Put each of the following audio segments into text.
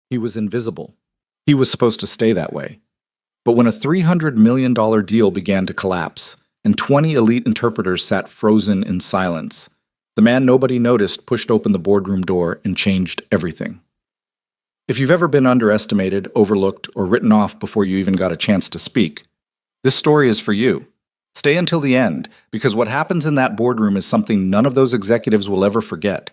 He was invisible. He was supposed to stay that way. But when a $300 million deal began to collapse, and 20 elite interpreters sat frozen in silence, the man nobody noticed pushed open the boardroom door and changed everything. If you've ever been underestimated, overlooked, or written off before you even got a chance to speak, this story is for you. Stay until the end, because what happens in that boardroom is something none of those executives will ever forget.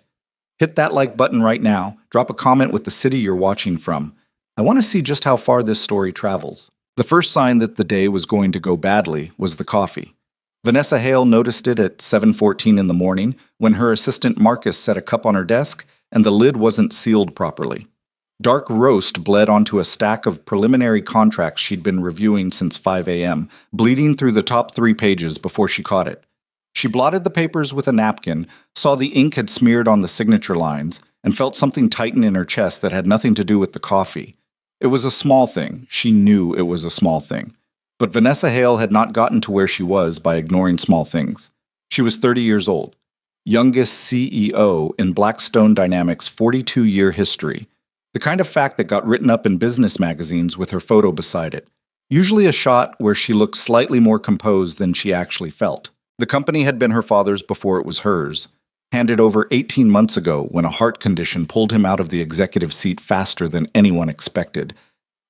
Hit that like button right now, drop a comment with the city you're watching from. I want to see just how far this story travels. The first sign that the day was going to go badly was the coffee. Vanessa Hale noticed it at 7:14 in the morning when her assistant Marcus set a cup on her desk and the lid wasn't sealed properly. Dark roast bled onto a stack of preliminary contracts she'd been reviewing since 5 a.m., bleeding through the top 3 pages before she caught it. She blotted the papers with a napkin, saw the ink had smeared on the signature lines, and felt something tighten in her chest that had nothing to do with the coffee. It was a small thing. She knew it was a small thing. But Vanessa Hale had not gotten to where she was by ignoring small things. She was 30 years old, youngest CEO in Blackstone Dynamics' 42-year history, the kind of fact that got written up in business magazines with her photo beside it, usually a shot where she looked slightly more composed than she actually felt. The company had been her father's before it was hers, handed over 18 months ago when a heart condition pulled him out of the executive seat faster than anyone expected.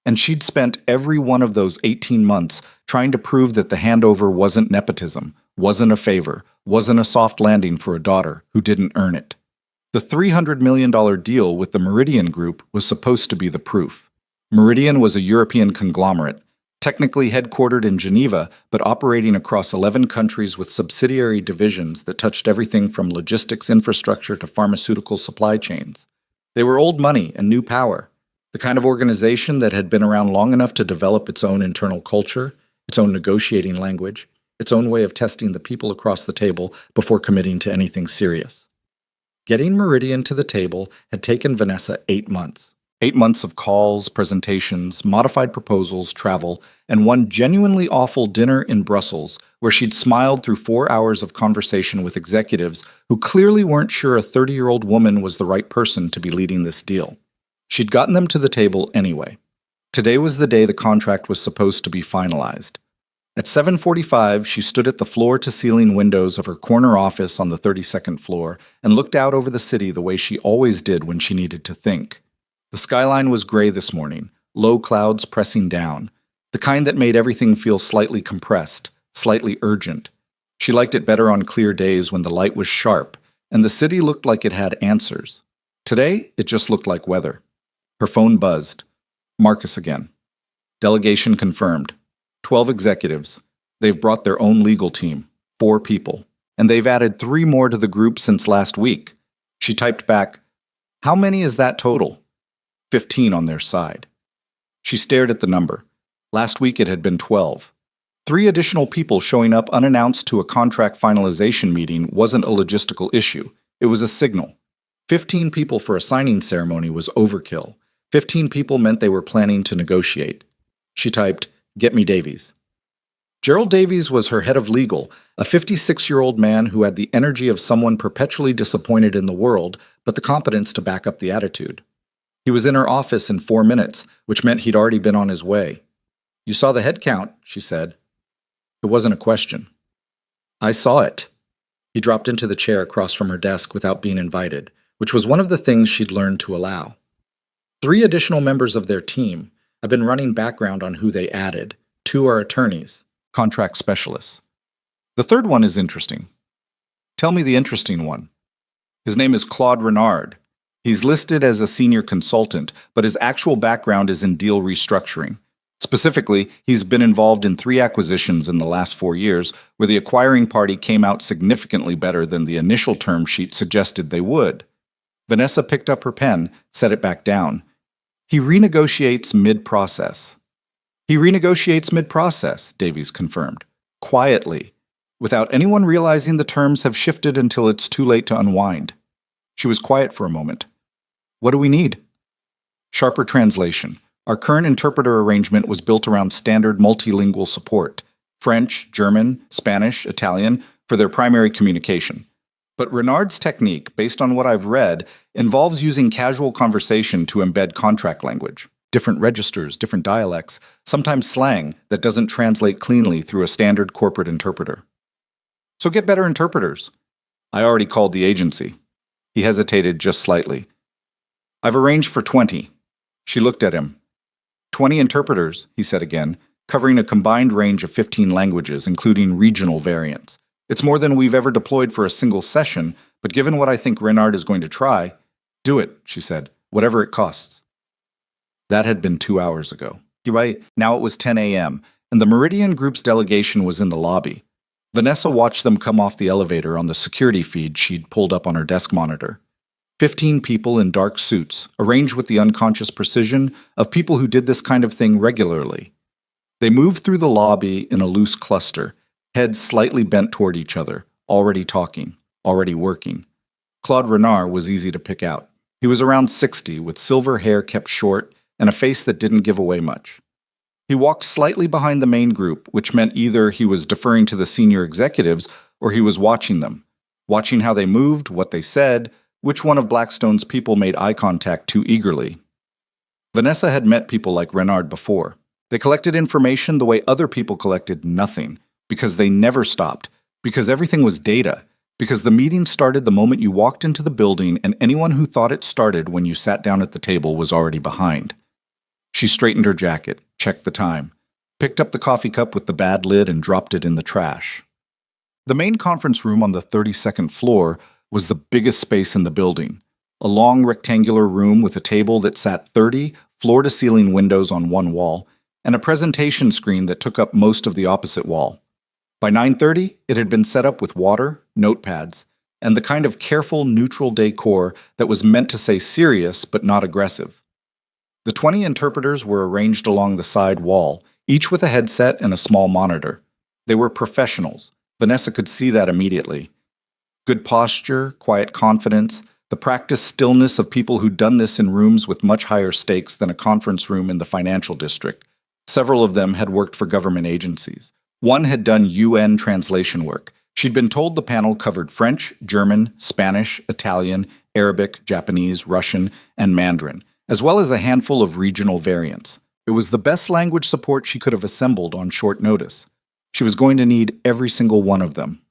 And she'd spent every one of those 18 months trying to prove that the handover wasn't nepotism, wasn't a favor, wasn't a soft landing for a daughter who didn't earn it. The $300 million deal with the Meridian Group was supposed to be the proof. Meridian was a European conglomerate, technically headquartered in Geneva, but operating across 11 countries with subsidiary divisions that touched everything from logistics infrastructure to pharmaceutical supply chains. They were old money and new power, the kind of organization that had been around long enough to develop its own internal culture, its own negotiating language, its own way of testing the people across the table before committing to anything serious. Getting Meridian to the table had taken Vanessa 8 months. 8 months of calls, presentations, modified proposals, travel, and one genuinely awful dinner in Brussels where she'd smiled through 4 hours of conversation with executives who clearly weren't sure a 30-year-old woman was the right person to be leading this deal. She'd gotten them to the table anyway. Today was the day the contract was supposed to be finalized. At 7:45, she stood at the floor-to-ceiling windows of her corner office on the 32nd floor and looked out over the city the way she always did when she needed to think. The skyline was gray this morning, low clouds pressing down, the kind that made everything feel slightly compressed, slightly urgent. She liked it better on clear days when the light was sharp, and the city looked like it had answers. Today, it just looked like weather. Her phone buzzed. Marcus again. Delegation confirmed. 12 executives. They've brought their own legal team, 4 people, and they've added 3 more to the group since last week. She typed back, "How many is that total?" 15 on their side. She stared at the number. Last week it had been 12. 3 additional people showing up unannounced to a contract finalization meeting wasn't a logistical issue. It was a signal. 15 people for a signing ceremony was overkill. 15 people meant they were planning to negotiate. She typed, "Get me Davies." Gerald Davies was her head of legal, a 56-year-old man who had the energy of someone perpetually disappointed in the world, but the competence to back up the attitude. He was in her office in 4 minutes, which meant he'd already been on his way. "You saw the head count," she said. It wasn't a question. "I saw it." He dropped into the chair across from her desk without being invited, which was one of the things she'd learned to allow. 3 additional members of their team. I've been running background on who they added. 2 are attorneys, contract specialists. The third one is interesting. Tell me the interesting one. His name is Claude Renard. He's listed as a senior consultant, but his actual background is in deal restructuring. Specifically, he's been involved in 3 acquisitions in the last 4 years, where the acquiring party came out significantly better than the initial term sheet suggested they would. Vanessa picked up her pen, set it back down. He renegotiates mid-process. He renegotiates mid-process, Davies confirmed. Quietly, without anyone realizing the terms have shifted until it's too late to unwind. She was quiet for a moment. What do we need? Sharper translation. Our current interpreter arrangement was built around standard multilingual support, French, German, Spanish, Italian, for their primary communication. But Renard's technique, based on what I've read, involves using casual conversation to embed contract language. Different registers, different dialects, sometimes slang that doesn't translate cleanly through a standard corporate interpreter. So get better interpreters. I already called the agency. He hesitated just slightly. I've arranged for 20. She looked at him. 20 interpreters, he said again, covering a combined range of 15 languages, including regional variants. It's more than we've ever deployed for a single session, but given what I think Renard is going to try, do it, she said, whatever it costs. That had been 2 hours ago. Now it was 10 a.m., and the Meridian Group's delegation was in the lobby. Vanessa watched them come off the elevator on the security feed she'd pulled up on her desk monitor. 15 people in dark suits, arranged with the unconscious precision of people who did this kind of thing regularly. They moved through the lobby in a loose cluster, heads slightly bent toward each other, already talking, already working. Claude Renard was easy to pick out. He was around 60, with silver hair kept short and a face that didn't give away much. He walked slightly behind the main group, which meant either he was deferring to the senior executives or he was watching them, watching how they moved, what they said, which one of Blackstone's people made eye contact too eagerly. Vanessa had met people like Renard before. They collected information the way other people collected nothing, because they never stopped, because everything was data, because the meeting started the moment you walked into the building and anyone who thought it started when you sat down at the table was already behind. She straightened her jacket, checked the time, picked up the coffee cup with the bad lid and dropped it in the trash. The main conference room on the 32nd floor was the biggest space in the building, a long rectangular room with a table that sat 30 floor-to-ceiling windows on one wall and a presentation screen that took up most of the opposite wall. By 9:30, it had been set up with water, notepads, and the kind of careful, neutral decor that was meant to say serious but not aggressive. The 20 interpreters were arranged along the side wall, each with a headset and a small monitor. They were professionals. Vanessa could see that immediately. Good posture, quiet confidence, the practiced stillness of people who'd done this in rooms with much higher stakes than a conference room in the financial district. Several of them had worked for government agencies. One had done UN translation work. She'd been told the panel covered French, German, Spanish, Italian, Arabic, Japanese, Russian, and Mandarin, as well as a handful of regional variants. It was the best language support she could have assembled on short notice. She was going to need every single one of them.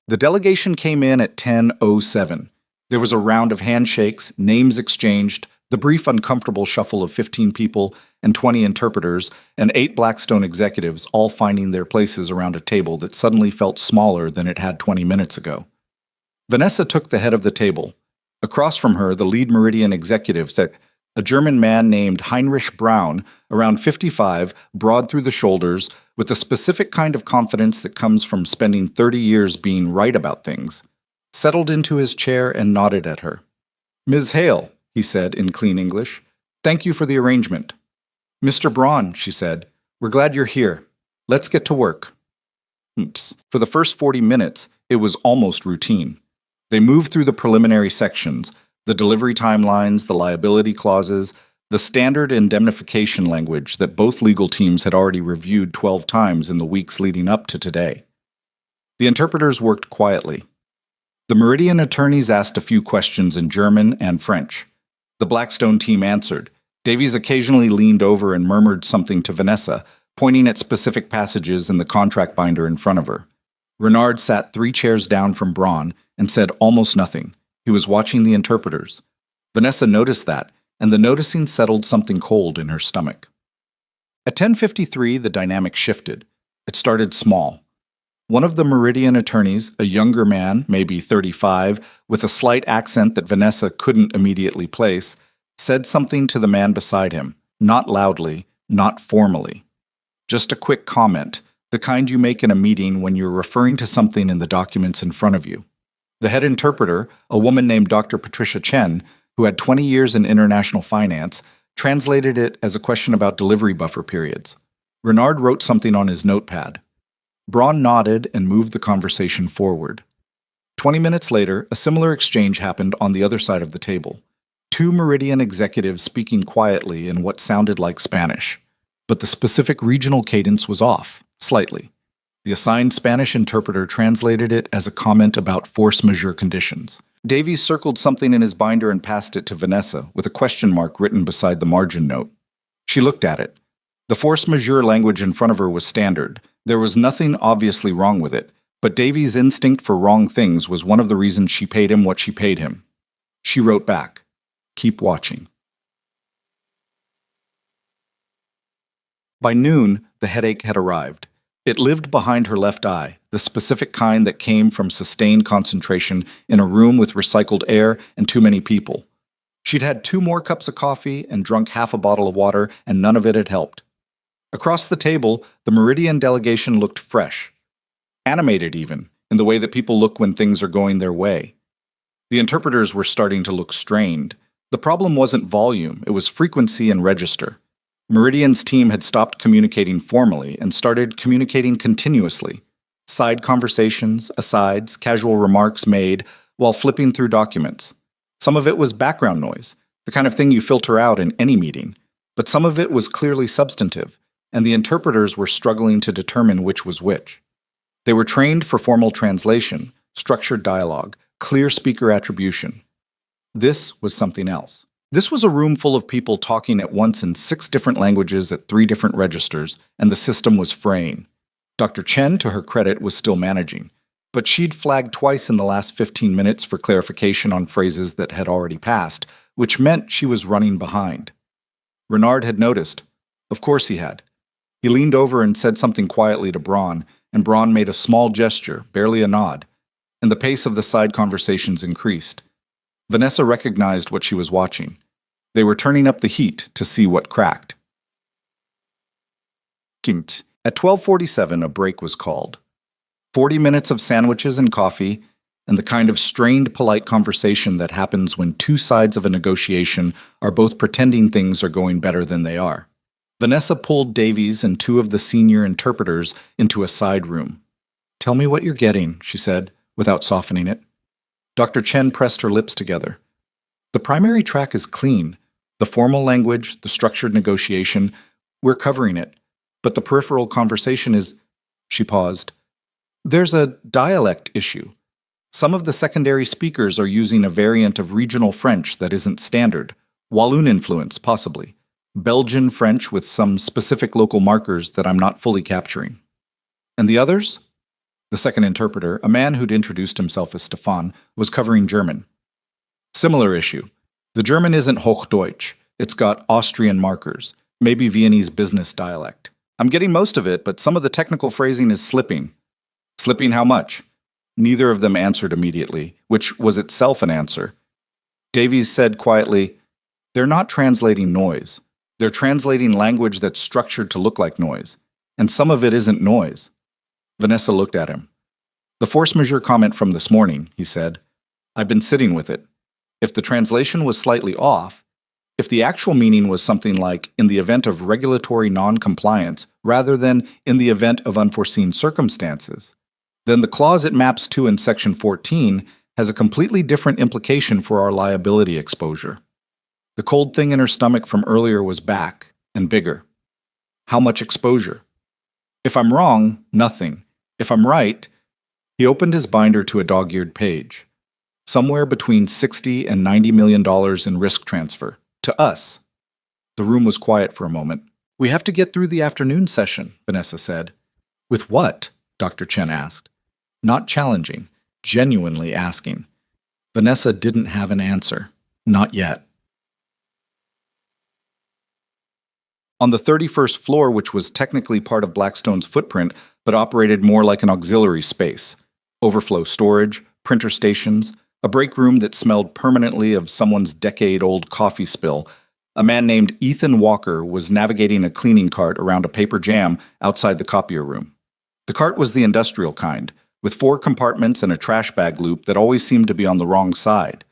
The delegation came in at 10:07. There was a round of handshakes, names exchanged, the brief uncomfortable shuffle of 15 people and 20 interpreters and 8 Blackstone executives all finding their places around a table that suddenly felt smaller than it had 20 minutes ago. Vanessa took the head of the table. Across from her, the lead Meridian executive sat a German man named Heinrich Braun, around 55, broad through the shoulders, with a specific kind of confidence that comes from spending 30 years being right about things, settled into his chair and nodded at her. "Ms. Hale," he said in clean English, "thank you for the arrangement." "Mr. Braun," she said, "we're glad you're here. Let's get to work." For the first 40 minutes, it was almost routine. They moved through the preliminary sections, the delivery timelines, the liability clauses, the standard indemnification language that both legal teams had already reviewed 12 times in the weeks leading up to today. The interpreters worked quietly. The Meridian attorneys asked a few questions in German and French. The Blackstone team answered. Davies occasionally leaned over and murmured something to Vanessa, pointing at specific passages in the contract binder in front of her. Renard sat 3 chairs down from Braun and said almost nothing. He was watching the interpreters. Vanessa noticed that, and the noticing settled something cold in her stomach. At 10:53, the dynamic shifted. It started small. One of the Meridian attorneys, a younger man, maybe 35, with a slight accent that Vanessa couldn't immediately place, said something to the man beside him, not loudly, not formally. Just a quick comment, the kind you make in a meeting when you're referring to something in the documents in front of you. The head interpreter, a woman named Dr. Patricia Chen, who had 20 years in international finance, translated it as a question about delivery buffer periods. Renard wrote something on his notepad. Braun nodded and moved the conversation forward. 20 minutes later, a similar exchange happened on the other side of the table. 2 Meridian executives speaking quietly in what sounded like Spanish, but the specific regional cadence was off, slightly. The assigned Spanish interpreter translated it as a comment about force majeure conditions. Davies circled something in his binder and passed it to Vanessa, with a question mark written beside the margin note. She looked at it. The force majeure language in front of her was standard. There was nothing obviously wrong with it, but Davies' instinct for wrong things was one of the reasons she paid him what she paid him. She wrote back, "Keep watching." By noon, the headache had arrived. It lived behind her left eye, the specific kind that came from sustained concentration in a room with recycled air and too many people. She'd had 2 more cups of coffee and drunk half a bottle of water, and none of it had helped. Across the table, the Meridian delegation looked fresh. Animated even, in the way that people look when things are going their way. The interpreters were starting to look strained. The problem wasn't volume, it was frequency and register. Meridian's team had stopped communicating formally and started communicating continuously. Side conversations, asides, casual remarks made while flipping through documents. Some of it was background noise, the kind of thing you filter out in any meeting, but some of it was clearly substantive, and the interpreters were struggling to determine which was which. They were trained for formal translation, structured dialogue, clear speaker attribution. This was something else. This was a room full of people talking at once in 6 different languages at 3 different registers, and the system was fraying. Dr. Chen, to her credit, was still managing, but she'd flagged twice in the last 15 minutes for clarification on phrases that had already passed, which meant she was running behind. Renard had noticed. Of course he had. He leaned over and said something quietly to Braun, and Braun made a small gesture, barely a nod, and the pace of the side conversations increased. Vanessa recognized what she was watching. They were turning up the heat to see what cracked. At 12:47, a break was called. 40 minutes of sandwiches and coffee, and the kind of strained, polite conversation that happens when 2 sides of a negotiation are both pretending things are going better than they are. Vanessa pulled Davies and 2 of the senior interpreters into a side room. "Tell me what you're getting," she said, without softening it. Dr. Chen pressed her lips together. "The primary track is clean. The formal language, the structured negotiation, we're covering it. But the peripheral conversation is—" She paused. "There's a dialect issue. Some of the secondary speakers are using a variant of regional French that isn't standard. Walloon influence, possibly. Belgian French with some specific local markers that I'm not fully capturing. And the others?" The second interpreter, a man who'd introduced himself as Stefan, was covering German. "Similar issue. The German isn't Hochdeutsch. It's got Austrian markers, maybe Viennese business dialect. I'm getting most of it, but some of the technical phrasing is slipping." "Slipping how much?" Neither of them answered immediately, which was itself an answer. Davies said quietly, "They're not translating noise. They're translating language that's structured to look like noise, and some of it isn't noise." Vanessa looked at him. "The force majeure comment from this morning," he said. "I've been sitting with it. If the translation was slightly off, if the actual meaning was something like in the event of regulatory non-compliance rather than in the event of unforeseen circumstances, then the clause it maps to in Section 14 has a completely different implication for our liability exposure." The cold thing in her stomach from earlier was back, and bigger. How much exposure? If I'm wrong, nothing. If I'm right, he opened his binder to a dog-eared page. Somewhere between $60 and $90 million in risk transfer. To us. The room was quiet for a moment. "We have to get through the afternoon session," Vanessa said. "With what?" Dr. Chen asked. Not challenging, genuinely asking. Vanessa didn't have an answer. Not yet. On the 31st floor, which was technically part of Blackstone's footprint, but operated more like an auxiliary space. Overflow storage, printer stations, a break room that smelled permanently of someone's decade-old coffee spill. A man named Ethan Walker was navigating a cleaning cart around a paper jam outside the copier room. The cart was the industrial kind, with 4 compartments and a trash bag loop that always seemed to be on the wrong side.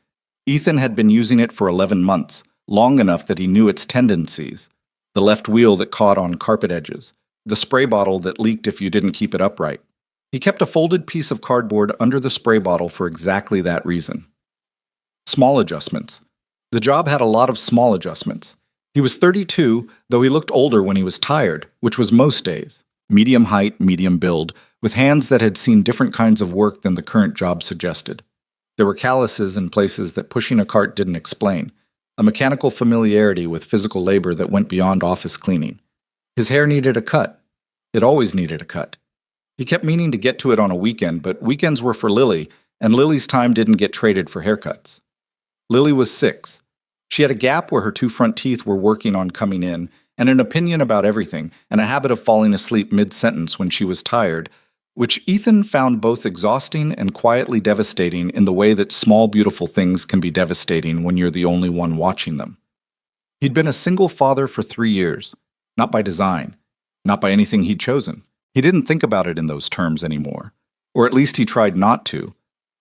Ethan had been using it for 11 months, long enough that he knew its tendencies. The left wheel that caught on carpet edges, the spray bottle that leaked if you didn't keep it upright. He kept a folded piece of cardboard under the spray bottle for exactly that reason. Small adjustments. The job had a lot of small adjustments. He was 32, though he looked older when he was tired, which was most days. medium height, medium build, with hands that had seen different kinds of work than the current job suggested. There were calluses in places that pushing a cart didn't explain, a mechanical familiarity with physical labor that went beyond office cleaning. His hair needed a cut. It always needed a cut. He kept meaning to get to it on a weekend, but weekends were for Lily, and Lily's time didn't get traded for haircuts. Lily was 6. She had a gap where her 2 front teeth were working on coming in, and an opinion about everything, and a habit of falling asleep mid-sentence when she was tired, which Ethan found both exhausting and quietly devastating in the way that small, beautiful things can be devastating when you're the only one watching them. He'd been a single father for 3 years, not by design, not by anything he'd chosen. He didn't think about it in those terms anymore, or at least he tried not to.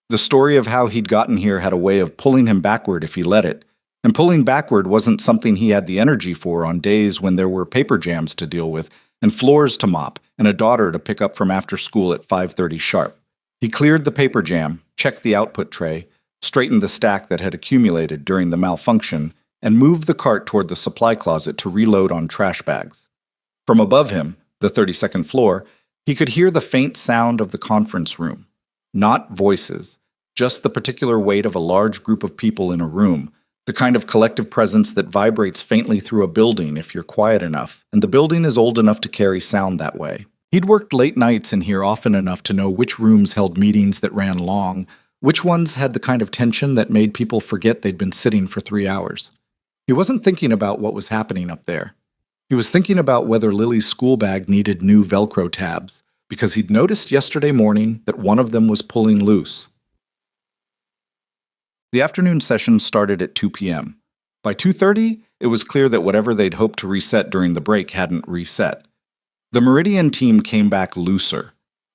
The story of how he'd gotten here had a way of pulling him backward if he let it, and pulling backward wasn't something he had the energy for on days when there were paper jams to deal with, and floors to mop, and a daughter to pick up from after school at 5:30 sharp. He cleared the paper jam, checked the output tray, straightened the stack that had accumulated during the malfunction, and moved the cart toward the supply closet to reload on trash bags. From above him, the 32nd floor, he could hear the faint sound of the conference room. Not voices, just the particular weight of a large group of people in a room, the kind of collective presence that vibrates faintly through a building if you're quiet enough, and the building is old enough to carry sound that way. He'd worked late nights in here often enough to know which rooms held meetings that ran long, which ones had the kind of tension that made people forget they'd been sitting for 3 hours. He wasn't thinking about what was happening up there. He was thinking about whether Lily's school bag needed new Velcro tabs, because he'd noticed yesterday morning that one of them was pulling loose. The afternoon session started at 2 p.m. By 2:30, it was clear that whatever they'd hoped to reset during the break hadn't reset. The Meridian team came back looser,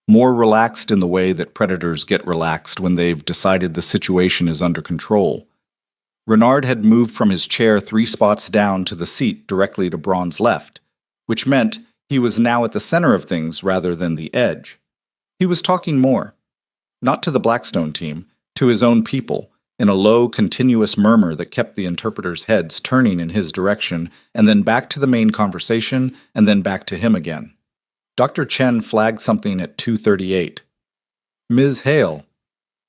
more relaxed in the way that predators get relaxed when they've decided the situation is under control. Renard had moved from his chair 3 spots down to the seat directly to Braun's left, which meant he was now at the center of things rather than the edge. He was talking more. Not to the Blackstone team, to his own people, in a low, continuous murmur that kept the interpreters' heads turning in his direction, and then back to the main conversation, and then back to him again. Dr. Chen flagged something at 2:38. Ms. Hale.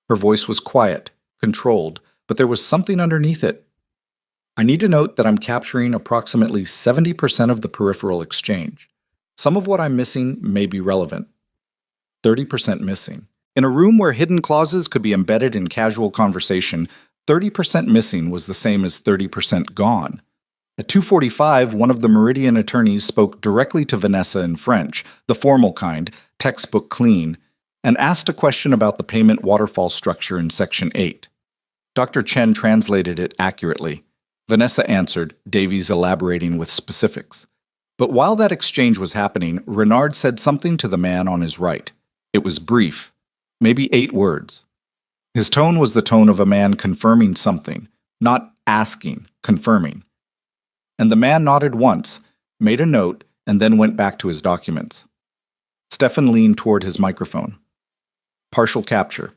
Her voice was quiet, controlled, but there was something underneath it. I need to note that I'm capturing approximately 70% of the peripheral exchange. Some of what I'm missing may be relevant. 30% missing. In a room where hidden clauses could be embedded in casual conversation, 30% missing was the same as 30% gone. At 2:45, one of the Meridian attorneys spoke directly to Vanessa in French, the formal kind, textbook clean, and asked a question about the payment waterfall structure in Section 8. Dr. Chen translated it accurately. Vanessa answered, Davies elaborating with specifics. But while that exchange was happening, Renard said something to the man on his right. It was brief, maybe 8 words. His tone was the tone of a man confirming something, not asking, confirming. And the man nodded once, made a note, and then went back to his documents. Stefan leaned toward his microphone. Partial capture.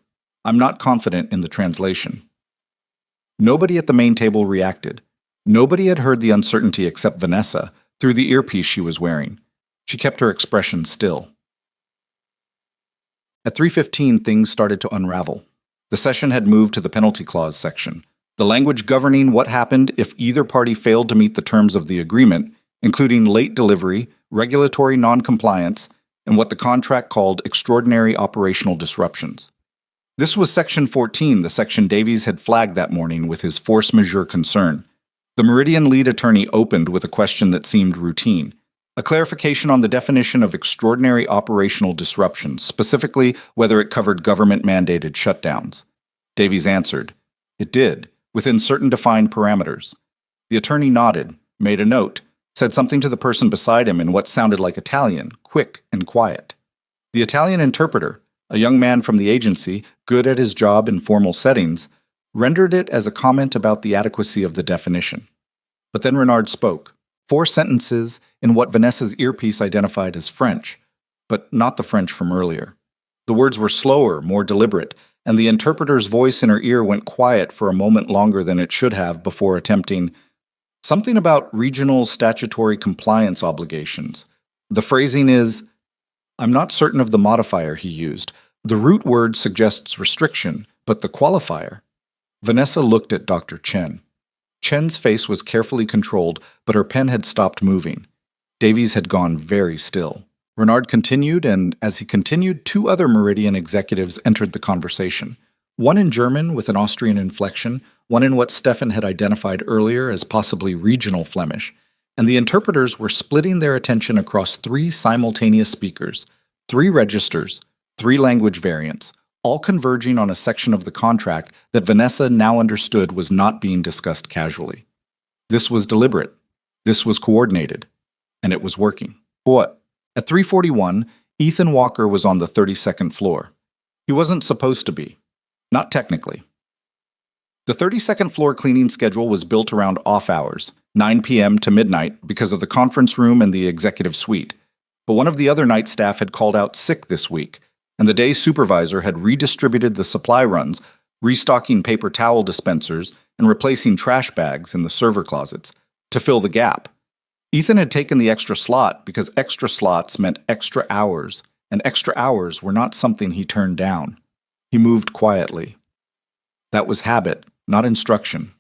I'm not confident in the translation. Nobody at the main table reacted. Nobody had heard the uncertainty except Vanessa, through the earpiece she was wearing. She kept her expression still. At 3:15, things started to unravel. The session had moved to the penalty clause section, the language governing what happened if either party failed to meet the terms of the agreement, including late delivery, regulatory noncompliance, and what the contract called extraordinary operational disruptions. This was Section 14, the section Davies had flagged that morning with his force majeure concern. The Meridian lead attorney opened with a question that seemed routine. A clarification on the definition of extraordinary operational disruptions, specifically whether it covered government-mandated shutdowns. Davies answered, It did, within certain defined parameters. The attorney nodded, made a note, said something to the person beside him in what sounded like Italian, quick and quiet. The Italian interpreter, a young man from the agency, good at his job in formal settings, rendered it as a comment about the adequacy of the definition. But then Renard spoke. 4 sentences in what Vanessa's earpiece identified as French, but not the French from earlier. The words were slower, more deliberate, and the interpreter's voice in her ear went quiet for a moment longer than it should have before attempting something about regional statutory compliance obligations. The phrasing is, I'm not certain of the modifier he used. The root word suggests restriction, but the qualifier. Vanessa looked at Dr. Chen. Chen's face was carefully controlled, but her pen had stopped moving. Davies had gone very still. Renard continued, and as he continued, two other Meridian executives entered the conversation. One in German with an Austrian inflection, one in what Stefan had identified earlier as possibly regional Flemish, and the interpreters were splitting their attention across three simultaneous speakers, three registers, three language variants, all converging on a section of the contract that Vanessa now understood was not being discussed casually. This was deliberate. This was coordinated. And it was working. What? At 3:41, Ethan Walker was on the 32nd floor. He wasn't supposed to be. Not technically. The 32nd floor cleaning schedule was built around off hours, 9 p.m. to midnight, because of the conference room and the executive suite. But one of the other night staff had called out sick this week, and the day supervisor had redistributed the supply runs, restocking paper towel dispensers and replacing trash bags in the server closets to fill the gap. Ethan had taken the extra slot because extra slots meant extra hours, and extra hours were not something he turned down. He moved quietly. That was habit, not instruction.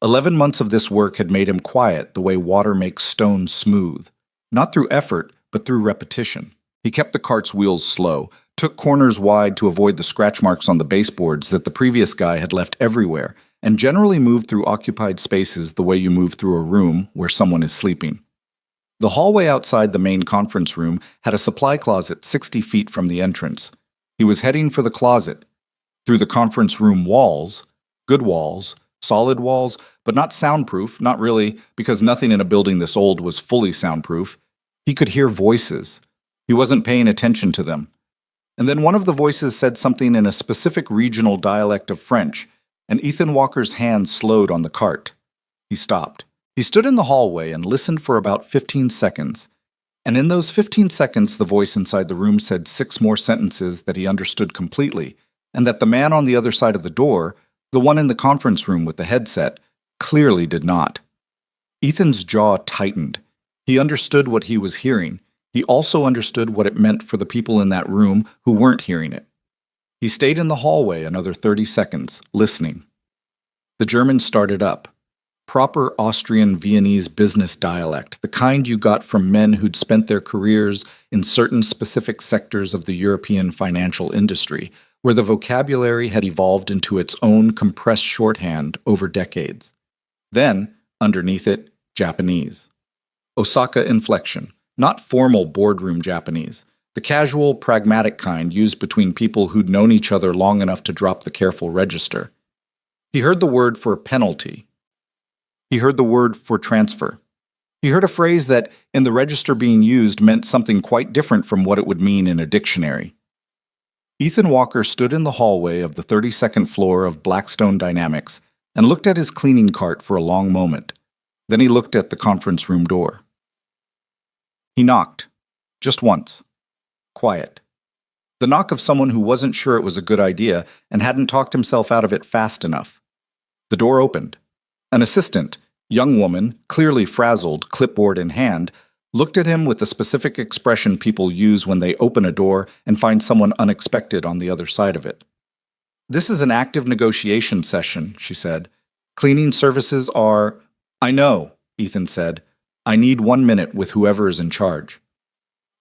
11 months of this work had made him quiet the way water makes stone smooth, not through effort, but through repetition. He kept the cart's wheels slow, took corners wide to avoid the scratch marks on the baseboards that the previous guy had left everywhere, and generally moved through occupied spaces the way you move through a room where someone is sleeping. The hallway outside the main conference room had a supply closet 60 feet from the entrance. He was heading for the closet. Through the conference room walls, good walls, solid walls, but not soundproof, not really, because nothing in a building this old was fully soundproof. He could hear voices. He wasn't paying attention to them. And then one of the voices said something in a specific regional dialect of French, and Ethan Walker's hand slowed on the cart. He stopped. He stood in the hallway and listened for about 15 seconds. And in those 15 seconds, the voice inside the room said 6 more sentences that he understood completely, and that the man on the other side of the door, the one in the conference room with the headset, clearly did not. Ethan's jaw tightened. He understood what he was hearing. He also understood what it meant for the people in that room who weren't hearing it. He stayed in the hallway another 30 seconds, listening. The German started up. Proper Austrian Viennese business dialect, the kind you got from men who'd spent their careers in certain specific sectors of the European financial industry, where the vocabulary had evolved into its own compressed shorthand over decades. Then, underneath it, Japanese. Osaka inflection, not formal boardroom Japanese, the casual, pragmatic kind used between people who'd known each other long enough to drop the careful register. He heard the word for penalty. He heard the word for transfer. He heard a phrase that, in the register being used, meant something quite different from what it would mean in a dictionary. Ethan Walker stood in the hallway of the 32nd floor of Blackstone Dynamics and looked at his cleaning cart for a long moment. Then he looked at the conference room door. He knocked. Just once. Quiet. The knock of someone who wasn't sure it was a good idea and hadn't talked himself out of it fast enough. The door opened. An assistant, young woman, clearly frazzled, clipboard in hand, looked at him with the specific expression people use when they open a door and find someone unexpected on the other side of it. "This is an active negotiation session," she said. "Cleaning services are—" "I know," Ethan said. "I need 1 minute with whoever is in charge."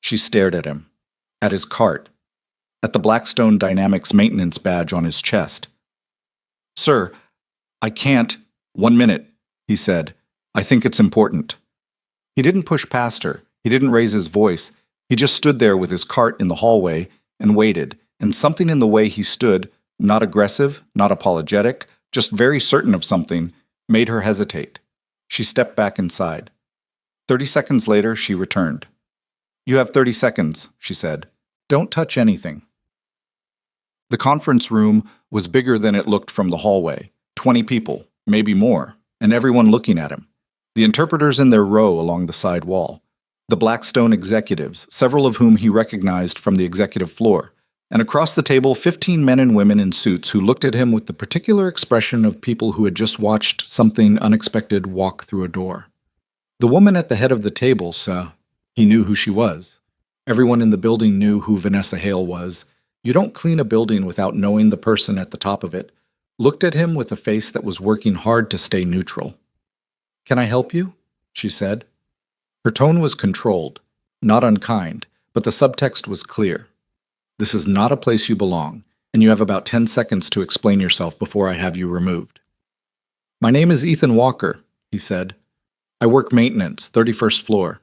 She stared at him, at his cart, at the Blackstone Dynamics maintenance badge on his chest. "Sir, I can't— 1 minute," he said. "I think it's important." He didn't push past her. He didn't raise his voice. He just stood there with his cart in the hallway and waited, and something in the way he stood, not aggressive, not apologetic, just very certain of something, made her hesitate. She stepped back inside. 30 seconds later, she returned. "You have 30 seconds," she said. "Don't touch anything." The conference room was bigger than it looked from the hallway. 20 people, maybe more, and everyone looking at him. The interpreters in their row along the side wall. The Blackstone executives, several of whom he recognized from the executive floor. And across the table, 15 men and women in suits who looked at him with the particular expression of people who had just watched something unexpected walk through a door. The woman at the head of the table, he knew who she was. Everyone in the building knew who Vanessa Hale was. You don't clean a building without knowing the person at the top of it. Looked at him with a face that was working hard to stay neutral. "Can I help you?" she said. Her tone was controlled, not unkind, but the subtext was clear. "This is not a place you belong, and you have about 10 seconds to explain yourself before I have you removed." "My name is Ethan Walker," he said. "I work maintenance, 31st floor."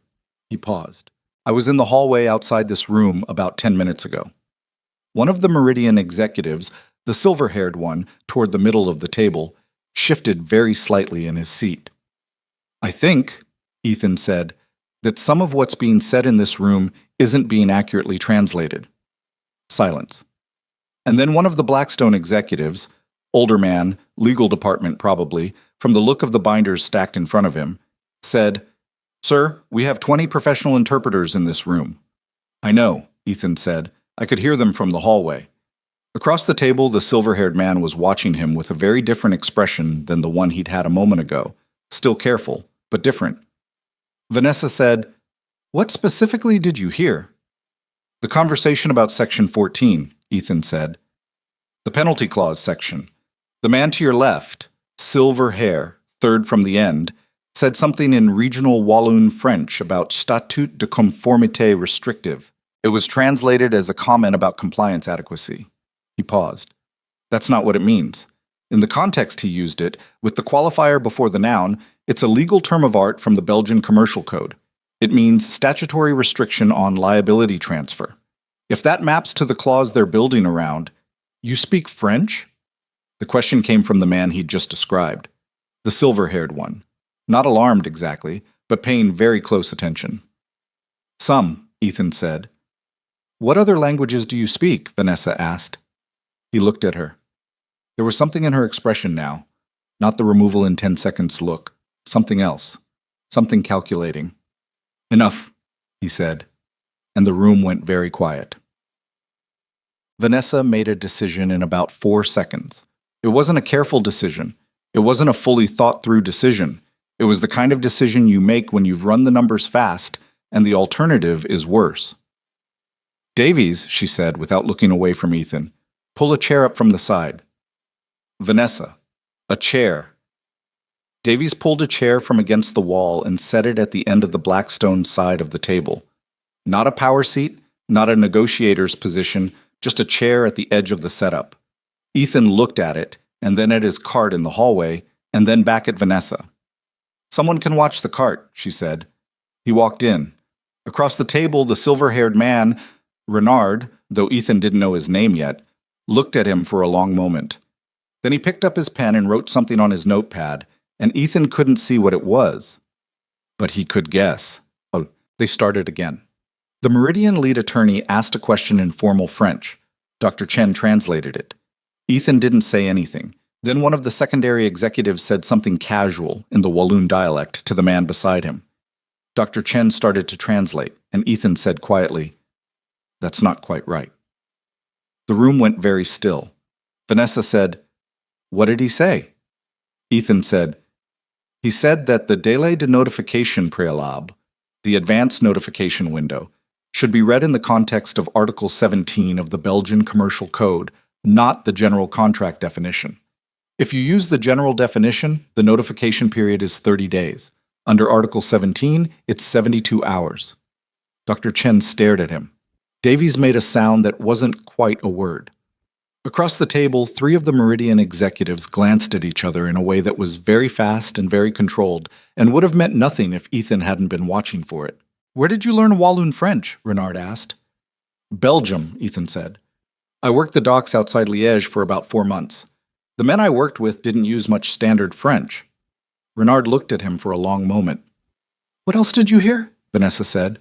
He paused. "I was in the hallway outside this room about 10 minutes ago." One of the Meridian executives, the silver-haired one toward the middle of the table, shifted very slightly in his seat. "I think," Ethan said, "that some of what's being said in this room isn't being accurately translated." Silence. And then one of the Blackstone executives, older man, legal department probably, from the look of the binders stacked in front of him, said, "Sir, we have 20 professional interpreters in this room." "I know," Ethan said. "I could hear them from the hallway." Across the table, the silver-haired man was watching him with a very different expression than the one he'd had a moment ago, still careful, but different. Vanessa said, "What specifically did you hear?" "The conversation about Section 14, Ethan said. "The penalty clause section. The man to your left, silver hair, third from the end, said something in regional Walloon French about statut de conformité restrictive. It was translated as a comment about compliance adequacy." He paused. "That's not what it means. In the context he used it, with the qualifier before the noun, it's a legal term of art from the Belgian Commercial Code. It means statutory restriction on liability transfer. If that maps to the clause they're building around, you speak French?" The question came from the man he'd just described, the silver-haired one. Not alarmed exactly, but paying very close attention. "Some," Ethan said. "What other languages do you speak?" Vanessa asked. He looked at her. There was something in her expression now, not the removal in 10 seconds look, something else, something calculating. "Enough," he said, and the room went very quiet. Vanessa made a decision in about 4 seconds. It wasn't a careful decision. It wasn't a fully thought-through decision. It was the kind of decision you make when you've run the numbers fast, and the alternative is worse. "Davies," she said without looking away from Ethan, "pull a chair up from the side." "Vanessa, a chair." Davies pulled a chair from against the wall and set it at the end of the Blackstone side of the table. Not a power seat, not a negotiator's position, just a chair at the edge of the setup. Ethan looked at it, and then at his cart in the hallway, and then back at Vanessa. "Someone can watch the cart," she said. He walked in. Across the table, the silver-haired man, Renard, though Ethan didn't know his name yet, looked at him for a long moment. Then he picked up his pen and wrote something on his notepad, and Ethan couldn't see what it was. But he could guess. Oh, they started again. The Meridian lead attorney asked a question in formal French. Dr. Chen translated it. Ethan didn't say anything. Then one of the secondary executives said something casual in the Walloon dialect to the man beside him. Dr. Chen started to translate, and Ethan said quietly, "That's not quite right." The room went very still. Vanessa said, "What did he say?" Ethan said, "He said that the délai de notification préalable, the advance notification window, should be read in the context of Article 17 of the Belgian Commercial Code, not the general contract definition. If you use the general definition, the notification period is 30 days. Under Article 17, it's 72 hours. Dr. Chen stared at him. Davies made a sound that wasn't quite a word. Across the table, 3 of the Meridian executives glanced at each other in a way that was very fast and very controlled, and would have meant nothing if Ethan hadn't been watching for it. "Where did you learn Walloon French?" Renard asked. "Belgium," Ethan said. "I worked the docks outside Liège for about 4 months. The men I worked with didn't use much standard French." Renard looked at him for a long moment. "What else did you hear?" Vanessa said.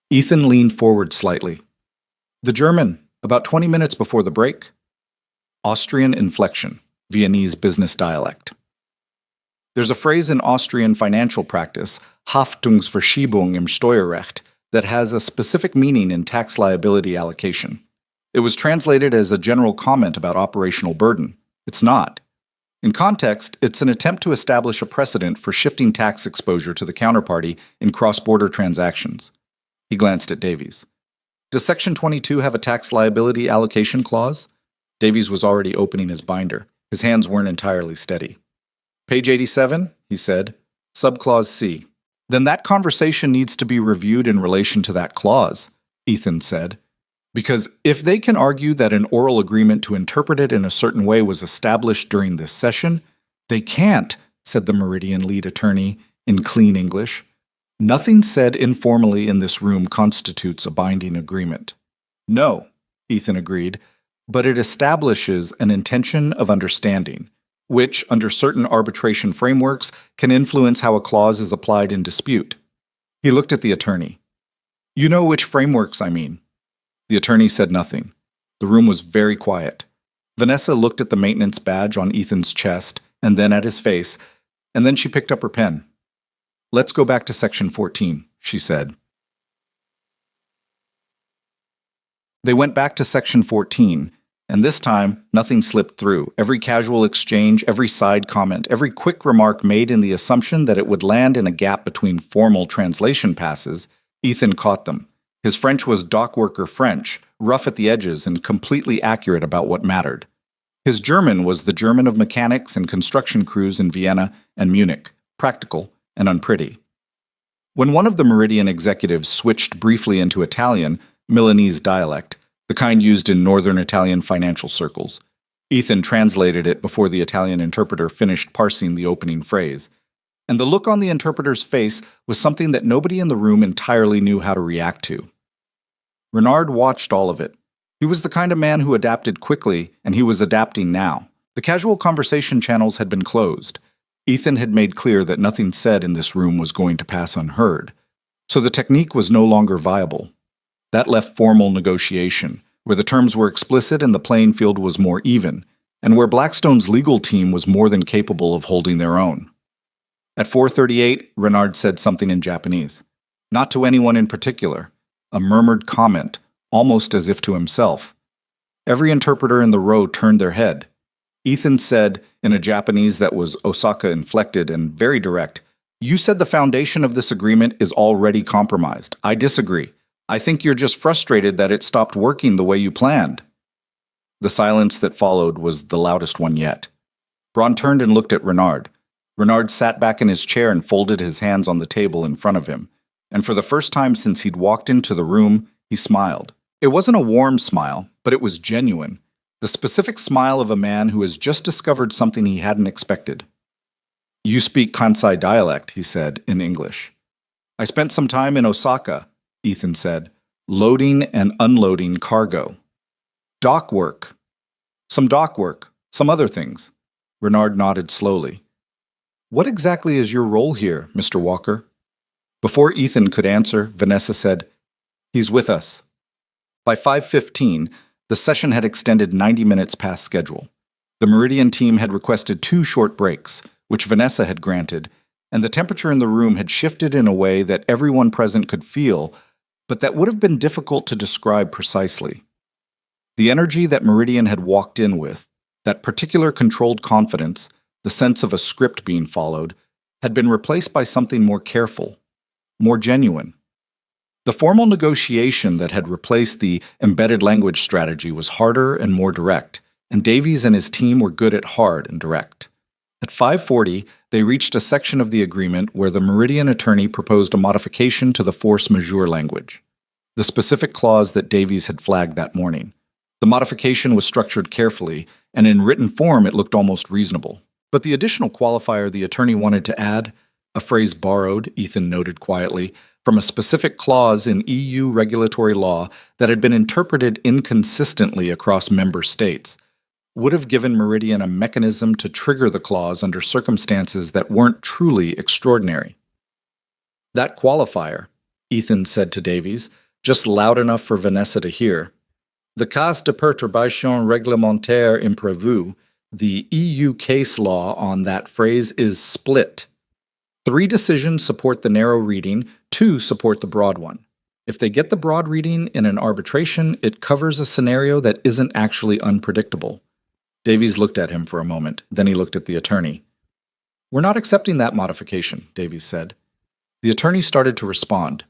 Ethan leaned forward slightly. "The German, about 20 minutes before the break." Austrian inflection, Viennese business dialect. There's a phrase in Austrian financial practice, Haftungsverschiebung im Steuerrecht, that has a specific meaning in tax liability allocation. It was translated as a general comment about operational burden. It's not. In context, it's an attempt to establish a precedent for shifting tax exposure to the counterparty in cross-border transactions. He glanced at Davies. Does Section 22 have a tax liability allocation clause? Davies was already opening his binder. His hands weren't entirely steady. Page 87, he said, subclause C. Then that conversation needs to be reviewed in relation to that clause, Ethan said. Because if they can argue that an oral agreement to interpret it in a certain way was established during this session, they can't, said the Meridian lead attorney in clean English. Nothing said informally in this room constitutes a binding agreement. No, Ethan agreed, but it establishes an intention of understanding, which, under certain arbitration frameworks, can influence how a clause is applied in dispute. He looked at the attorney. You know which frameworks I mean. The attorney said nothing. The room was very quiet. Vanessa looked at the maintenance badge on Ethan's chest, and then at his face, and then she picked up her pen. Let's go back to Section 14, she said. They went back to Section 14, and this time, nothing slipped through. Every casual exchange, every side comment, every quick remark made in the assumption that it would land in a gap between formal translation passes, Ethan caught them. His French was dockworker French, rough at the edges and completely accurate about what mattered. His German was the German of mechanics and construction crews in Vienna and Munich, practical and unpretty. When one of the Meridian executives switched briefly into Italian, Milanese dialect, the kind used in northern Italian financial circles, Ethan translated it before the Italian interpreter finished parsing the opening phrase. And the look on the interpreter's face was something that nobody in the room entirely knew how to react to. Renard watched all of it. He was the kind of man who adapted quickly, and he was adapting now. The casual conversation channels had been closed. Ethan had made clear that nothing said in this room was going to pass unheard. So the technique was no longer viable. That left formal negotiation, where the terms were explicit and the playing field was more even, and where Blackstone's legal team was more than capable of holding their own. At 4:38, Renard said something in Japanese. Not to anyone in particular, a murmured comment, almost as if to himself. Every interpreter in the row turned their head. Ethan said, in a Japanese that was Osaka-inflected and very direct, "You said the foundation of this agreement is already compromised. I disagree. I think you're just frustrated that it stopped working the way you planned." The silence that followed was the loudest one yet. Braun turned and looked at Renard. Renard sat back in his chair and folded his hands on the table in front of him. And for the first time since he'd walked into the room, he smiled. It wasn't a warm smile, but it was genuine. The specific smile of a man who has just discovered something he hadn't expected. "You speak Kansai dialect," he said in English. "I spent some time in Osaka," Ethan said, "loading and unloading cargo. Dock work. Some other things." Renard nodded slowly. "What exactly is your role here, Mr. Walker?" Before Ethan could answer, Vanessa said, "He's with us." By 5:15, the session had extended 90 minutes past schedule. The Meridian team had requested 2 short breaks, which Vanessa had granted, and the temperature in the room had shifted in a way that everyone present could feel, but that would have been difficult to describe precisely. The energy that Meridian had walked in with, that particular controlled confidence, the sense of a script being followed, had been replaced by something more careful, more genuine. The formal negotiation that had replaced the embedded language strategy was harder and more direct, and Davies and his team were good at hard and direct. At 5:40, they reached a section of the agreement where the Meridian attorney proposed a modification to the force majeure language, the specific clause that Davies had flagged that morning. The modification was structured carefully, and in written form it looked almost reasonable. But the additional qualifier the attorney wanted to add, a phrase borrowed, Ethan noted quietly, from a specific clause in EU regulatory law that had been interpreted inconsistently across member states, would have given Meridian a mechanism to trigger the clause under circumstances that weren't truly extraordinary. That qualifier, Ethan said to Davies, just loud enough for Vanessa to hear, the cas de perturbation réglementaire imprévue, the EU case law on that phrase is split. 3 decisions support the narrow reading, 2 support the broad one. If they get the broad reading in an arbitration, it covers a scenario that isn't actually unpredictable. Davies looked at him for a moment, then he looked at the attorney. "We're not accepting that modification," Davies said. The attorney started to respond.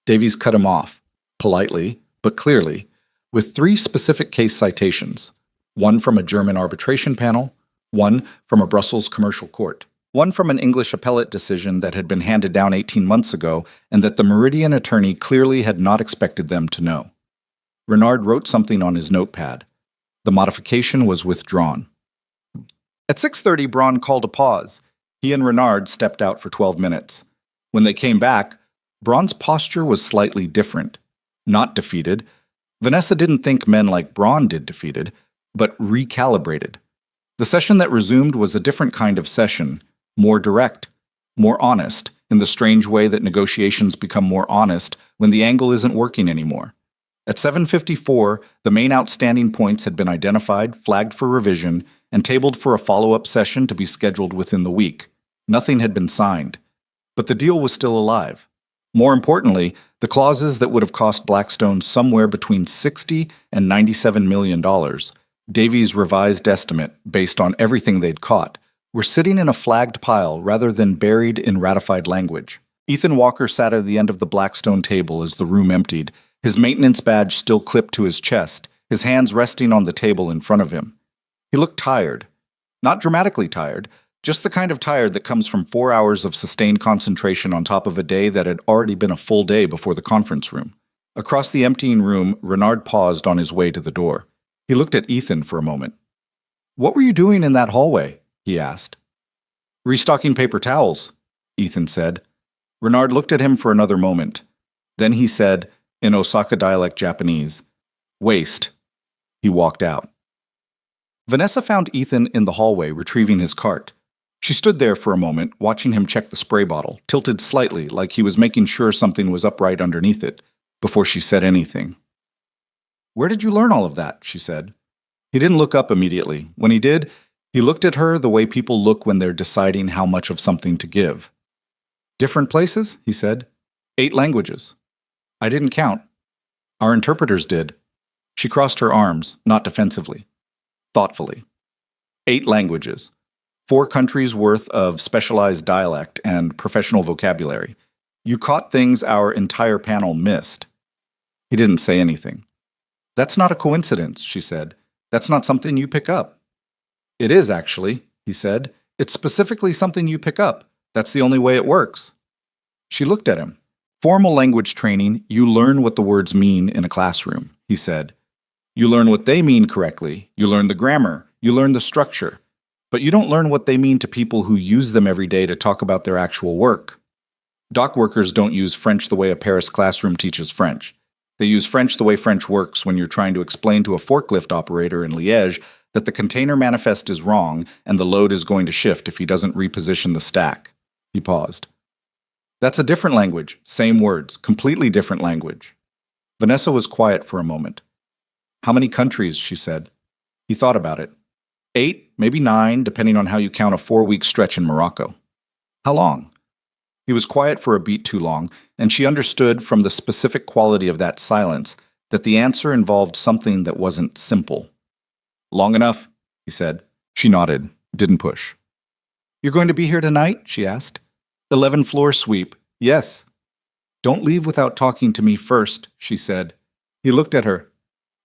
Davies cut him off, politely, but clearly, with 3 specific case citations, one from a German arbitration panel, one from a Brussels commercial court, one from an English appellate decision that had been handed down 18 months ago and that the Meridian attorney clearly had not expected them to know. Renard wrote something on his notepad. The modification was withdrawn. At 6:30, Braun called a pause. He and Renard stepped out for 12 minutes. When they came back, Braun's posture was slightly different. Not defeated. Vanessa didn't think men like Braun did defeated, but recalibrated. The session that resumed was a different kind of session, more direct, more honest, in the strange way that negotiations become more honest when the angle isn't working anymore. At 7:54, the main outstanding points had been identified, flagged for revision, and tabled for a follow-up session to be scheduled within the week. Nothing had been signed. But the deal was still alive. More importantly, the clauses that would have cost Blackstone somewhere between $60 and $97 million, Davies' revised estimate based on everything they'd caught, were sitting in a flagged pile rather than buried in ratified language. Ethan Walker sat at the end of the Blackstone table as the room emptied, his maintenance badge still clipped to his chest, his hands resting on the table in front of him. He looked tired. Not dramatically tired, just the kind of tired that comes from 4 hours of sustained concentration on top of a day that had already been a full day before the conference room. Across the emptying room, Renard paused on his way to the door. He looked at Ethan for a moment. "What were you doing in that hallway?" he asked. "Restocking paper towels," Ethan said. Renard looked at him for another moment. Then he said, in Osaka dialect Japanese, "Waste." He walked out. Vanessa found Ethan in the hallway retrieving his cart. She stood there for a moment, watching him check the spray bottle, tilted slightly like he was making sure something was upright underneath it, before she said anything. "Where did you learn all of that?" she said. He didn't look up immediately. When he did, he looked at her the way people look when they're deciding how much of something to give. "Different places?" he said. 8 languages. "I didn't count." "Our interpreters did." She crossed her arms, not defensively. Thoughtfully. 8 languages. 4 countries' worth of specialized dialect and professional vocabulary. You caught things our entire panel missed. He didn't say anything. "That's not a coincidence," she said. "That's not something you pick up." "It is, actually," he said. "It's specifically something you pick up. That's the only way it works." She looked at him. "Formal language training, you learn what the words mean in a classroom," he said. "You learn what they mean correctly. You learn the grammar. You learn the structure. But you don't learn what they mean to people who use them every day to talk about their actual work. Dock workers don't use French the way a Paris classroom teaches French. They use French the way French works when you're trying to explain to a forklift operator in Liège that the container manifest is wrong and the load is going to shift if he doesn't reposition the stack." He paused. "That's a different language, same words, completely different language." Vanessa was quiet for a moment. "How many countries?" she said. He thought about it. 8, maybe 9, depending on how you count a 4-week stretch in Morocco. "How long?" He was quiet for a beat too long, and she understood from the specific quality of that silence that the answer involved something that wasn't simple. "Long enough," he said. She nodded, didn't push. "You're going to be here tonight?" she asked. 11 floor sweep. "Yes." "Don't leave without talking to me first," she said. He looked at her.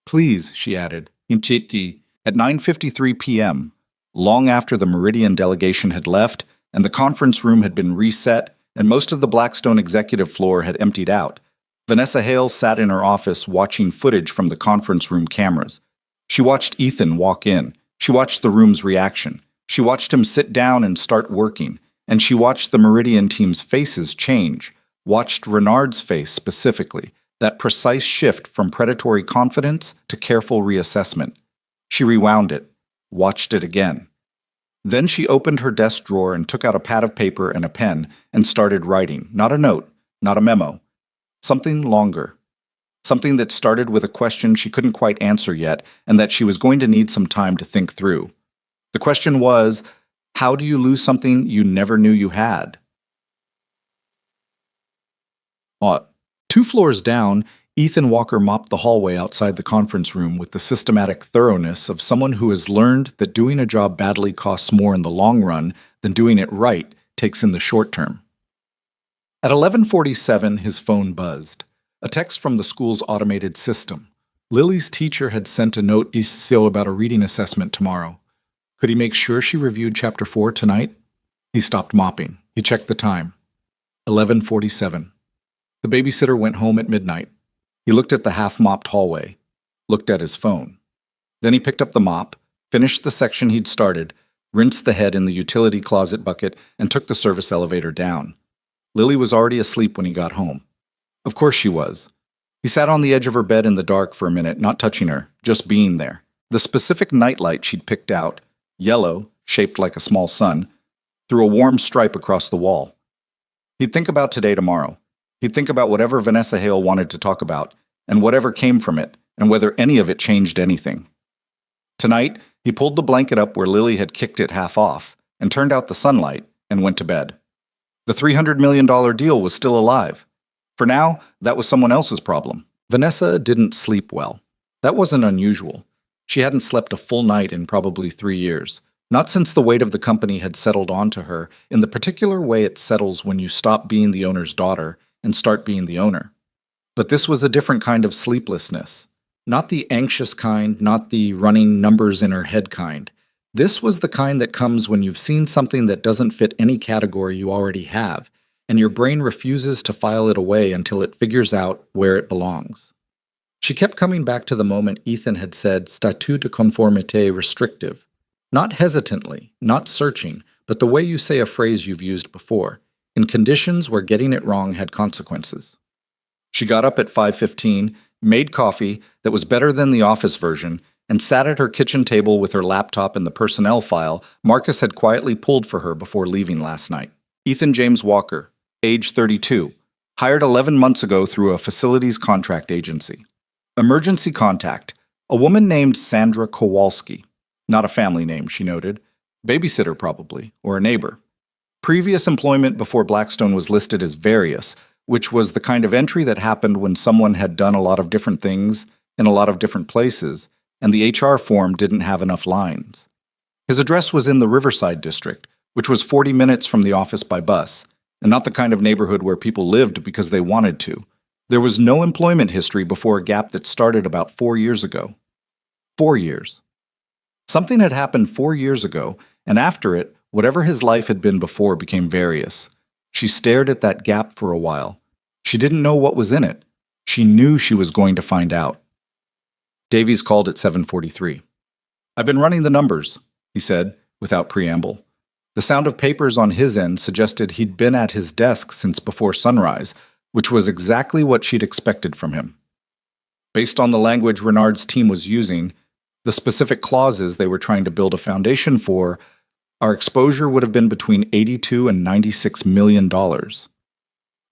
"Please," she added, "Inchiti." At 9:53 p.m., long after the Meridian delegation had left and the conference room had been reset and most of the Blackstone executive floor had emptied out, Vanessa Hale sat in her office watching footage from the conference room cameras. She watched Ethan walk in. She watched the room's reaction. She watched him sit down and start working. And she watched the Meridian team's faces change, watched Renard's face specifically, that precise shift from predatory confidence to careful reassessment. She rewound it, watched it again. Then she opened her desk drawer and took out a pad of paper and a pen and started writing, not a note, not a memo. Something longer. Something that started with a question she couldn't quite answer yet and that she was going to need some time to think through. The question was, how do you lose something you never knew you had? 2 floors down, Ethan Walker mopped the hallway outside the conference room with the systematic thoroughness of someone who has learned that doing a job badly costs more in the long run than doing it right takes in the short term. At 11:47, his phone buzzed. A text from the school's automated system. Lily's teacher had sent a note Isio about a reading assessment tomorrow. Could he make sure she reviewed Chapter 4 tonight? He stopped mopping. He checked the time. 11:47. The babysitter went home at midnight. He looked at the half-mopped hallway, looked at his phone. Then he picked up the mop, finished the section he'd started, rinsed the head in the utility closet bucket, and took the service elevator down. Lily was already asleep when he got home. Of course she was. He sat on the edge of her bed in the dark for a minute, not touching her, just being there. The specific nightlight she'd picked out, yellow, shaped like a small sun, threw a warm stripe across the wall. He'd think about today tomorrow. He'd think about whatever Vanessa Hale wanted to talk about, and whatever came from it, and whether any of it changed anything. Tonight, he pulled the blanket up where Lily had kicked it half off, and turned out the sunlight, and went to bed. The $300 million deal was still alive. For now, that was someone else's problem. Vanessa didn't sleep well. That wasn't unusual. She hadn't slept a full night in probably 3 years. Not since the weight of the company had settled onto her in the particular way it settles when you stop being the owner's daughter and start being the owner. But this was a different kind of sleeplessness. Not the anxious kind, not the running numbers in her head kind. This was the kind that comes when you've seen something that doesn't fit any category you already have, and your brain refuses to file it away until it figures out where it belongs. She kept coming back to the moment Ethan had said statut de conformité restrictive. Not hesitantly, not searching, but the way you say a phrase you've used before, in conditions where getting it wrong had consequences. She got up at 5:15, made coffee that was better than the office version, and sat at her kitchen table with her laptop and the personnel file Marcus had quietly pulled for her before leaving last night. Ethan James Walker, age 32, hired 11 months ago through a facilities contract agency. Emergency contact, a woman named Sandra Kowalski. Not a family name, she noted. Babysitter, probably, or a neighbor. Previous employment before Blackstone was listed as various, which was the kind of entry that happened when someone had done a lot of different things in a lot of different places, and the HR form didn't have enough lines. His address was in the Riverside district, which was 40 minutes from the office by bus, and not the kind of neighborhood where people lived because they wanted to. There was no employment history before a gap that started about 4 years ago. 4 years. Something had happened 4 years ago, and after it, whatever his life had been before became various. She stared at that gap for a while. She didn't know what was in it. She knew she was going to find out. Davies called at 7:43. "I've been running the numbers," he said, without preamble. The sound of papers on his end suggested he'd been at his desk since before sunrise, which was exactly what she'd expected from him. Based on the language Renard's team was using, the specific clauses they were trying to build a foundation for, our exposure would have been between $82 and $96 million.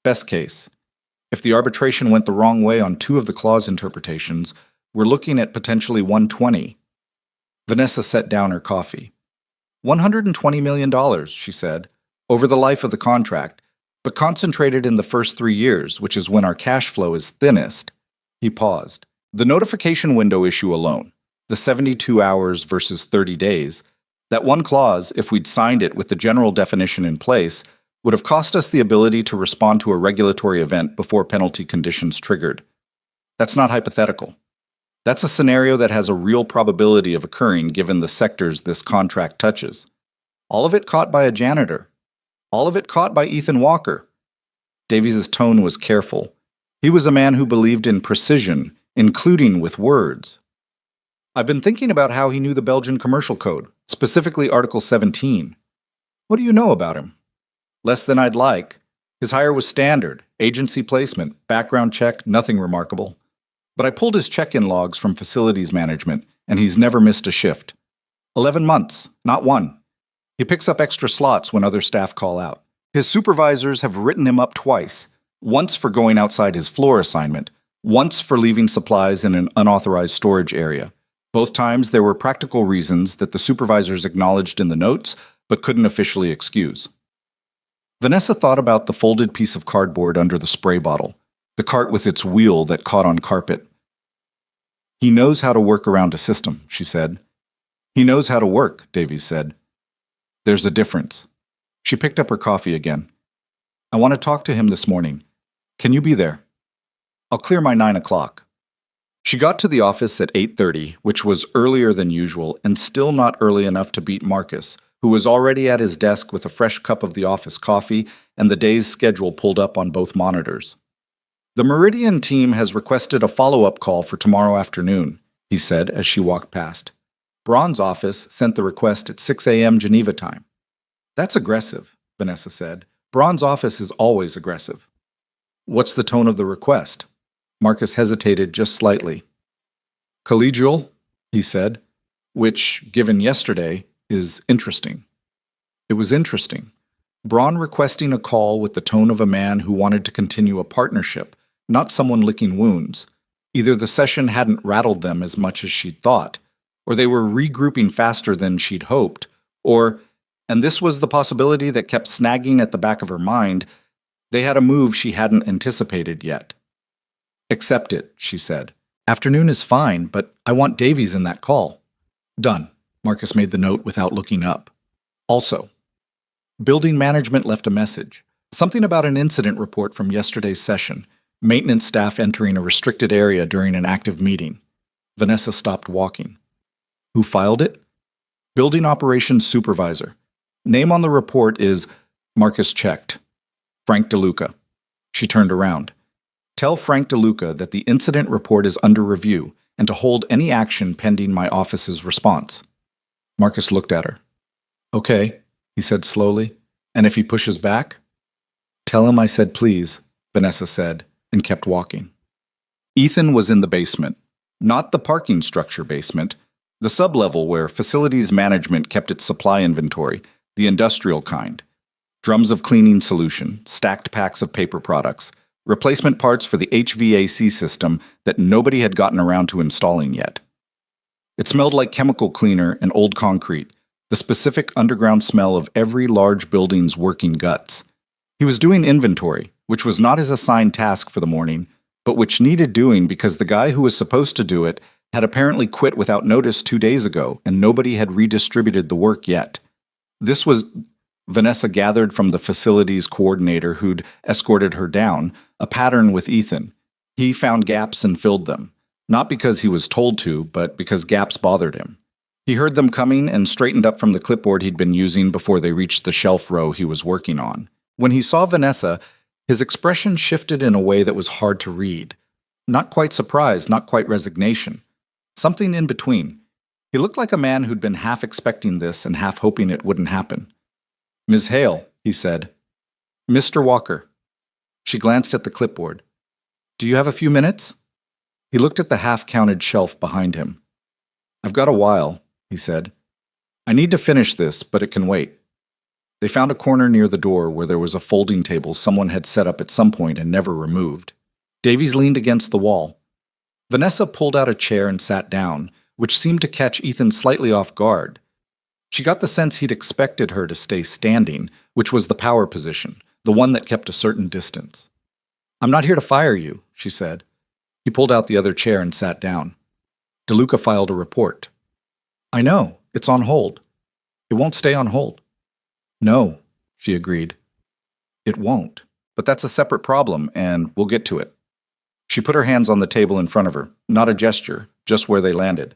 Best case. If the arbitration went the wrong way on 2 of the clause interpretations, we're looking at potentially $120. Vanessa set down her coffee. $120 million, she said, over the life of the contract, but concentrated in the first 3 years, which is when our cash flow is thinnest. He paused. The notification window issue alone, the 72 hours versus 30 days, that one clause, if we'd signed it with the general definition in place, would have cost us the ability to respond to a regulatory event before penalty conditions triggered. That's not hypothetical. That's a scenario that has a real probability of occurring given the sectors this contract touches. All of it caught by a janitor. All of it caught by Ethan Walker. Davies' tone was careful. He was a man who believed in precision, including with words. I've been thinking about how he knew the Belgian Commercial Code, specifically Article 17. What do you know about him? Less than I'd like. His hire was standard, agency placement, background check, nothing remarkable. But I pulled his check-in logs from facilities management, and he's never missed a shift. 11 months, not 1. He picks up extra slots when other staff call out. His supervisors have written him up twice, once for going outside his floor assignment, once for leaving supplies in an unauthorized storage area. Both times there were practical reasons that the supervisors acknowledged in the notes, but couldn't officially excuse. Vanessa thought about the folded piece of cardboard under the spray bottle, the cart with its wheel that caught on carpet. He knows how to work around a system, she said. He knows how to work, Davies said. There's a difference. She picked up her coffee again. I want to talk to him this morning. Can you be there? I'll clear my 9 o'clock. She got to the office at 8:30, which was earlier than usual and still not early enough to beat Marcus, who was already at his desk with a fresh cup of the office coffee and the day's schedule pulled up on both monitors. The Meridian team has requested a follow-up call for tomorrow afternoon, he said as she walked past. Braun's office sent the request at 6 a.m. Geneva time. That's aggressive, Vanessa said. Braun's office is always aggressive. What's the tone of the request? Marcus hesitated just slightly. Collegial, he said, which, given yesterday, is interesting. It was interesting. Braun requesting a call with the tone of a man who wanted to continue a partnership, not someone licking wounds. Either the session hadn't rattled them as much as she'd thought, or they were regrouping faster than she'd hoped, or, and this was the possibility that kept snagging at the back of her mind, they had a move she hadn't anticipated yet. Accept it, she said. Afternoon is fine, but I want Davies in that call. Done. Marcus made the note without looking up. Also, building management left a message. Something about an incident report from yesterday's session. Maintenance staff entering a restricted area during an active meeting. Vanessa stopped walking. Who filed it? Building operations supervisor. Name on the report is, Marcus checked, Frank DeLuca. She turned around. Tell Frank DeLuca that the incident report is under review and to hold any action pending my office's response. Marcus looked at her. Okay, he said slowly. And if he pushes back? Tell him I said please, Vanessa said, and kept walking. Ethan was in the basement. Not the parking structure basement, the sublevel where facilities management kept its supply inventory, the industrial kind. Drums of cleaning solution, stacked packs of paper products, replacement parts for the HVAC system that nobody had gotten around to installing yet. It smelled like chemical cleaner and old concrete, the specific underground smell of every large building's working guts. He was doing inventory, which was not his assigned task for the morning, but which needed doing because the guy who was supposed to do it had apparently quit without notice 2 days ago, and nobody had redistributed the work yet. This was, Vanessa gathered from the facilities coordinator who'd escorted her down, a pattern with Ethan. He found gaps and filled them, not because he was told to, but because gaps bothered him. He heard them coming and straightened up from the clipboard he'd been using before they reached the shelf row he was working on. When he saw Vanessa, his expression shifted in a way that was hard to read. Not quite surprise, not quite resignation. Something in between. He looked like a man who'd been half expecting this and half hoping it wouldn't happen. Ms. Hale, he said. Mr. Walker. She glanced at the clipboard. Do you have a few minutes? He looked at the half-counted shelf behind him. I've got a while, he said. I need to finish this, but it can wait. They found a corner near the door where there was a folding table someone had set up at some point and never removed. Davies leaned against the wall. Vanessa pulled out a chair and sat down, which seemed to catch Ethan slightly off guard. She got the sense he'd expected her to stay standing, which was the power position, the one that kept a certain distance. I'm not here to fire you, she said. He pulled out the other chair and sat down. DeLuca filed a report. I know, it's on hold. It won't stay on hold. No, she agreed. It won't, but that's a separate problem, and we'll get to it. She put her hands on the table in front of her, not a gesture, just where they landed.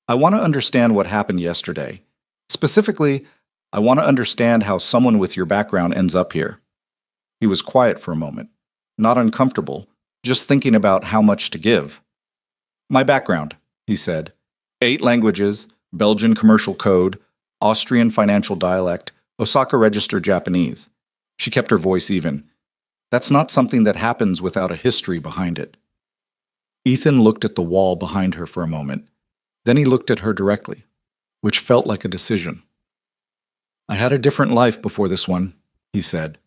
I want to understand what happened yesterday. Specifically, I want to understand how someone with your background ends up here. He was quiet for a moment, not uncomfortable, just thinking about how much to give. My background, he said. 8 languages, Belgian commercial code, Austrian financial dialect, Osaka registered Japanese. She kept her voice even. That's not something that happens without a history behind it. Ethan looked at the wall behind her for a moment. Then he looked at her directly, which felt like a decision. I had a different life before this one, he said.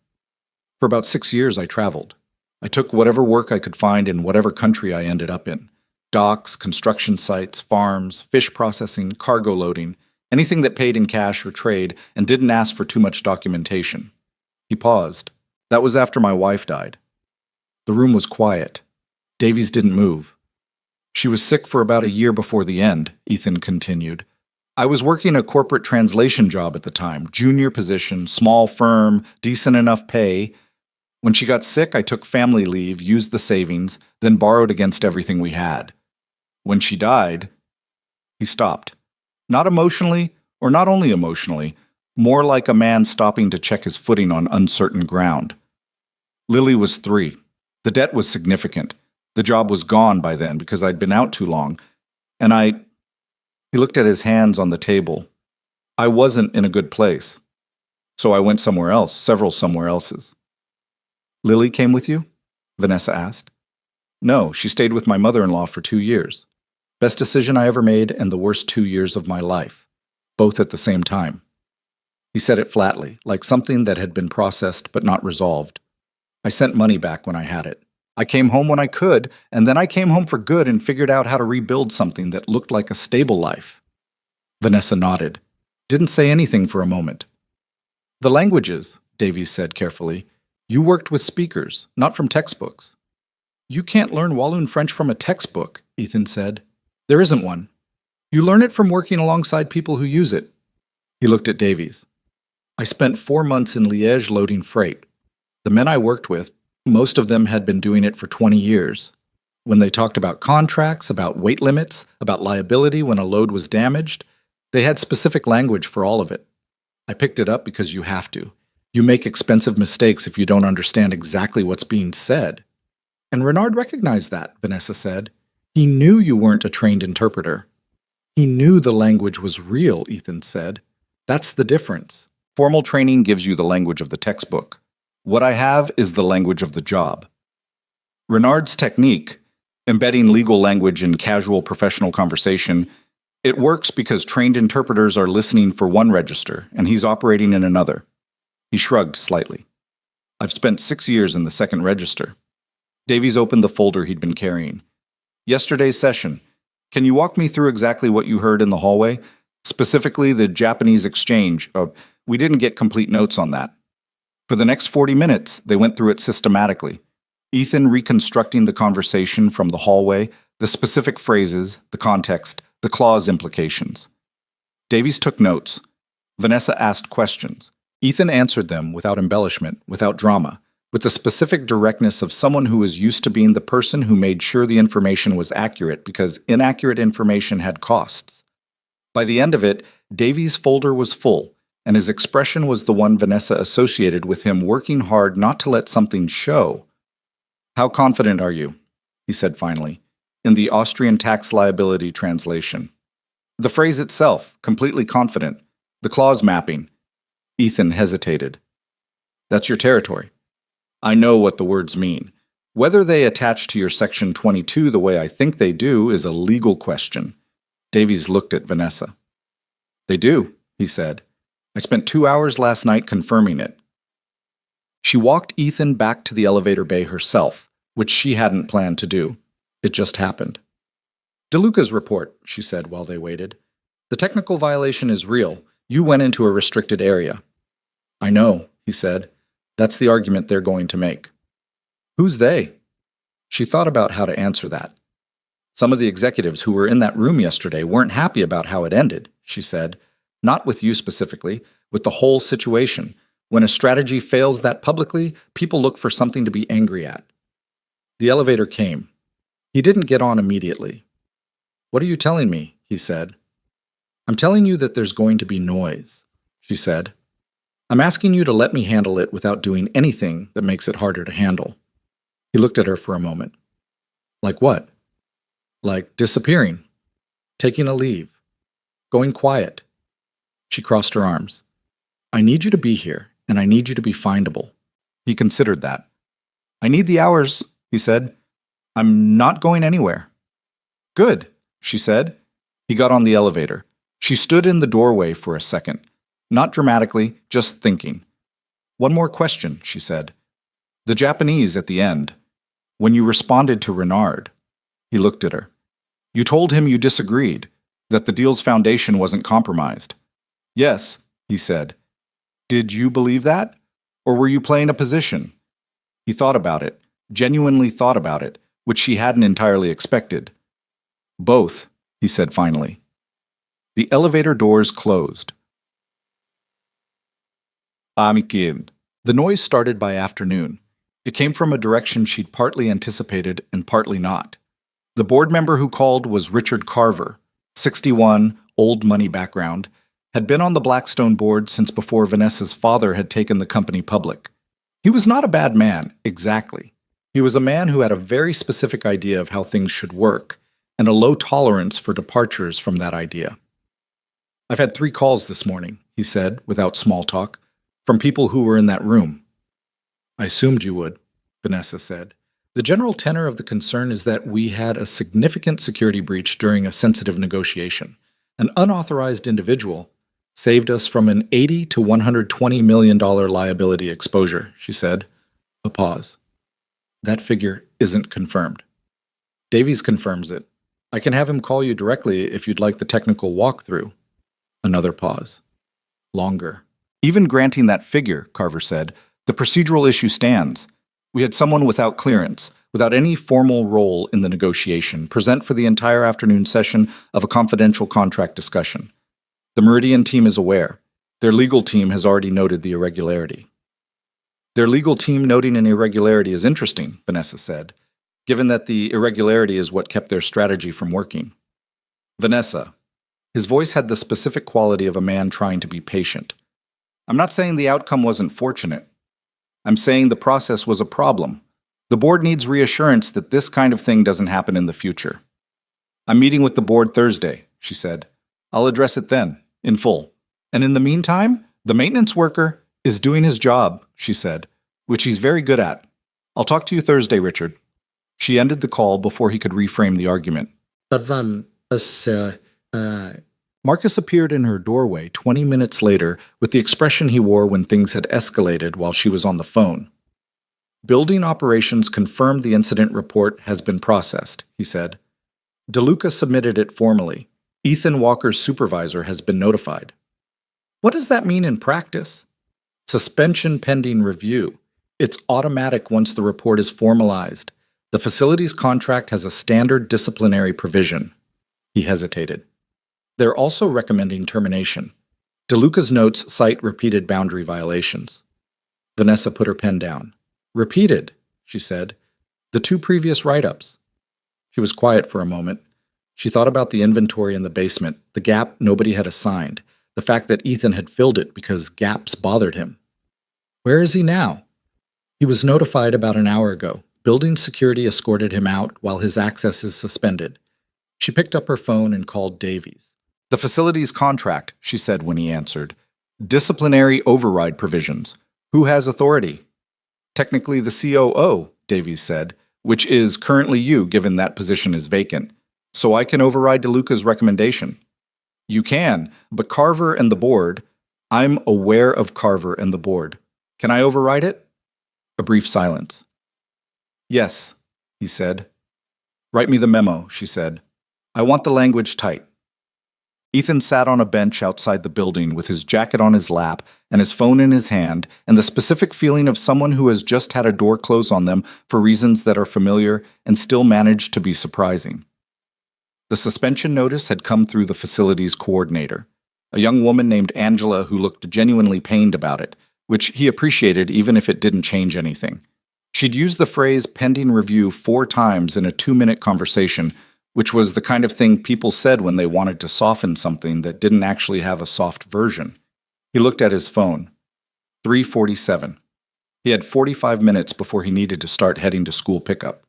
For about 6 years I traveled. I took whatever work I could find in whatever country I ended up in. Docks, construction sites, farms, fish processing, cargo loading, anything that paid in cash or trade and didn't ask for too much documentation. He paused. That was after my wife died. The room was quiet. Davies didn't move. She was sick for about a year before the end, Ethan continued. I was working a corporate translation job at the time, junior position, small firm, decent enough pay. When she got sick, I took family leave, used the savings, then borrowed against everything we had. When she died, he stopped. Not emotionally, or not only emotionally, more like a man stopping to check his footing on uncertain ground. Lily was 3. The debt was significant. The job was gone by then because I'd been out too long. And he looked at his hands on the table. I wasn't in a good place. So I went somewhere else, several somewhere elses. Lily came with you? Vanessa asked. No, she stayed with my mother-in-law for 2 years. Best decision I ever made and the worst 2 years of my life. Both at the same time. He said it flatly, like something that had been processed but not resolved. I sent money back when I had it. I came home when I could, and then I came home for good and figured out how to rebuild something that looked like a stable life. Vanessa nodded. Didn't say anything for a moment. The languages, Davies said carefully. You worked with speakers, not from textbooks. You can't learn Walloon French from a textbook, Ethan said. There isn't one. You learn it from working alongside people who use it. He looked at Davies. I spent 4 months in Liège loading freight. The men I worked with, most of them had been doing it for 20 years. When they talked about contracts, about weight limits, about liability when a load was damaged, they had specific language for all of it. I picked it up because you have to. You make expensive mistakes if you don't understand exactly what's being said. And Renard recognized that, Vanessa said. He knew you weren't a trained interpreter. He knew the language was real, Ethan said. That's the difference. Formal training gives you the language of the textbook. What I have is the language of the job. Renard's technique, embedding legal language in casual professional conversation, it works because trained interpreters are listening for one register, and he's operating in another. He shrugged slightly. I've spent 6 years in the second register. Davies opened the folder he'd been carrying. Yesterday's session. Can you walk me through exactly what you heard in the hallway? Specifically, the Japanese exchange. We didn't get complete notes on that. For the next 40 minutes, they went through it systematically. Ethan reconstructing the conversation from the hallway, the specific phrases, the context, the clause implications. Davies took notes. Vanessa asked questions. Ethan answered them without embellishment, without drama, with the specific directness of someone who was used to being the person who made sure the information was accurate because inaccurate information had costs. By the end of it, Davies' folder was full, and his expression was the one Vanessa associated with him working hard not to let something show. How confident are you? He said finally, in the Austrian tax liability translation. The phrase itself, completely confident. The clause mapping. Ethan hesitated. That's your territory. I know what the words mean. Whether they attach to your Section 22 the way I think they do is a legal question. Davies looked at Vanessa. They do, he said. I spent 2 hours last night confirming it. She walked Ethan back to the elevator bay herself, which she hadn't planned to do. It just happened. DeLuca's report, she said while they waited. The technical violation is real. You went into a restricted area. I know, he said. That's the argument they're going to make. Who's they? She thought about how to answer that. Some of the executives who were in that room yesterday weren't happy about how it ended, she said. Not with you specifically, with the whole situation. When a strategy fails that publicly, people look for something to be angry at. The elevator came. He didn't get on immediately. What are you telling me? He said. I'm telling you that there's going to be noise, she said. I'm asking you to let me handle it without doing anything that makes it harder to handle. He looked at her for a moment. Like what? Like disappearing, taking a leave, going quiet. She crossed her arms. I need you to be here, and I need you to be findable. He considered that. I need the hours, he said. I'm not going anywhere. Good, she said. He got on the elevator. She stood in the doorway for a second. Not dramatically, just thinking. One more question, she said. The Japanese at the end. When you responded to Renard, he looked at her. You told him you disagreed, that the deal's foundation wasn't compromised. Yes, he said. Did you believe that? Or were you playing a position? He thought about it, genuinely thought about it, which she hadn't entirely expected. Both, he said finally. The elevator doors closed. Amikid. The noise started by afternoon. It came from a direction she'd partly anticipated and partly not. The board member who called was Richard Carver, 61, old money background, had been on the Blackstone board since before Vanessa's father had taken the company public. He was not a bad man, exactly. He was a man who had a very specific idea of how things should work, and a low tolerance for departures from that idea. "I've had 3 calls this morning," he said, without small talk, "from people who were in that room." "I assumed you would," Vanessa said. "The general tenor of the concern is that we had a significant security breach during a sensitive negotiation. An unauthorized individual saved us from an $80 to $120 million liability exposure," she said. A pause. "That figure isn't confirmed." "Davies confirms it. I can have him call you directly if you'd like the technical walkthrough." Another pause. Longer. "Even granting that figure," Carver said, "the procedural issue stands. We had someone without clearance, without any formal role in the negotiation, present for the entire afternoon session of a confidential contract discussion. The Meridian team is aware. Their legal team has already noted the irregularity." "Their legal team noting an irregularity is interesting," Vanessa said, "given that the irregularity is what kept their strategy from working." "Vanessa." His voice had the specific quality of a man trying to be patient. "I'm not saying the outcome wasn't fortunate. I'm saying the process was a problem. The board needs reassurance that this kind of thing doesn't happen in the future." "I'm meeting with the board Thursday," she said. "I'll address it then, in full. And in the meantime, the maintenance worker is doing his job," she said, "which he's very good at. I'll talk to you Thursday, Richard." She ended the call before he could reframe the argument. Marcus appeared in her doorway 20 minutes later with the expression he wore when things had escalated while she was on the phone. "Building operations confirmed the incident report has been processed," he said. "DeLuca submitted it formally. Ethan Walker's supervisor has been notified." "What does that mean in practice?" "Suspension pending review. It's automatic once the report is formalized. The facility's contract has a standard disciplinary provision." He hesitated. "They're also recommending termination. DeLuca's notes cite repeated boundary violations." Vanessa put her pen down. "Repeated," she said. "The 2 previous write-ups." She was quiet for a moment. She thought about the inventory in the basement, the gap nobody had assigned, the fact that Ethan had filled it because gaps bothered him. Where is he now? He was notified about an hour ago. Building security escorted him out while his access is suspended. She picked up her phone and called Davies. "The facility's contract," she said when he answered. "Disciplinary override provisions. Who has authority?" "Technically the COO," Davies said, "which is currently you given that position is vacant. So I can override DeLuca's recommendation." "You can, but Carver and the board—" "I'm aware of Carver and the board. Can I override it?" A brief silence. "Yes," he said. "Write me the memo," she said. "I want the language tight." Ethan sat on a bench outside the building with his jacket on his lap and his phone in his hand, and the specific feeling of someone who has just had a door close on them for reasons that are familiar and still managed to be surprising. The suspension notice had come through the facility's coordinator, a young woman named Angela who looked genuinely pained about it, which he appreciated even if it didn't change anything. She'd used the phrase pending review 4 times in a 2-minute conversation, which was the kind of thing people said when they wanted to soften something that didn't actually have a soft version. He looked at his phone. 3:47. He had 45 minutes before he needed to start heading to school pickup.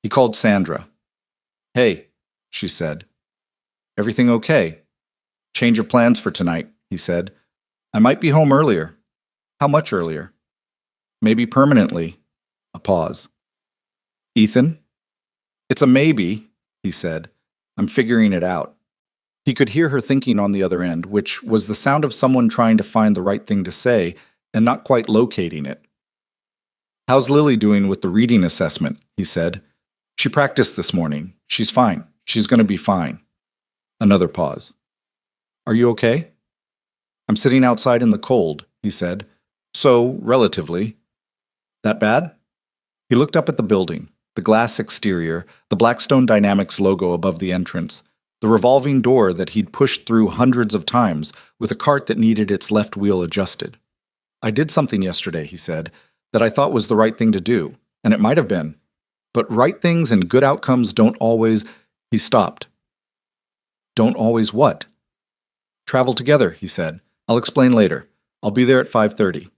He called Sandra. "Hey," she said. "Everything okay?" "Change of plans for tonight," he said. "I might be home earlier." "How much earlier?" "Maybe permanently." A pause. "Ethan?" "It's a maybe," he said. "I'm figuring it out." He could hear her thinking on the other end, which was the sound of someone trying to find the right thing to say and not quite locating it. "How's Lily doing with the reading assessment?" he said. "She practiced this morning. She's fine. She's going to be fine." Another pause. "Are you okay?" "I'm sitting outside in the cold," he said. "So, relatively." "That bad?" He looked up at the building. The glass exterior, the Blackstone Dynamics logo above the entrance, the revolving door that he'd pushed through hundreds of times with a cart that needed its left wheel adjusted. "I did something yesterday," he said. that I thought was the right thing to do, and it might have been. But right things and good outcomes don't always. He stopped. Don't always what? Travel together, he said. I'll explain later. I'll be there at 5:30.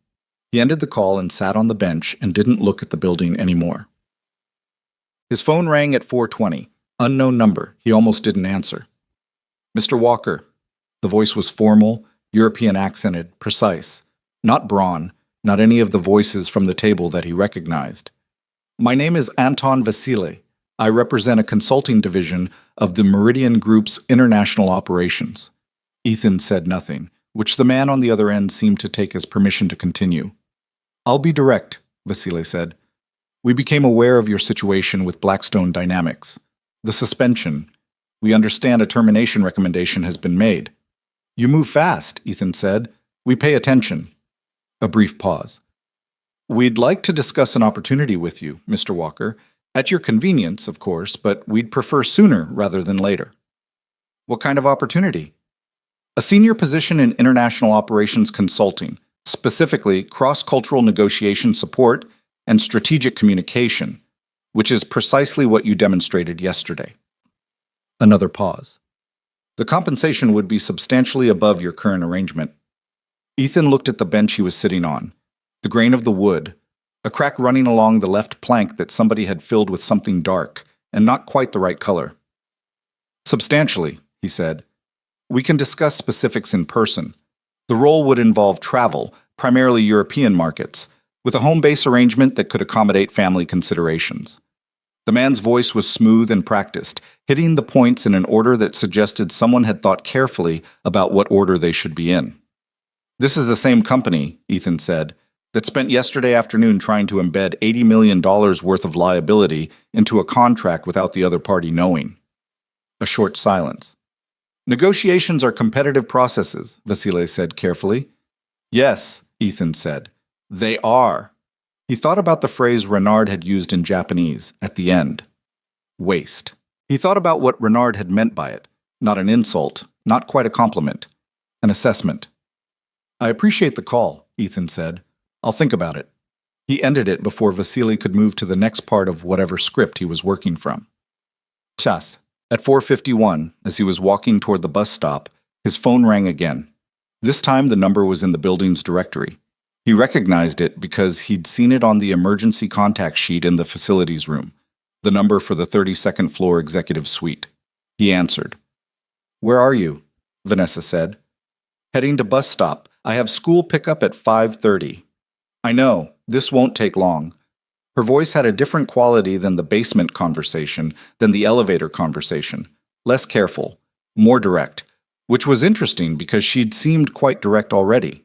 He ended the call and sat on the bench and didn't look at the building anymore. His phone rang at 4:20. Unknown number. He almost didn't answer. Mr. Walker. The voice was formal, European accented, precise. Not brawn, not any of the voices from the table that he recognized. My name is Anton Vasily. I represent a consulting division of the Meridian Group's international operations. Ethan said nothing, which the man on the other end seemed to take as permission to continue. I'll be direct, Vasily said. We became aware of your situation with Blackstone Dynamics. The suspension. We understand a termination recommendation has been made. You move fast, Ethan said. We pay attention. A brief pause. We'd like to discuss an opportunity with you, Mr. Walker. At your convenience, of course, but we'd prefer sooner rather than later. What kind of opportunity? A senior position in international operations consulting, specifically cross-cultural negotiation support and strategic communication, which is precisely what you demonstrated yesterday. Another pause. The compensation would be substantially above your current arrangement. Ethan looked at the bench he was sitting on, the grain of the wood, a crack running along the left plank that somebody had filled with something dark and not quite the right color. Substantially, he said. We can discuss specifics in person. The role would involve travel, primarily European markets, with a home base arrangement that could accommodate family considerations. The man's voice was smooth and practiced, hitting the points in an order that suggested someone had thought carefully about what order they should be in. This is the same company, Ethan said, that spent yesterday afternoon trying to embed $80 million worth of liability into a contract without the other party knowing. A short silence. Negotiations are competitive processes, Vasily said carefully. Yes, Ethan said. They are. He thought about the phrase Renard had used in Japanese at the end. Waste. He thought about what Renard had meant by it. Not an insult, not quite a compliment. An assessment. I appreciate the call, Ethan said. I'll think about it. He ended it before Vasily could move to the next part of whatever script he was working from. Chas. At 4:51, as he was walking toward the bus stop, his phone rang again. This time the number was in the building's directory. He recognized it because he'd seen it on the emergency contact sheet in the facilities room, the number for the 32nd floor executive suite. He answered. Where are you? Vanessa said. Heading to bus stop. I have school pickup at 5:30. I know, this won't take long. Her voice had a different quality than the basement conversation, than the elevator conversation. Less careful, more direct, which was interesting because she'd seemed quite direct already.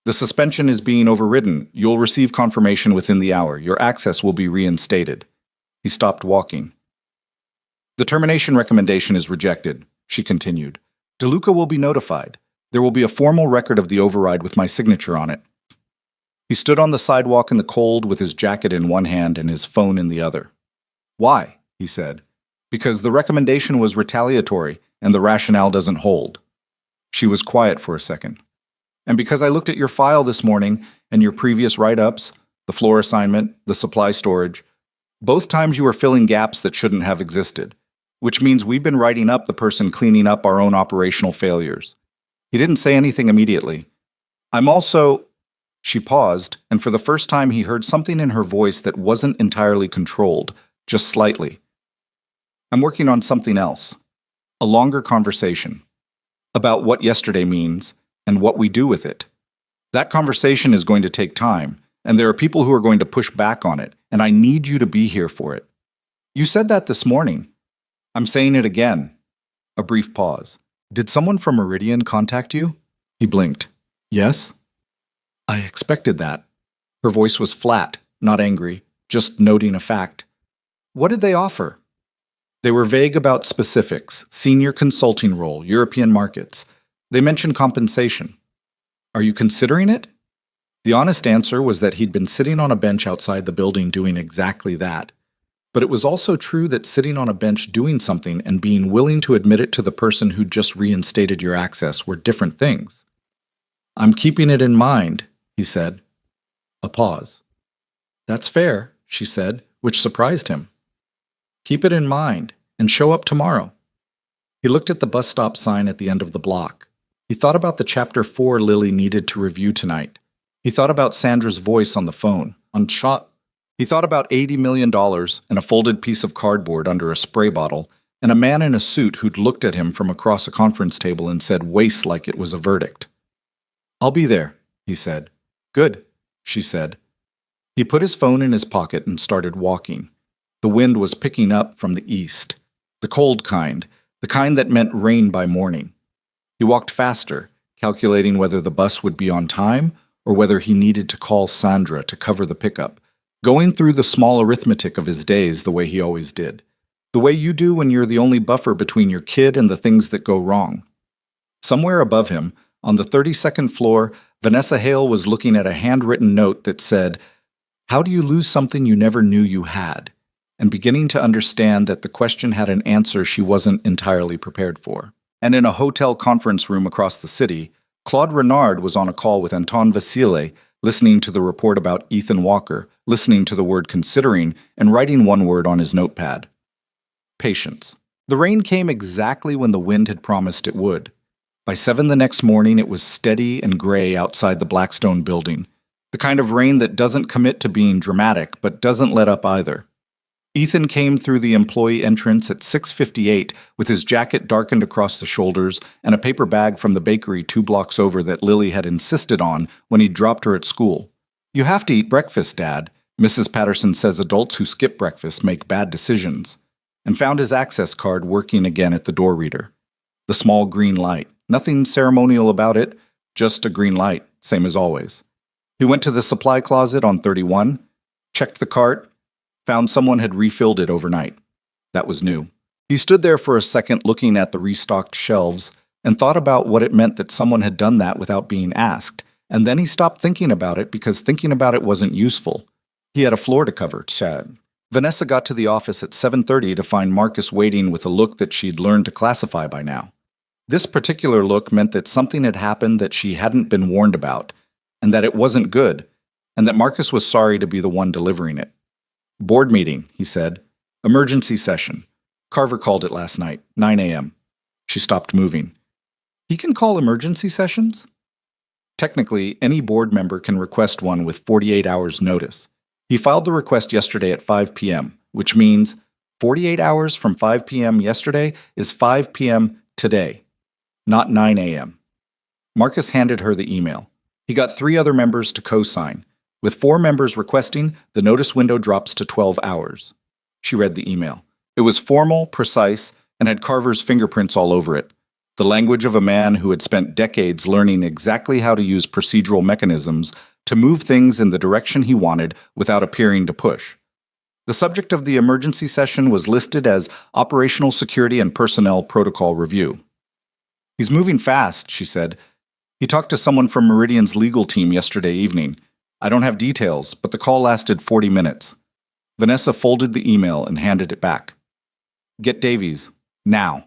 The suspension is being overridden. You'll receive confirmation within the hour. Your access will be reinstated. He stopped walking. The termination recommendation is rejected, she continued. DeLuca will be notified. There will be a formal record of the override with my signature on it. He stood on the sidewalk in the cold with his jacket in one hand and his phone in the other. Why? He said. Because the recommendation was retaliatory and the rationale doesn't hold. She was quiet for a second. And because I looked at your file this morning and your previous write-ups, the floor assignment, the supply storage, both times you were filling gaps that shouldn't have existed, which means we've been writing up the person cleaning up our own operational failures. He didn't say anything immediately. I'm also... She paused, and for the first time he heard something in her voice that wasn't entirely controlled, just slightly. I'm working on something else. A longer conversation. About what yesterday means, and what we do with it. That conversation is going to take time, and there are people who are going to push back on it, and I need you to be here for it. You said that this morning. I'm saying it again. A brief pause. Did someone from Meridian contact you? He blinked. Yes? I expected that. Her voice was flat, not angry, just noting a fact. What did they offer? They were vague about specifics, senior consulting role, European markets. They mentioned compensation. Are you considering it? The honest answer was that he'd been sitting on a bench outside the building doing exactly that. But it was also true that sitting on a bench doing something and being willing to admit it to the person who'd just reinstated your access were different things. I'm keeping it in mind, he said. A pause. That's fair, she said, which surprised him. Keep it in mind, and show up tomorrow. He looked at the bus stop sign at the end of the block. He thought about the Chapter 4 Lily needed to review tonight. He thought about Sandra's voice on the phone, He thought about $80 million and a folded piece of cardboard under a spray bottle, and a man in a suit who'd looked at him from across a conference table and said waste like it was a verdict. I'll be there, he said. Good, she said. He put his phone in his pocket and started walking. The wind was picking up from the east. The cold kind, the kind that meant rain by morning. He walked faster, calculating whether the bus would be on time or whether he needed to call Sandra to cover the pickup, going through the small arithmetic of his days the way he always did. The way you do when you're the only buffer between your kid and the things that go wrong. Somewhere above him, on the 32nd floor, Vanessa Hale was looking at a handwritten note that said, "How do you lose something you never knew you had?" and beginning to understand that the question had an answer she wasn't entirely prepared for. And in a hotel conference room across the city, Claude Renard was on a call with Anton Vasile, listening to the report about Ethan Walker, listening to the word considering, and writing one word on his notepad. Patience. The rain came exactly when the wind had promised it would. By 7 the next morning, it was steady and gray outside the Blackstone building, the kind of rain that doesn't commit to being dramatic, but doesn't let up either. Ethan came through the employee entrance at 6:58 with his jacket darkened across the shoulders and a paper bag from the bakery 2 blocks over that Lily had insisted on when he dropped her at school. You have to eat breakfast, Dad. Mrs. Patterson says adults who skip breakfast make bad decisions. And found his access card working again at the door reader. The small green light. Nothing ceremonial about it, just a green light, same as always. He went to the supply closet on 31, checked the cart, found someone had refilled it overnight. That was new. He stood there for a second looking at the restocked shelves and thought about what it meant that someone had done that without being asked, and then he stopped thinking about it because thinking about it wasn't useful. He had a floor to cover, Chad. Vanessa got to the office at 7:30 to find Marcus waiting with a look that she'd learned to classify by now. This particular look meant that something had happened that she hadn't been warned about, and that it wasn't good, and that Marcus was sorry to be the one delivering it. Board meeting, he said. Emergency session. Carver called it last night, 9 a.m. She stopped moving. He can call emergency sessions? Technically, any board member can request one with 48 hours notice. He filed the request yesterday at 5 p.m., which means 48 hours from 5 p.m. yesterday is 5 p.m. today, not 9 a.m. Marcus handed her the email. He got 3 other members to co-sign. With 4 members requesting, the notice window drops to 12 hours. She read the email. It was formal, precise, and had Carver's fingerprints all over it. The language of a man who had spent decades learning exactly how to use procedural mechanisms to move things in the direction he wanted without appearing to push. The subject of the emergency session was listed as Operational Security and Personnel Protocol Review. He's moving fast, she said. He talked to someone from Meridian's legal team yesterday evening. I don't have details, but the call lasted 40 minutes. Vanessa folded the email and handed it back. Get Davies, now.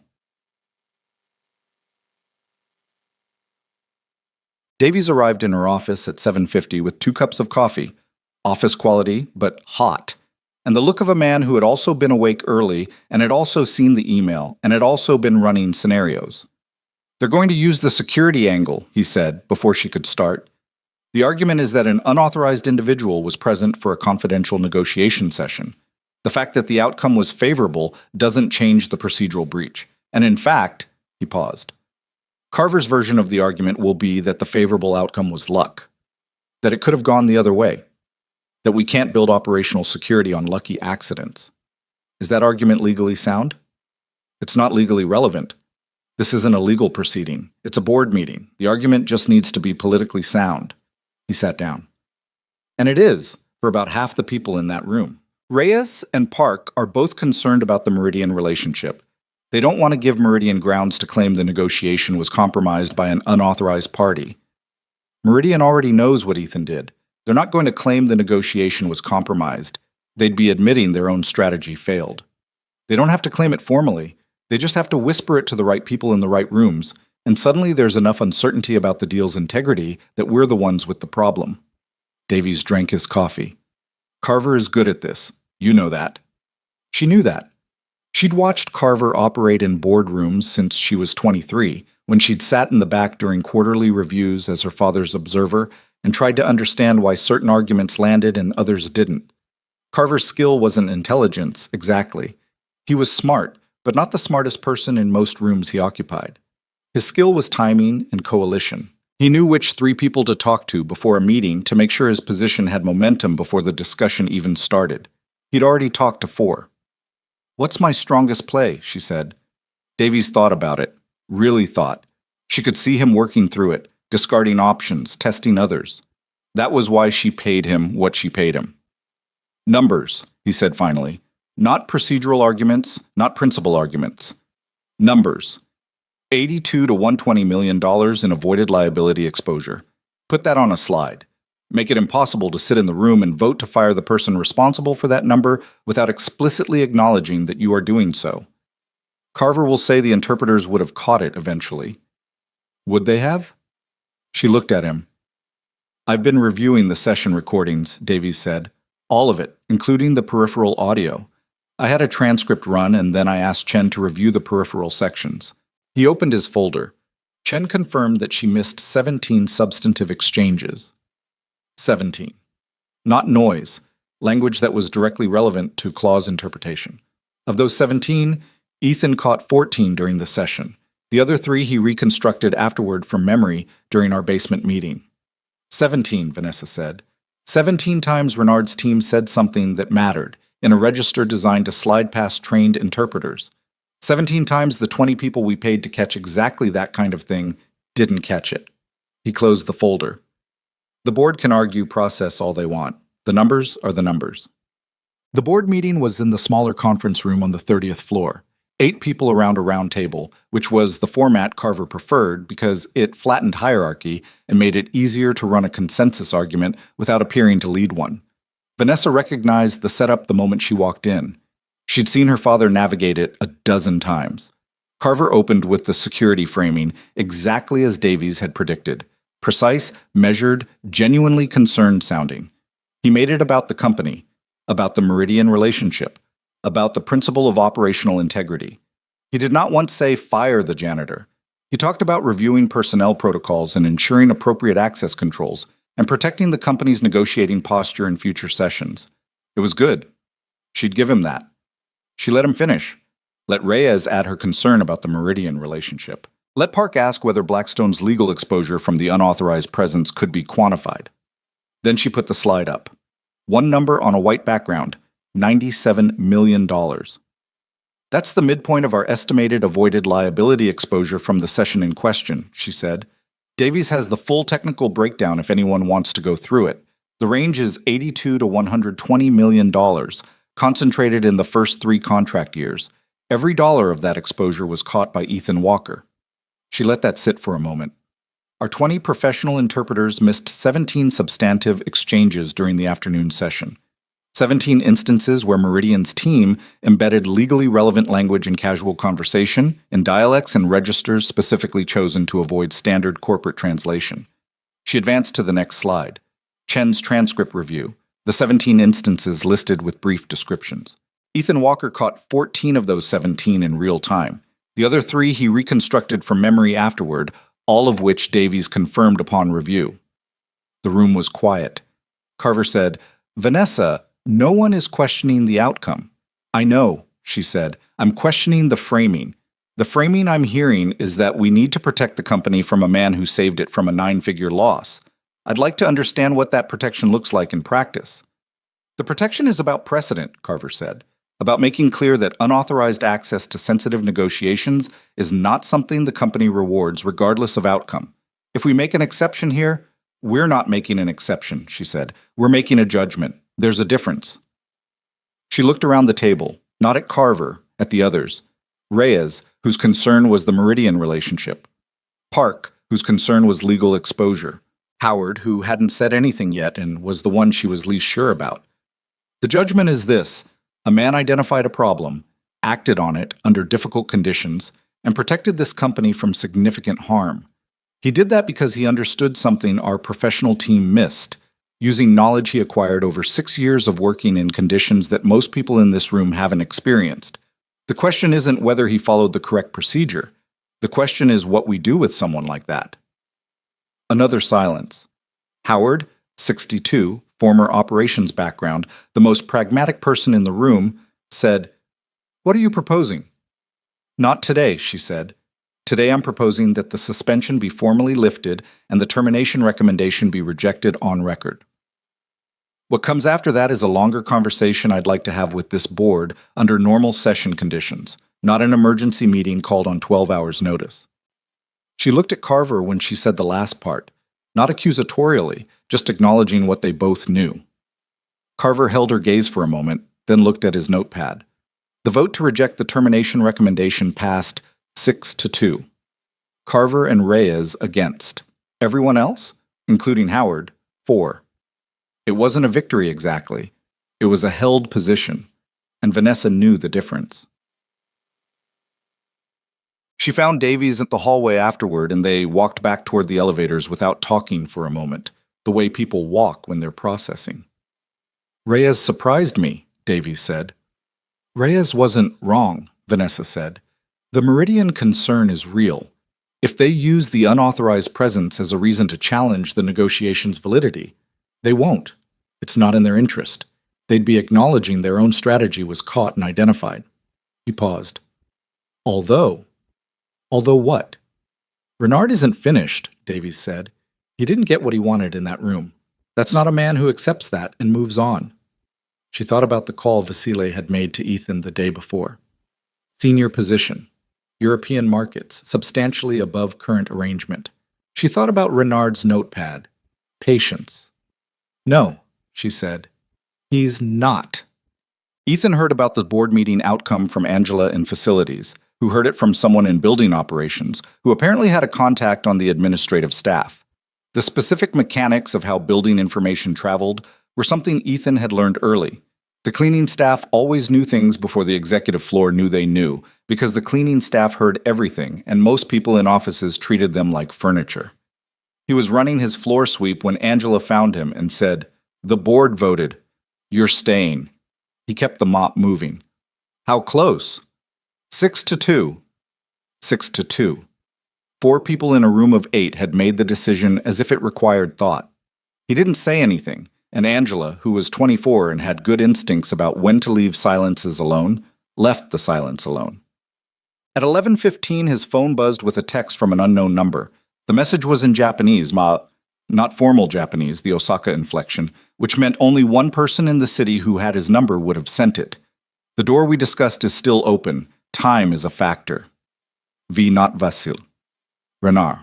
Davies arrived in her office at 7:50 with 2 cups of coffee, office quality, but hot, and the look of a man who had also been awake early and had also seen the email and had also been running scenarios. They're going to use the security angle, he said, before she could start. The argument is that an unauthorized individual was present for a confidential negotiation session. The fact that the outcome was favorable doesn't change the procedural breach. And in fact, he paused. Carver's version of the argument will be that the favorable outcome was luck, that it could have gone the other way, that we can't build operational security on lucky accidents. Is that argument legally sound? It's not legally relevant. This isn't a legal proceeding. It's a board meeting. The argument just needs to be politically sound. He sat down. And it is, for about half the people in that room. Reyes and Park are both concerned about the Meridian relationship. They don't want to give Meridian grounds to claim the negotiation was compromised by an unauthorized party. Meridian already knows what Ethan did. They're not going to claim the negotiation was compromised. They'd be admitting their own strategy failed. They don't have to claim it formally. They just have to whisper it to the right people in the right rooms, and suddenly there's enough uncertainty about the deal's integrity that we're the ones with the problem. Davies drank his coffee. Carver is good at this. You know that. She knew that. She'd watched Carver operate in boardrooms since she was 23, when she'd sat in the back during quarterly reviews as her father's observer and tried to understand why certain arguments landed and others didn't. Carver's skill wasn't intelligence, exactly. He was smart, but not the smartest person in most rooms he occupied. His skill was timing and coalition. He knew which 3 people to talk to before a meeting to make sure his position had momentum before the discussion even started. He'd already talked to 4. "What's my strongest play?" she said. Davies thought about it, really thought. She could see him working through it, discarding options, testing others. That was why she paid him what she paid him. "Numbers," he said finally. "Not procedural arguments, not principal arguments. Numbers. $82 to $120 million in avoided liability exposure. Put that on a slide. Make it impossible to sit in the room and vote to fire the person responsible for that number without explicitly acknowledging that you are doing so. Carver will say the interpreters would have caught it eventually. Would they have?" She looked at him. "I've been reviewing the session recordings," Davies said. "All of it, including the peripheral audio. I had a transcript run and then I asked Chen to review the peripheral sections." He opened his folder. Chen confirmed that she missed 17 substantive exchanges. 17. Not noise, language that was directly relevant to clause interpretation. Of those 17, Ethan caught 14 during the session. The other 3 he reconstructed afterward from memory during our basement meeting. 17, Vanessa said. 17 times Renard's team said something that mattered, in a register designed to slide past trained interpreters. 17 times the 20 people we paid to catch exactly that kind of thing didn't catch it. He closed the folder. The board can argue process all they want. The numbers are the numbers. The board meeting was in the smaller conference room on the 30th floor. 8 people around a round table, which was the format Carver preferred because it flattened hierarchy and made it easier to run a consensus argument without appearing to lead one. Vanessa recognized the setup the moment she walked in. She'd seen her father navigate it a dozen times. Carver opened with the security framing exactly as Davies had predicted. Precise, measured, genuinely concerned sounding. He made it about the company, about the Meridian relationship, about the principle of operational integrity. He did not once say fire the janitor. He talked about reviewing personnel protocols and ensuring appropriate access controls and protecting the company's negotiating posture in future sessions. It was good. She'd give him that. She let him finish. Let Reyes add her concern about the Meridian relationship. Let Park ask whether Blackstone's legal exposure from the unauthorized presence could be quantified. Then she put the slide up. One number on a white background, $97 million. That's the midpoint of our estimated avoided liability exposure from the session in question, she said. Davies has the full technical breakdown if anyone wants to go through it. The range is $82 to $120 million, concentrated in the first 3 contract years. Every dollar of that exposure was caught by Ethan Walker. She let that sit for a moment. Our 20 professional interpreters missed 17 substantive exchanges during the afternoon session. 17 instances where Meridian's team embedded legally relevant language in casual conversation in dialects and registers specifically chosen to avoid standard corporate translation. She advanced to the next slide. Chen's transcript review, the 17 instances listed with brief descriptions. Ethan Walker caught 14 of those 17 in real time. The other 3 he reconstructed from memory afterward, all of which Davies confirmed upon review. The room was quiet. Carver said, "Vanessa, no one is questioning the outcome." "I know," she said. "I'm questioning the framing. The framing I'm hearing is that we need to protect the company from a man who saved it from a 9-figure loss. I'd like to understand what that protection looks like in practice." "The protection is about precedent," Carver said, "about making clear that unauthorized access to sensitive negotiations is not something the company rewards regardless of outcome. If we make an exception here, we're not making an exception," she said. "We're making a judgment. There's a difference." She looked around the table, not at Carver, at the others. Reyes, whose concern was the Meridian relationship. Park, whose concern was legal exposure. Howard, who hadn't said anything yet and was the one she was least sure about. The judgment is this: a man identified a problem, acted on it under difficult conditions, and protected this company from significant harm. He did that because he understood something our professional team missed. using knowledge he acquired over 6 years of working in conditions that most people in this room haven't experienced. The question isn't whether he followed the correct procedure. The question is what we do with someone like that. Another silence. Howard, 62, former operations background, the most pragmatic person in the room, said, "What are you proposing?" "Not today," she said. "Today I'm proposing that the suspension be formally lifted and the termination recommendation be rejected on record. What comes after that is a longer conversation I'd like to have with this board under normal session conditions, not an emergency meeting called on 12 hours' notice." She looked at Carver when she said the last part, not accusatorially, just acknowledging what they both knew. Carver held her gaze for a moment, then looked at his notepad. The vote to reject the termination recommendation passed 6-2. Carver and Reyes against. Everyone else, including Howard, for. It wasn't a victory exactly. It was a held position, and Vanessa knew the difference. She found Davies at the hallway afterward, and they walked back toward the elevators without talking for a moment, the way people walk when they're processing. "Reyes surprised me," Davies said. "Reyes wasn't wrong," Vanessa said. "The Meridian concern is real. If they use the unauthorized presence as a reason to challenge the negotiation's validity, they won't. It's not in their interest. They'd be acknowledging their own strategy was caught and identified." He paused. Although what? "Renard isn't finished," Davies said. "He didn't get what he wanted in that room. That's not a man who accepts that and moves on." She thought about the call Vasile had made to Ethan the day before. Senior position. European markets, substantially above current arrangement. She thought about Renard's notepad. Patience. "No," she said. "He's not." Ethan heard about the board meeting outcome from Angela in facilities, who heard it from someone in building operations, who apparently had a contact on the administrative staff. The specific mechanics of how building information traveled were something Ethan had learned early. The cleaning staff always knew things before the executive floor knew they knew, because the cleaning staff heard everything, and most people in offices treated them like furniture. He was running his floor sweep when Angela found him and said, "The board voted. You're staying." He kept the mop moving. "How close?" 6-2. 6-2. 4 people in a room of 8 had made the decision as if it required thought. He didn't say anything, and Angela, who was 24 and had good instincts about when to leave silences alone, left the silence alone. At 11:15, his phone buzzed with a text from an unknown number. The message was in Japanese, not formal Japanese, the Osaka inflection, which meant only one person in the city who had his number would have sent it. "The door we discussed is still open. Time is a factor. V. Not Vasil. Renard."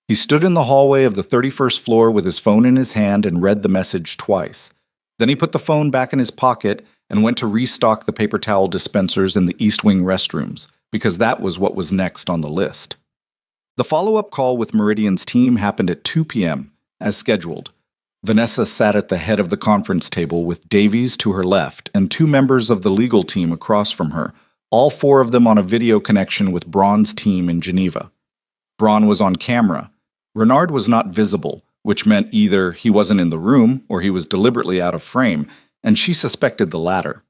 He stood in the hallway of the 31st floor with his phone in his hand and read the message twice. Then he put the phone back in his pocket and went to restock the paper towel dispensers in the East Wing restrooms, because that was what was next on the list. The follow-up call with Meridian's team happened at 2 p.m., as scheduled. Vanessa sat at the head of the conference table with Davies to her left and 2 members of the legal team across from her, all 4 of them on a video connection with Braun's team in Geneva. Braun was on camera. Renard was not visible, which meant either he wasn't in the room or he was deliberately out of frame, and she suspected the latter.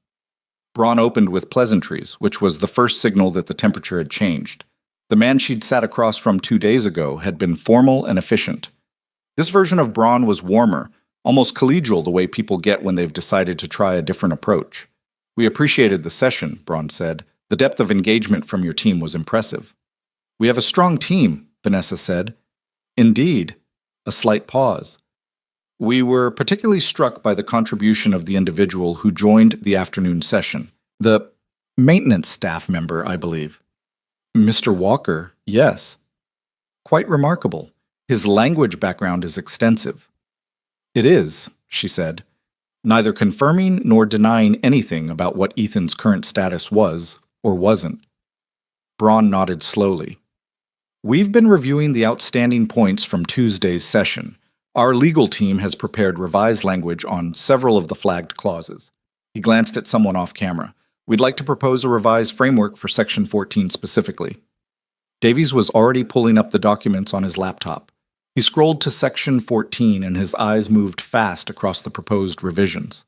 Braun opened with pleasantries, which was the first signal that the temperature had changed. The man she'd sat across from 2 days ago had been formal and efficient. This version of Braun was warmer, almost collegial the way people get when they've decided to try a different approach. "We appreciated the session," Braun said. "The depth of engagement from your team was impressive." "We have a strong team," Vanessa said. "Indeed." A slight pause. "We were particularly struck by the contribution of the individual who joined the afternoon session. The maintenance staff member, I believe." "Mr. Walker, yes." "Quite remarkable. His language background is extensive." "It is," she said, neither confirming nor denying anything about what Ethan's current status was or wasn't. Braun nodded slowly. "We've been reviewing the outstanding points from Tuesday's session. Our legal team has prepared revised language on several of the flagged clauses." He glanced at someone off camera. "We'd like to propose a revised framework for Section 14 specifically." Davies was already pulling up the documents on his laptop. He He scrolled to section 14 and his eyes moved fast across the proposed revisions.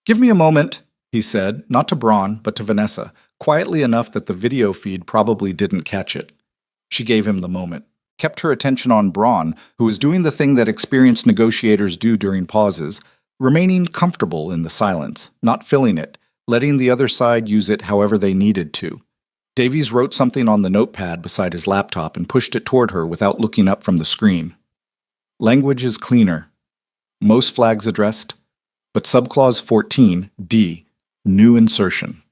"Give me a moment," he said, not to Braun, but to Vanessa, quietly enough that the video feed probably didn't catch it. She gave him the moment, kept her attention on Braun, who was doing the thing that experienced negotiators do during pauses, remaining comfortable in the silence, not filling it, letting the other side use it however they needed to. Davies wrote something on the notepad beside his laptop and pushed it toward her without looking up from the screen. Language is cleaner. Most flags addressed, but subclause 14, D, new insertion.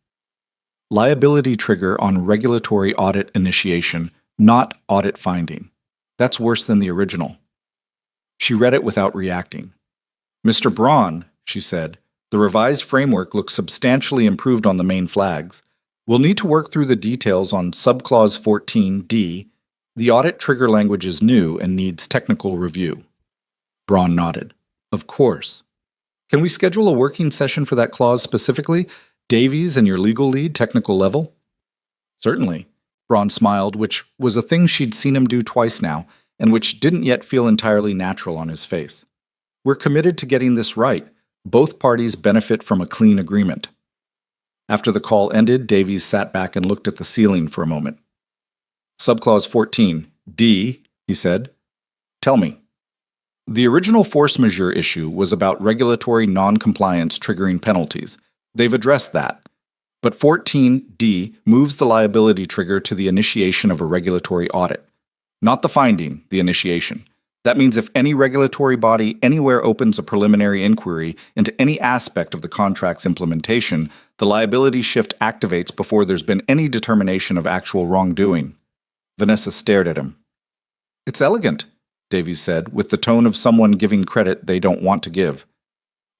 Liability trigger on regulatory audit initiation, not audit finding. That's worse than the original. She read it without reacting. "Mr. Braun," she said, "the revised framework looks substantially improved on the main flags. We'll need to work through the details on subclause 14D. The audit trigger language is new and needs technical review." Braun nodded. "Of course. Can we schedule a working session for that clause specifically? Davies and your legal lead, technical level?" "Certainly." Braun smiled, which was a thing she'd seen him do twice now, and which didn't yet feel entirely natural on his face. "We're committed to getting this right. Both parties benefit from a clean agreement." After the call ended, Davies sat back and looked at the ceiling for a moment. "Subclause 14, D," he said. "Tell me." The original force majeure issue was about regulatory non-compliance triggering penalties. They've addressed that. But 14D moves the liability trigger to the initiation of a regulatory audit. Not the finding, the initiation. That means if any regulatory body anywhere opens a preliminary inquiry into any aspect of the contract's implementation, the liability shift activates before there's been any determination of actual wrongdoing. Vanessa stared at him. "It's elegant," Davies said, with the tone of someone giving credit they don't want to give.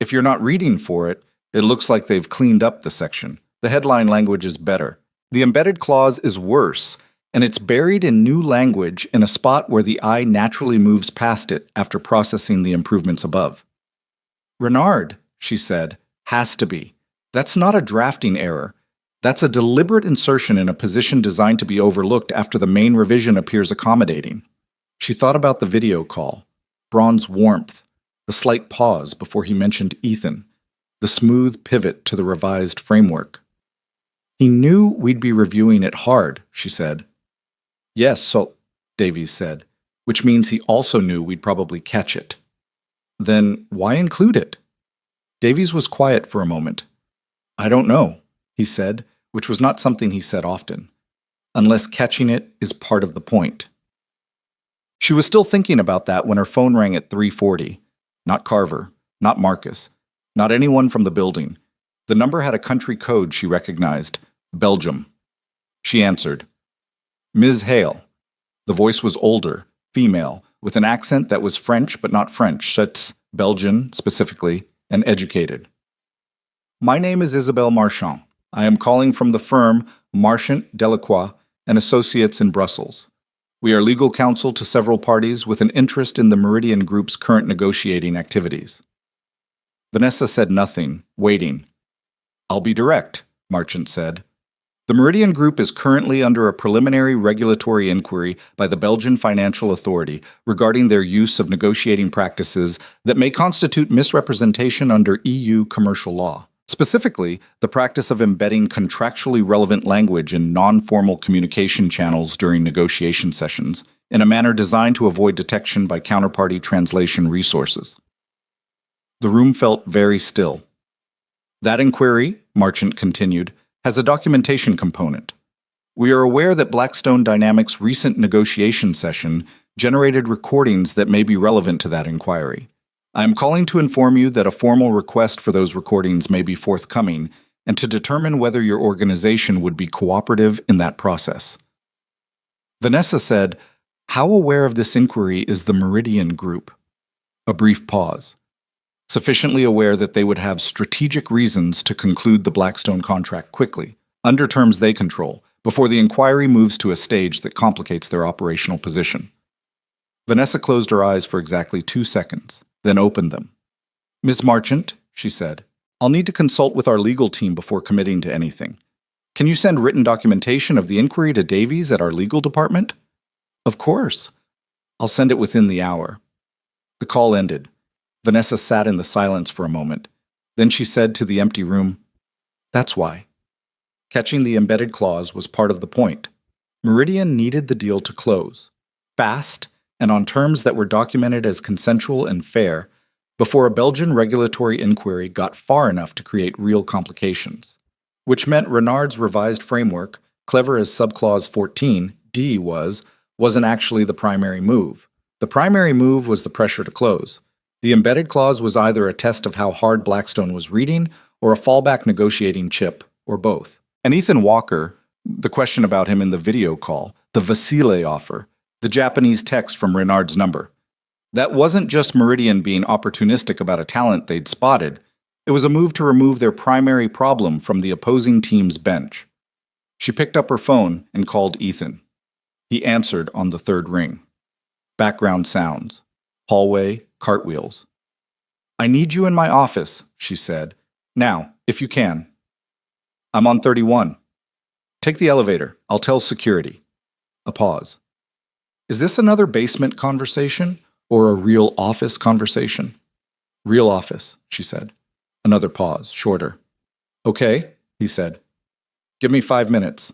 "If you're not reading for it, it looks like they've cleaned up the section. The headline language is better. The embedded clause is worse, and it's buried in new language in a spot where the eye naturally moves past it after processing the improvements above." "Renard," she said, "has to be. That's not a drafting error. That's a deliberate insertion in a position designed to be overlooked after the main revision appears accommodating." She thought about the video call, Braun's warmth, the slight pause before he mentioned Ethan, the smooth pivot to the revised framework. "He knew we'd be reviewing it hard," she said. "Yes, so," Davies said, which means he also knew we'd probably catch it. "Then why include it?" Davies was quiet for a moment. "I don't know," he said, which was not something he said often, "unless catching it is part of the point." She was still thinking about that when her phone rang at 3:40. Not Carver, not Marcus, not anyone from the building. The number had a country code she recognized, Belgium. She answered. "Ms. Hale." The voice was older, female, with an accent that was French but not French, that's Belgian specifically, and educated. "My name is Isabelle Marchand. I am calling from the firm Marchand Delacroix and Associates in Brussels. We are legal counsel to several parties with an interest in the Meridian Group's current negotiating activities." Vanessa said nothing, waiting. "I'll be direct," Marchand said. "The Meridian Group is currently under a preliminary regulatory inquiry by the Belgian Financial Authority regarding their use of negotiating practices that may constitute misrepresentation under EU commercial law. Specifically, the practice of embedding contractually relevant language in non-formal communication channels during negotiation sessions in a manner designed to avoid detection by counterparty translation resources." The room felt very still. "That inquiry," Marchand continued, "has a documentation component. We are aware that Blackstone Dynamics' recent negotiation session generated recordings that may be relevant to that inquiry. I am calling to inform you that a formal request for those recordings may be forthcoming and to determine whether your organization would be cooperative in that process." Vanessa said, "How aware of this inquiry is the Meridian Group?" A brief pause. "Sufficiently aware that they would have strategic reasons to conclude the Blackstone contract quickly, under terms they control, before the inquiry moves to a stage that complicates their operational position." Vanessa closed her eyes for exactly 2 seconds, then opened them. "Ms. Marchand," she said, "I'll need to consult with our legal team before committing to anything. Can you send written documentation of the inquiry to Davies at our legal department?" "Of course." I'll send it within the hour. The call ended. Vanessa sat in the silence for a moment. Then she said to the empty room, "That's why." Catching the embedded clause was part of the point. Meridian needed the deal to close, fast, and on terms that were documented as consensual and fair, before a Belgian regulatory inquiry got far enough to create real complications. Which meant Renard's revised framework, clever as subclause 14, D wasn't actually the primary move. The primary move was the pressure to close. The embedded clause was either a test of how hard Blackstone was reading or a fallback negotiating chip, or both. And Ethan Walker, the question about him in the video call, the Vasile offer, the Japanese text from Renard's number. That wasn't just Meridian being opportunistic about a talent they'd spotted. It was a move to remove their primary problem from the opposing team's bench. She picked up her phone and called Ethan. He answered on the third ring. Background sounds. Hallway, cartwheels. "I need you in my office," she said. "Now, if you can." "I'm on 31. Take the elevator. I'll tell security." A pause. "Is this another basement conversation or a real office conversation?" "Real office," she said. Another pause, shorter. "Okay," he said. "Give me 5 minutes."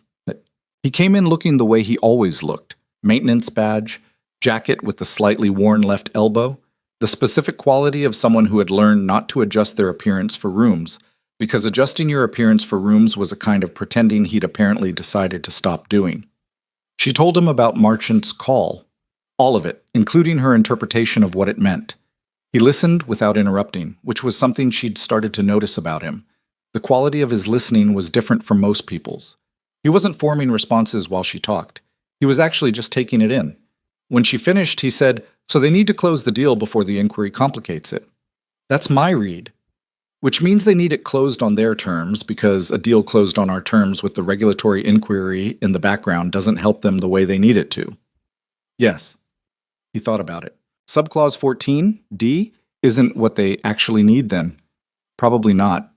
He came in looking the way he always looked. Maintenance badge, jacket with the slightly worn left elbow, the specific quality of someone who had learned not to adjust their appearance for rooms, because adjusting your appearance for rooms was a kind of pretending he'd apparently decided to stop doing. She told him about Marchant's call. All of it, including her interpretation of what it meant. He listened without interrupting, which was something she'd started to notice about him. The quality of his listening was different from most people's. He wasn't forming responses while she talked. He was actually just taking it in. When she finished, he said, "So they need to close the deal before the inquiry complicates it." "That's my read." Which means they need it closed on their terms, because a deal closed on our terms with the regulatory inquiry in the background doesn't help them the way they need it to. Yes. He thought about it. Subclause 14, D, isn't what they actually need then. Probably not.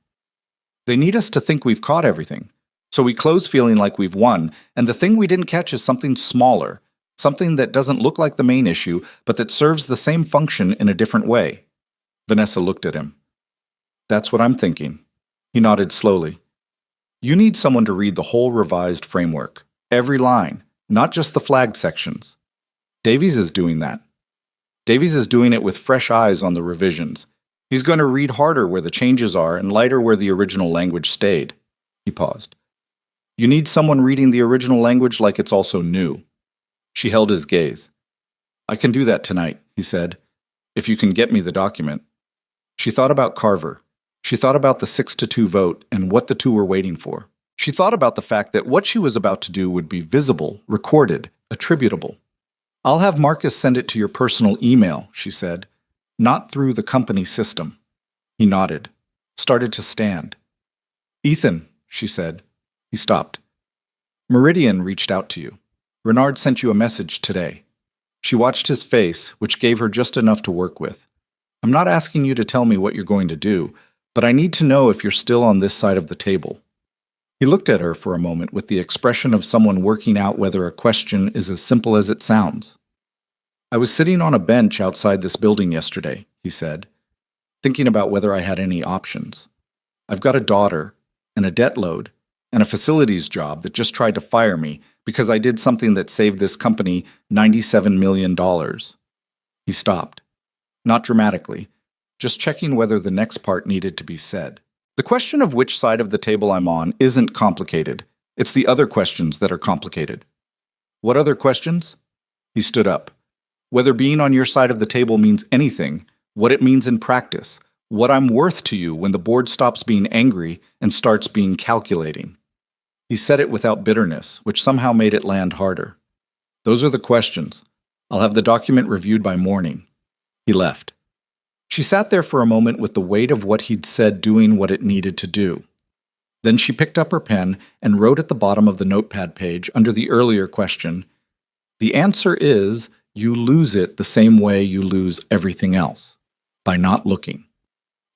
They need us to think we've caught everything. So we close feeling like we've won, and the thing we didn't catch is something smaller, something that doesn't look like the main issue, but that serves the same function in a different way. Vanessa looked at him. "That's what I'm thinking." He nodded slowly. "You need someone to read the whole revised framework, every line, not just the flagged sections. Davies is doing that. Davies is doing it with fresh eyes on the revisions. He's going to read harder where the changes are and lighter where the original language stayed." He paused. "You need someone reading the original language like it's also new." She held his gaze. "I can do that tonight," he said, "if you can get me the document." She thought about Carver. She thought about the 6-2 vote and what the two were waiting for. She thought about the fact that what she was about to do would be visible, recorded, attributable. "I'll have Marcus send it to your personal email," she said, "not through the company system." He nodded, started to stand. "Ethan," she said. He stopped. "Meridian reached out to you. Renard sent you a message today." She watched his face, which gave her just enough to work with. "I'm not asking you to tell me what you're going to do, but I need to know if you're still on this side of the table." He looked at her for a moment with the expression of someone working out whether a question is as simple as it sounds. "I was sitting on a bench outside this building yesterday," he said, "thinking about whether I had any options. I've got a daughter, and a debt load, and a facilities job that just tried to fire me because I did something that saved this company $97 million. He stopped. Not dramatically, just checking whether the next part needed to be said. The question of which side of the table I'm on isn't complicated. It's the other questions that are complicated. "What other questions?" He stood up. "Whether being on your side of the table means anything, what it means in practice, what I'm worth to you when the board stops being angry and starts being calculating." He said it without bitterness, which somehow made it land harder. "Those are the questions. I'll have the document reviewed by morning." He left. She sat there for a moment with the weight of what he'd said doing what it needed to do. Then she picked up her pen and wrote at the bottom of the notepad page under the earlier question, "The answer is you lose it the same way you lose everything else, by not looking."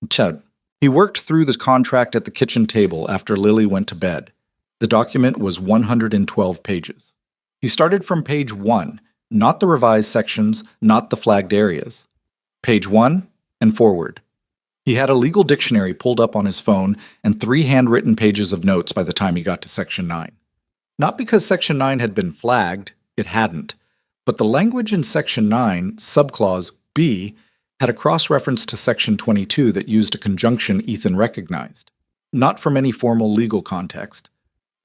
Chad. He worked through the contract at the kitchen table after Lily went to bed. The document was 112 pages. He started from page 1, not the revised sections, not the flagged areas. Page 1 and forward. He had a legal dictionary pulled up on his phone and 3 handwritten pages of notes by the time he got to Section 9. Not because Section 9 had been flagged, it hadn't, but the language in Section 9, subclause B, had a cross-reference to Section 22 that used a conjunction Ethan recognized. Not from any formal legal context.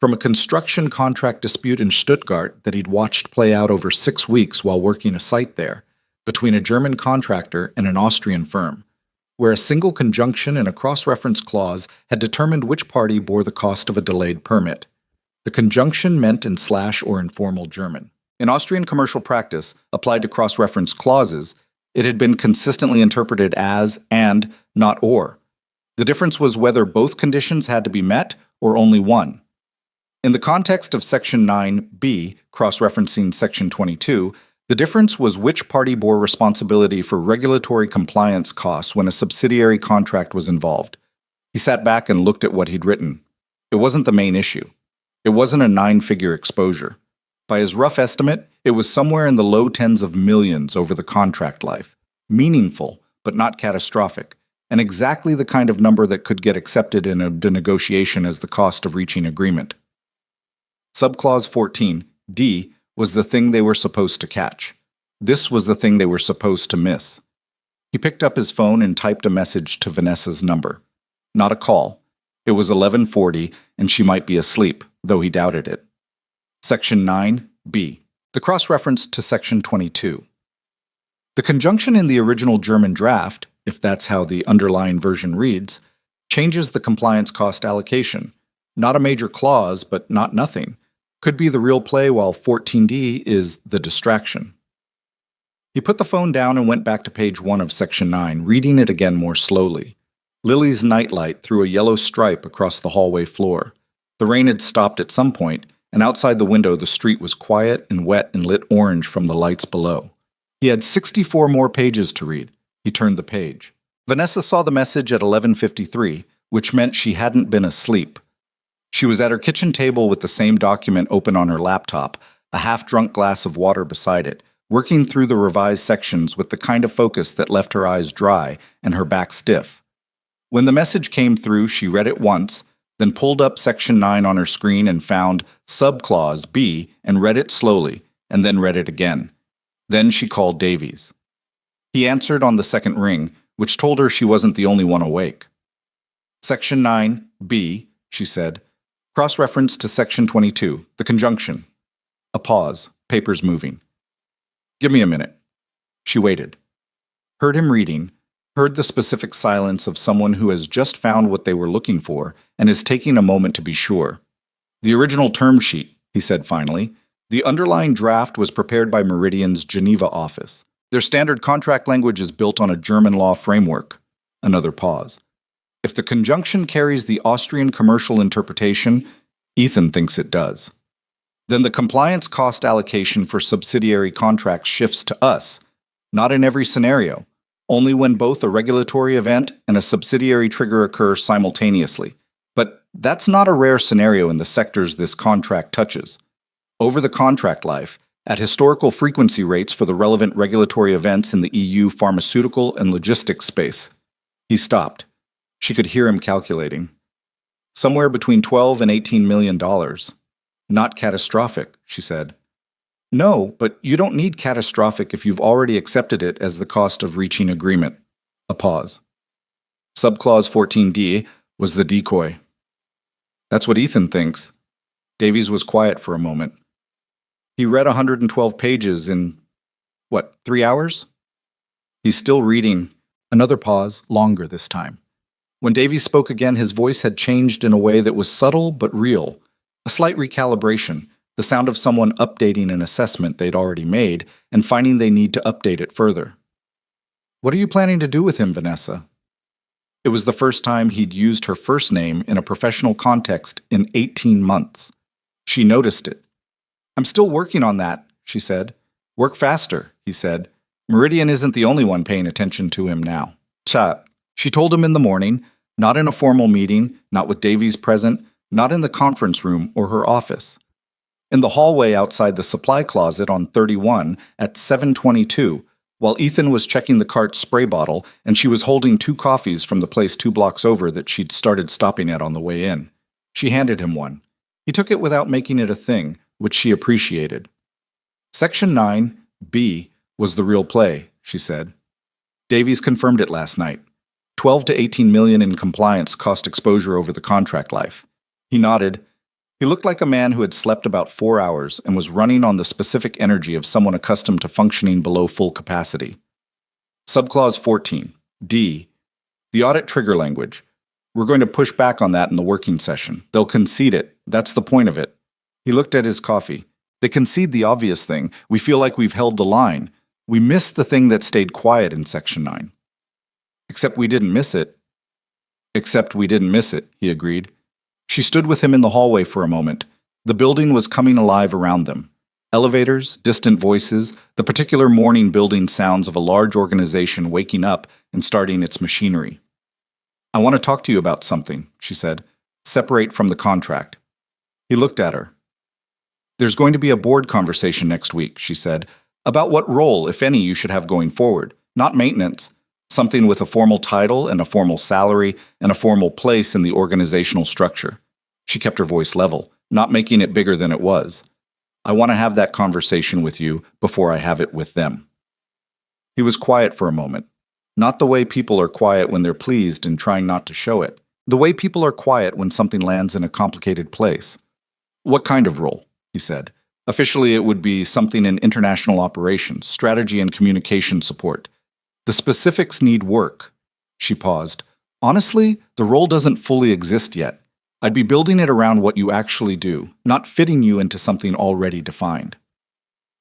From a construction contract dispute in Stuttgart that he'd watched play out over 6 weeks while working a site there, between a German contractor and an Austrian firm, where a single conjunction and a cross-reference clause had determined which party bore the cost of a delayed permit. The conjunction meant in / or informal German. In Austrian commercial practice, applied to cross-reference clauses, it had been consistently interpreted as and, not or. The difference was whether both conditions had to be met or only one. In the context of Section 9b, cross-referencing Section 22, the difference was which party bore responsibility for regulatory compliance costs when a subsidiary contract was involved. He sat back and looked at what he'd written. It wasn't the main issue. It wasn't a 9-figure exposure. By his rough estimate, it was somewhere in the low tens of millions over the contract life. Meaningful, but not catastrophic, and exactly the kind of number that could get accepted in a negotiation as the cost of reaching agreement. Subclause 14, D, was the thing they were supposed to catch. This was the thing they were supposed to miss. He picked up his phone and typed a message to Vanessa's number. Not a call. It was 11:40, and she might be asleep, though he doubted it. Section 9b. The cross-reference to Section 22. The conjunction in the original German draft, if that's how the underlying version reads, changes the compliance cost allocation. Not a major clause, but not nothing. Could be the real play, while 14d is the distraction. He put the phone down and went back to page 1 of Section 9, reading it again more slowly. Lily's nightlight threw a yellow stripe across the hallway floor. The rain had stopped at some point, and outside the window the street was quiet and wet and lit orange from the lights below. He had 64 more pages to read. He turned the page. Vanessa saw the message at 11:53, which meant she hadn't been asleep. She was at her kitchen table with the same document open on her laptop, a half-drunk glass of water beside it, working through the revised sections with the kind of focus that left her eyes dry and her back stiff. When the message came through, she read it once, then pulled up Section 9 on her screen and found subclause B and read it slowly, and then read it again. Then she called Davies. He answered on the second ring, which told her she wasn't the only one awake. Section 9b, she said. Cross-reference to Section 22, the conjunction. A pause, papers moving. Give me a minute. She waited. Heard him reading, heard the specific silence of someone who has just found what they were looking for and is taking a moment to be sure. The original term sheet, he said finally. The underlying draft was prepared by Meridian's Geneva office. Their standard contract language is built on a German law framework. Another pause. If the conjunction carries the Austrian commercial interpretation, Ethan thinks it does. Then the compliance cost allocation for subsidiary contracts shifts to us, not in every scenario, only when both a regulatory event and a subsidiary trigger occur simultaneously. But that's not a rare scenario in the sectors this contract touches. Over the contract life, at historical frequency rates for the relevant regulatory events in the EU pharmaceutical and logistics space. He stopped. She could hear him calculating. Somewhere between $12 and $18 million. Not catastrophic, she said. No, but you don't need catastrophic if you've already accepted it as the cost of reaching agreement. A pause. Subclause 14d was the decoy. That's what Ethan thinks. Davies was quiet for a moment. He read 112 pages in, 3 hours? He's still reading. Another pause, longer this time. When Davies spoke again, his voice had changed in a way that was subtle but real. A slight recalibration, the sound of someone updating an assessment they'd already made and finding they need to update it further. What are you planning to do with him, Vanessa? It was the first time he'd used her first name in a professional context in 18 months. She noticed it. I'm still working on that, she said. Work faster, he said. Meridian isn't the only one paying attention to him now. Chat. She told him in the morning, not in a formal meeting, not with Davies present, not in the conference room or her office. In the hallway outside the supply closet on 31 at 7:22, while Ethan was checking the cart's spray bottle and she was holding 2 coffees from the place 2 blocks over that she'd started stopping at on the way in. She handed him one. He took it without making it a thing, which she appreciated. Section 9, B, was the real play, she said. Davies confirmed it last night. 12 to 18 million in compliance cost exposure over the contract life. He nodded. He looked like a man who had slept about 4 hours and was running on the specific energy of someone accustomed to functioning below full capacity. Subclause 14, D, the audit trigger language. We're going to push back on that in the working session. They'll concede it. That's the point of it. He looked at his coffee. They concede the obvious thing. We feel like we've held the line. We missed the thing that stayed quiet in Section 9. Except we didn't miss it. Except we didn't miss it, he agreed. She stood with him in the hallway for a moment. The building was coming alive around them. Elevators, distant voices, the particular morning building sounds of a large organization waking up and starting its machinery. I want to talk to you about something, she said. Separate from the contract. He looked at her. There's going to be a board conversation next week, she said, about what role, if any, you should have going forward. Not maintenance. Something with a formal title and a formal salary and a formal place in the organizational structure. She kept her voice level, not making it bigger than it was. I want to have that conversation with you before I have it with them. He was quiet for a moment. Not the way people are quiet when they're pleased and trying not to show it. The way people are quiet when something lands in a complicated place. What kind of role? He said. Officially, it would be something in international operations, strategy and communication support. The specifics need work. She paused. Honestly, the role doesn't fully exist yet. I'd be building it around what you actually do, not fitting you into something already defined.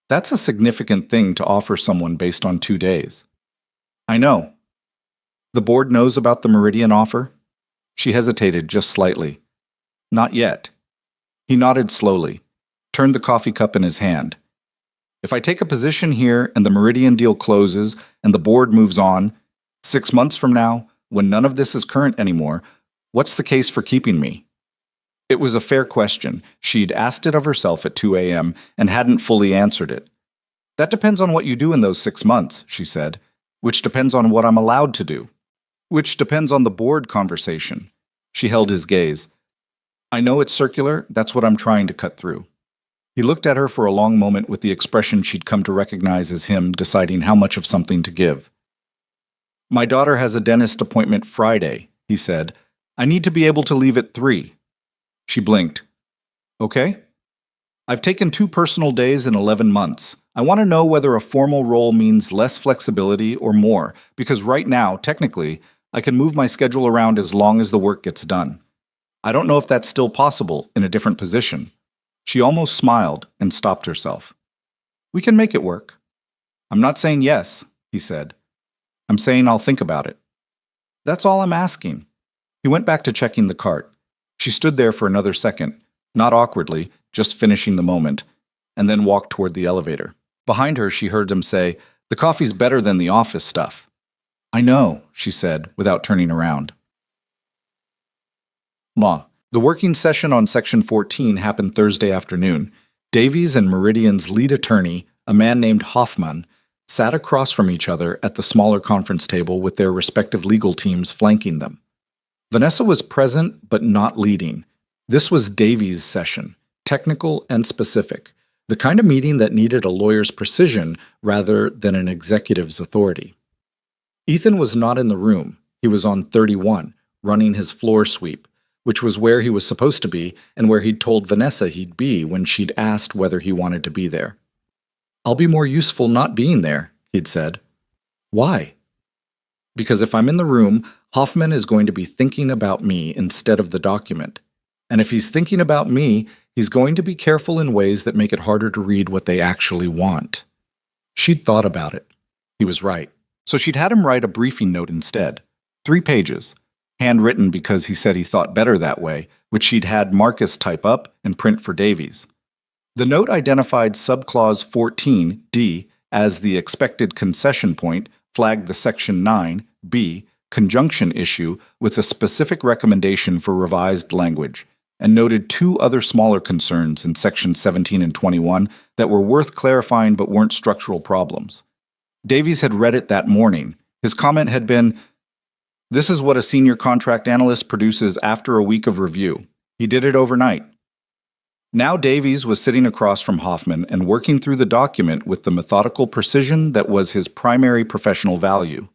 That's a significant thing to offer someone based on 2 days. I know. The board knows about the Meridian offer? She hesitated just slightly. Not yet. He nodded slowly, turned the coffee cup in his hand. If I take a position here and the Meridian deal closes and the board moves on, 6 months from now, when none of this is current anymore, what's the case for keeping me? It was a fair question. She'd asked it of herself at 2 a.m. and hadn't fully answered it. That depends on what you do in those 6 months, she said, which depends on what I'm allowed to do, which depends on the board conversation. She held his gaze. I know it's circular, that's what I'm trying to cut through. He looked at her for a long moment with the expression she'd come to recognize as him deciding how much of something to give. My daughter has a dentist appointment Friday, he said. I need to be able to leave at 3. She blinked. Okay. I've taken 2 personal days in 11 months. I want to know whether a formal role means less flexibility or more, because right now, technically, I can move my schedule around as long as the work gets done. I don't know if that's still possible in a different position. She almost smiled and stopped herself. We can make it work. I'm not saying yes, he said. I'm saying I'll think about it. That's all I'm asking. He went back to checking the cart. She stood there for another second, not awkwardly, just finishing the moment, and then walked toward the elevator. Behind her, she heard him say, "The coffee's better than the office stuff." I know, she said, without turning around. The working session on Section 14 happened Thursday afternoon. Davies and Meridian's lead attorney, a man named Hoffman, sat across from each other at the smaller conference table with their respective legal teams flanking them. Vanessa was present but not leading. This was Davies' session, technical and specific, the kind of meeting that needed a lawyer's precision rather than an executive's authority. Ethan was not in the room. He was on 31, running his floor sweep, which was where he was supposed to be and where he'd told Vanessa he'd be when she'd asked whether he wanted to be there. I'll be more useful not being there, he'd said. Why? Because if I'm in the room, Hoffman is going to be thinking about me instead of the document. And if he's thinking about me, he's going to be careful in ways that make it harder to read what they actually want. She'd thought about it. He was right. So she'd had him write a briefing note instead. 3 pages. Handwritten because he said he thought better that way, which she'd had Marcus type up and print for Davies. The note identified subclause 14, D, as the expected concession point, flagged the Section 9, B, conjunction issue with a specific recommendation for revised language, and noted two other smaller concerns in sections 17 and 21 that were worth clarifying but weren't structural problems. Davies had read it that morning. His comment had been, "This is what a senior contract analyst produces after a week of review. He did it overnight." Now Davies was sitting across from Hoffman and working through the document with the methodical precision that was his primary professional value.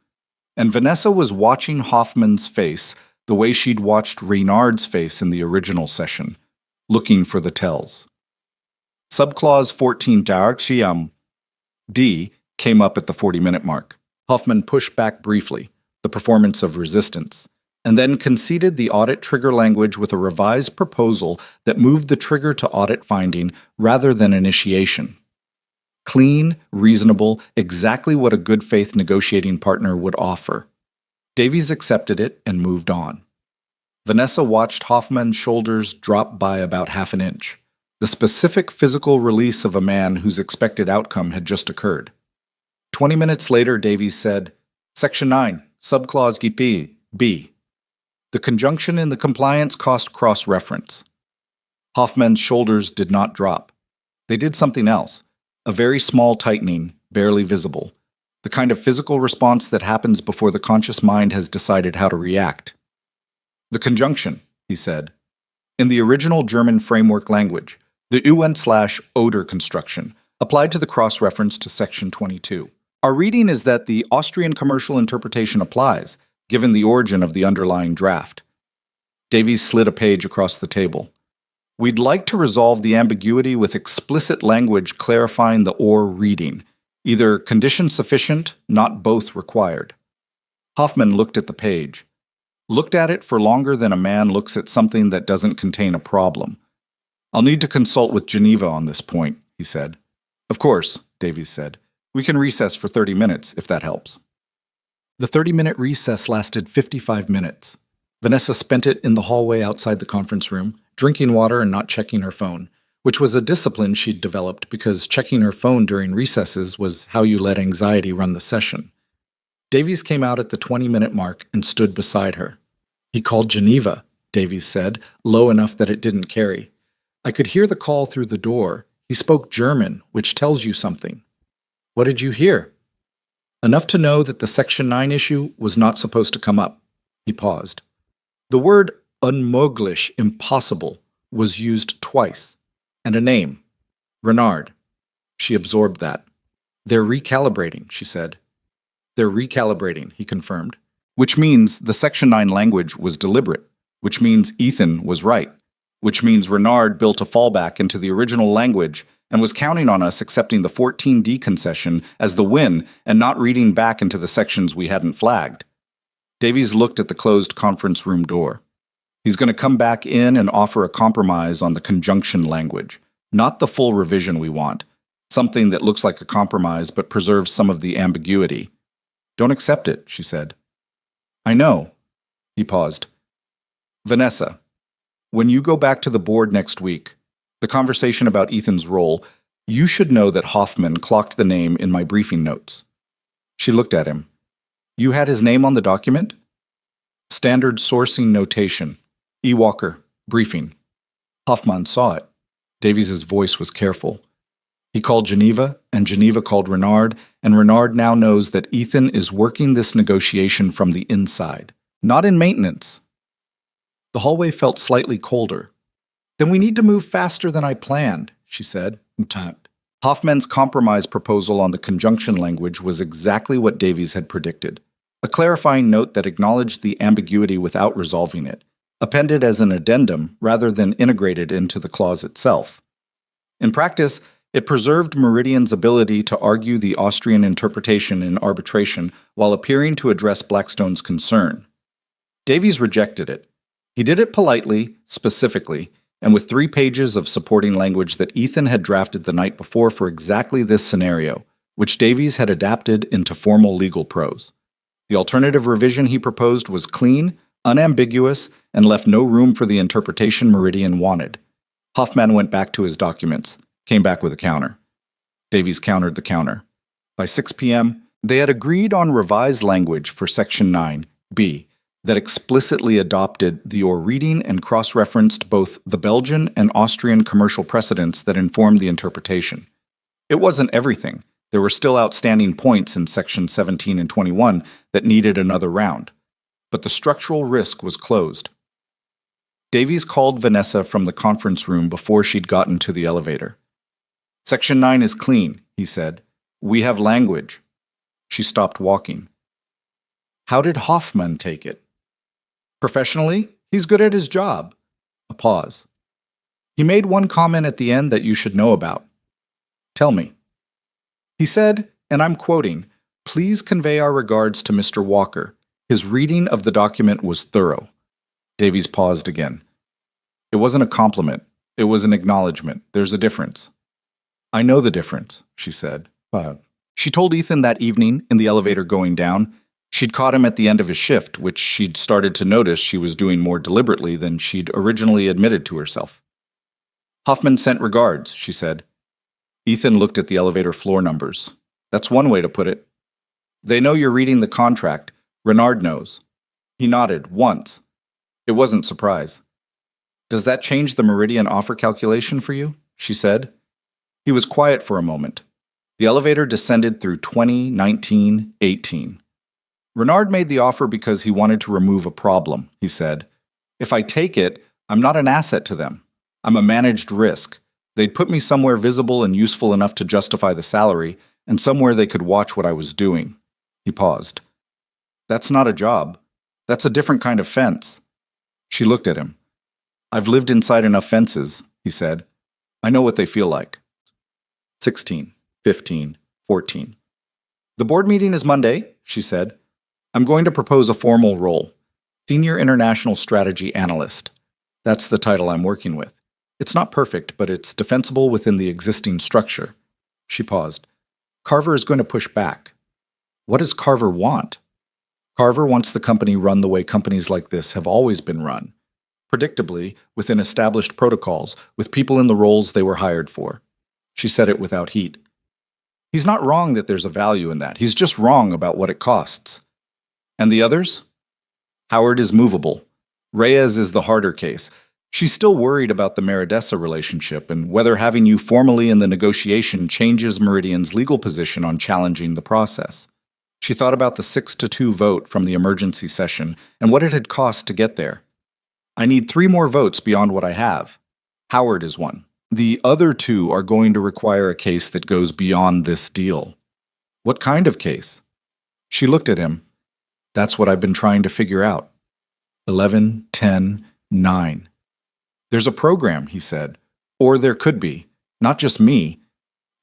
And Vanessa was watching Hoffman's face the way she'd watched Reynard's face in the original session, looking for the tells. Subclause 14 D came up at the 40-minute mark. Hoffman pushed back briefly, the performance of resistance, and then conceded the audit trigger language with a revised proposal that moved the trigger to audit finding rather than initiation. Clean, reasonable, exactly what a good faith negotiating partner would offer. Davies accepted it and moved on. Vanessa watched Hoffman's shoulders drop by about half an inch, the specific physical release of a man whose expected outcome had just occurred. 20 minutes later, Davies said, "Section 9, subclause B. The conjunction in the compliance cost cross-reference." Hoffman's shoulders did not drop. They did something else, a very small tightening, barely visible, the kind of physical response that happens before the conscious mind has decided how to react. "The conjunction," he said. In the original German framework language, the UN/oder construction applied to the cross-reference to Section 22. Our reading is that the Austrian commercial interpretation applies, given the origin of the underlying draft. Davies slid a page across the table. "We'd like to resolve the ambiguity with explicit language clarifying the or reading, either condition sufficient, not both required." Hoffman looked at the page. Looked at it for longer than a man looks at something that doesn't contain a problem. "I'll need to consult with Geneva on this point," he said. "Of course," Davies said. "We can recess for 30 minutes, if that helps." The 30-minute recess lasted 55 minutes. Vanessa spent it in the hallway outside the conference room, drinking water and not checking her phone, which was a discipline she'd developed because checking her phone during recesses was how you let anxiety run the session. Davies came out at the 20-minute mark and stood beside her. "He called Geneva," Davies said, low enough that it didn't carry. "I could hear the call through the door. He spoke German, which tells you something." "What did you hear?" "Enough to know that the Section 9 issue was not supposed to come up." He paused. The word unmöglich, impossible, was used twice, and a name, Renard. She absorbed that. "They're recalibrating," she said. "They're recalibrating," he confirmed. Which means the Section 9 language was deliberate, which means Ethan was right, which means Renard built a fallback into the original language and was counting on us accepting the 14D concession as the win and not reading back into the sections we hadn't flagged. Davies looked at the closed conference room door. He's going to come back in and offer a compromise on the conjunction language, not the full revision we want, something that looks like a compromise but preserves some of the ambiguity. "Don't accept it," she said. "I know." He paused. "Vanessa, when you go back to the board next week, the conversation about Ethan's role, you should know that Hoffman clocked the name in my briefing notes." She looked at him. "You had his name on the document?" "Standard sourcing notation. E. Walker, briefing." Hoffman saw it. Davies's voice was careful. He called Geneva, and Geneva called Renard, and Renard now knows that Ethan is working this negotiation from the inside, not in maintenance. The hallway felt slightly colder. "Then we need to move faster than I planned," she said. Hoffman's compromise proposal on the conjunction language was exactly what Davies had predicted. A clarifying note that acknowledged the ambiguity without resolving it, appended as an addendum rather than integrated into the clause itself. In practice, it preserved Meridian's ability to argue the Austrian interpretation in arbitration while appearing to address Blackstone's concern. Davies rejected it. He did it politely, specifically, and with 3 pages of supporting language that Ethan had drafted the night before for exactly this scenario, which Davies had adapted into formal legal prose. The alternative revision he proposed was clean, unambiguous, and left no room for the interpretation Meridian wanted. Hoffman went back to his documents, came back with a counter. Davies countered the counter. By 6 p.m., they had agreed on revised language for Section 9, B, that explicitly adopted the reading and cross-referenced both the Belgian and Austrian commercial precedents that informed the interpretation. It wasn't everything. There were still outstanding points in Section 17 and 21 that needed another round. But the structural risk was closed. Davies called Vanessa from the conference room before she'd gotten to the elevator. "Section 9 is clean," he said. "We have language." She stopped walking. "How did Hoffman take it?" "Professionally, he's good at his job." A pause. "He made one comment at the end that you should know about." "Tell me." He said, and I'm quoting, "Please convey our regards to Mr. Walker. His reading of the document was thorough." Davies paused again. "It wasn't a compliment. It was an acknowledgement. There's a difference." "I know the difference," she said. She told Ethan that evening, in the elevator going down, she'd caught him at the end of his shift, which she'd started to notice she was doing more deliberately than she'd originally admitted to herself. "Hoffman sent regards," she said. Ethan looked at the elevator floor numbers. "That's one way to put it." "They know you're reading the contract. Renard knows." He nodded, once. It wasn't surprise. "Does that change the Meridian offer calculation for you?" she said. He was quiet for a moment. The elevator descended through 20, 19, 18. "Renard made the offer because he wanted to remove a problem," he said. "If I take it, I'm not an asset to them. I'm a managed risk. They'd put me somewhere visible and useful enough to justify the salary, and somewhere they could watch what I was doing." He paused. "That's not a job. That's a different kind of fence." She looked at him. "I've lived inside enough fences," he said. "I know what they feel like." 16, 15, 14. "The board meeting is Monday," she said. "I'm going to propose a formal role. Senior International Strategy Analyst. That's the title I'm working with. It's not perfect, but it's defensible within the existing structure." She paused. "Carver is going to push back." "What does Carver want?" "Carver wants the company run the way companies like this have always been run. Predictably, within established protocols, with people in the roles they were hired for." She said it without heat. "He's not wrong that there's a value in that. He's just wrong about what it costs." "And the others?" "Howard is movable. Reyes is the harder case. She's still worried about the Meridessa relationship and whether having you formally in the negotiation changes Meridian's legal position on challenging the process. She thought about the 6-2 vote from the emergency session and what it had cost to get there. I need 3 more votes beyond what I have. Howard is one. The other 2 are going to require a case that goes beyond this deal." "What kind of case?" She looked at him. "That's what I've been trying to figure out." 11, 10, 9. "There's a program," he said. "Or there could be. Not just me.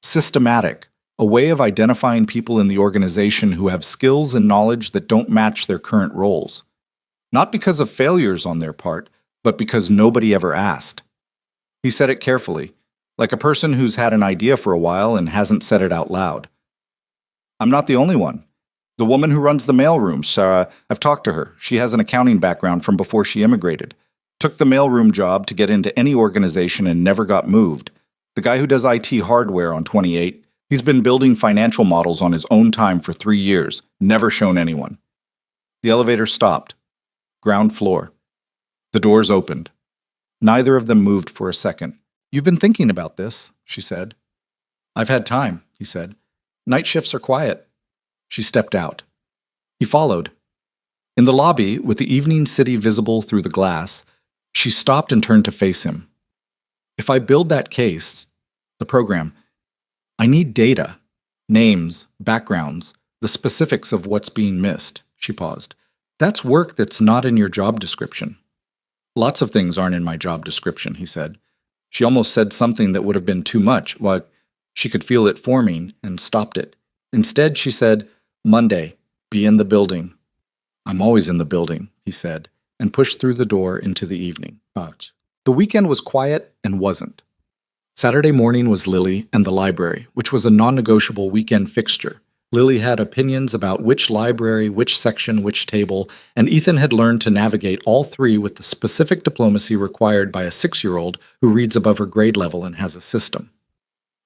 Systematic. A way of identifying people in the organization who have skills and knowledge that don't match their current roles. Not because of failures on their part, but because nobody ever asked." He said it carefully, like a person who's had an idea for a while and hasn't said it out loud. "I'm not the only one. The woman who runs the mailroom, Sarah, I've talked to her. She has an accounting background from before she immigrated. Took the mailroom job to get into any organization and never got moved. The guy who does IT hardware on 28, he's been building financial models on his own time for 3 years, never shown anyone." The elevator stopped. Ground floor. The doors opened. Neither of them moved for a second. "You've been thinking about this," she said. "I've had time," he said. "Night shifts are quiet." She stepped out. He followed. In the lobby, with the evening city visible through the glass, she stopped and turned to face him. "If I build that case, the program, I need data, names, backgrounds, the specifics of what's being missed." She paused. "That's work that's not in your job description." "Lots of things aren't in my job description," he said. She almost said something that would have been too much, like she could feel it forming, and stopped it. Instead, she said, "Monday, be in the building." "I'm always in the building," he said, and pushed through the door into the evening. The weekend was quiet and wasn't. Saturday morning was Lily and the library, which was a non-negotiable weekend fixture. Lily had opinions about which library, which section, which table, and Ethan had learned to navigate all 3 with the specific diplomacy required by a 6-year-old who reads above her grade level and has a system.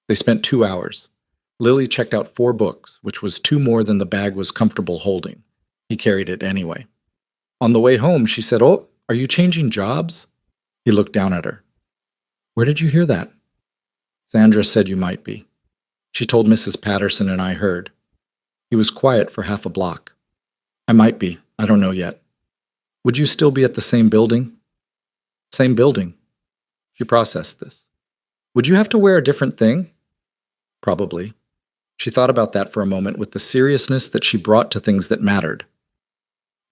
They spent 2 hours. Lily checked out 4 books, which was 2 more than the bag was comfortable holding. He carried it anyway. On the way home, she said, "Oh, are you changing jobs?" He looked down at her. "Where did you hear that?" "Sandra said you might be. She told Mrs. Patterson and I heard." He was quiet for half a block. "I might be. I don't know yet." "Would you still be at the same building?" "Same building." She processed this. "Would you have to wear a different thing?" "Probably." She thought about that for a moment with the seriousness that she brought to things that mattered.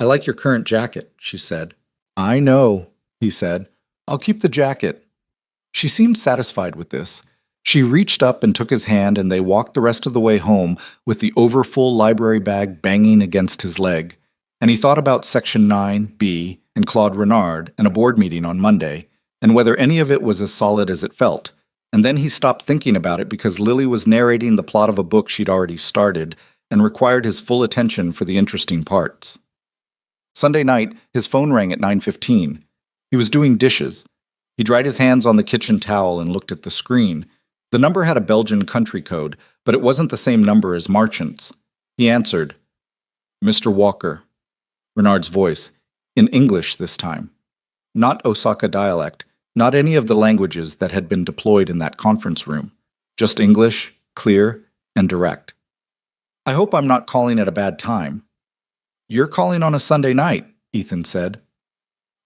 "I like your current jacket," she said. "I know," he said. "I'll keep the jacket." She seemed satisfied with this. She reached up and took his hand, and they walked the rest of the way home with the overfull library bag banging against his leg. And he thought about Section 9B and Claude Renard and a board meeting on Monday, and whether any of it was as solid as it felt. And then he stopped thinking about it because Lily was narrating the plot of a book she'd already started and required his full attention for the interesting parts. Sunday night, his phone rang at 9:15. He was doing dishes. He dried his hands on the kitchen towel and looked at the screen. The number had a Belgian country code, but it wasn't the same number as Marchant's. He answered. "Mr. Walker." Renard's voice, in English this time. Not Osaka dialect, not any of the languages that had been deployed in that conference room. Just English, clear, and direct. "I hope I'm not calling at a bad time." "You're calling on a Sunday night," Ethan said.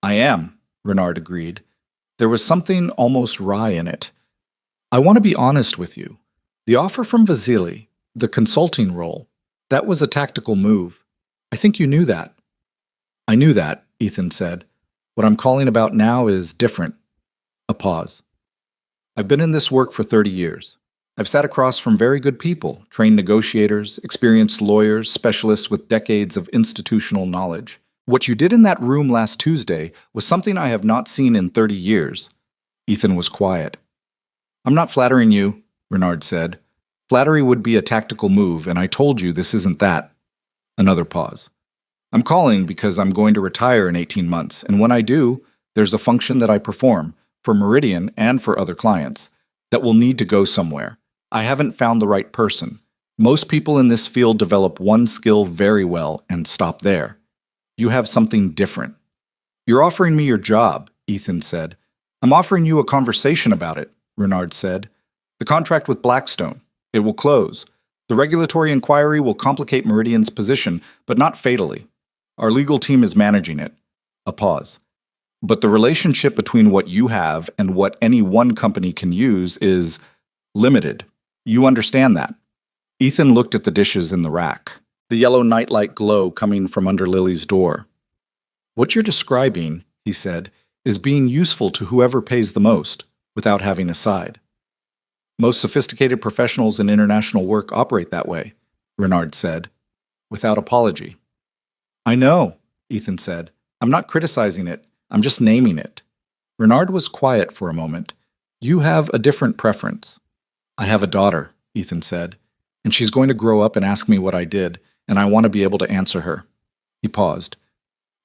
"I am," Renard agreed. There was something almost wry in it. "I want to be honest with you. The offer from Vasily, the consulting role, that was a tactical move. I think you knew that." "I knew that," Ethan said. "What I'm calling about now is different." A pause. "I've been in this work for 30 years. I've sat across from very good people, trained negotiators, experienced lawyers, specialists with decades of institutional knowledge. What you did in that room last Tuesday was something I have not seen in 30 years. Ethan was quiet. "I'm not flattering you," Renard said. "Flattery would be a tactical move, and I told you this isn't that." Another pause. "I'm calling because I'm going to retire in 18 months, and when I do, there's a function that I perform, for Meridian and for other clients, that will need to go somewhere. I haven't found the right person. Most people in this field develop one skill very well and stop there. You have something different." "You're offering me your job," Ethan said. "I'm offering you a conversation about it," Renard said. "The contract with Blackstone. It will close. The regulatory inquiry will complicate Meridian's position, but not fatally. Our legal team is managing it." A pause. "But the relationship between what you have and what any one company can use is limited. You understand that?" Ethan looked at the dishes in the rack, the yellow nightlight glow coming from under Lily's door. "What you're describing," he said, "is being useful to whoever pays the most, without having a side. Most sophisticated professionals in international work operate that way," Renard said, without apology. "I know," Ethan said. "I'm not criticizing it. I'm just naming it." Renard was quiet for a moment. "You have a different preference." "I have a daughter," Ethan said, "and she's going to grow up and ask me what I did, and I want to be able to answer her." He paused.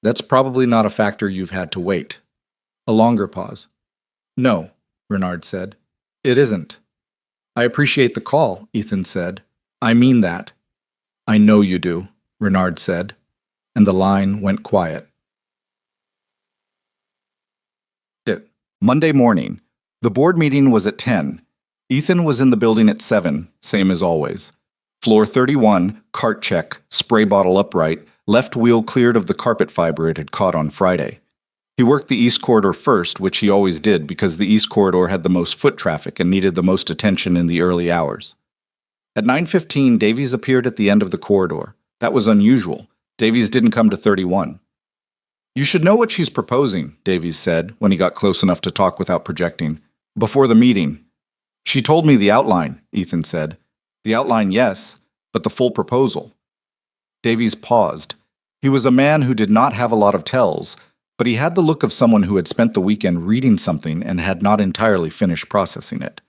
"That's probably not a factor you've had to wait." A longer pause. "No," Renard said. "It isn't." "I appreciate the call," Ethan said. "I mean that." "I know you do," Renard said, and the line went quiet. Monday morning. The board meeting was at 10. Ethan was in the building at 7, same as always. Floor 31, cart check, spray bottle upright, left wheel cleared of the carpet fiber it had caught on Friday. He worked the East Corridor first, which he always did because the East Corridor had the most foot traffic and needed the most attention in the early hours. At 9:15, Davies appeared at the end of the corridor. That was unusual. Davies didn't come to 31. "You should know what she's proposing," Davies said, when he got close enough to talk without projecting. "Before the meeting." "She told me the outline," Ethan said. "The outline, yes, but the full proposal." Davies paused. He was a man who did not have a lot of tells, but he had the look of someone who had spent the weekend reading something and had not entirely finished processing it.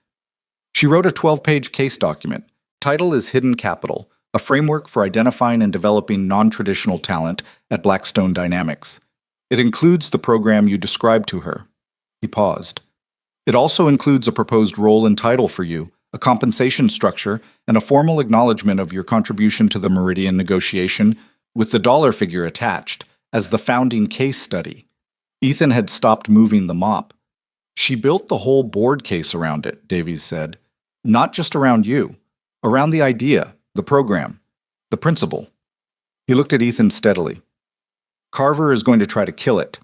"She wrote a 12-page case document. Title is Hidden Capital, a framework for identifying and developing non-traditional talent at Blackstone Dynamics. It includes the program you described to her." He paused. "It also includes a proposed role and title for you, a compensation structure, and a formal acknowledgement of your contribution to the Meridian negotiation, with the dollar figure attached, as the founding case study. Ethan had stopped moving the mop. She built the whole board case around it, Davies said. Not just around you. Around the idea, the program, the principle. He looked at Ethan steadily. Carver is going to try to kill it.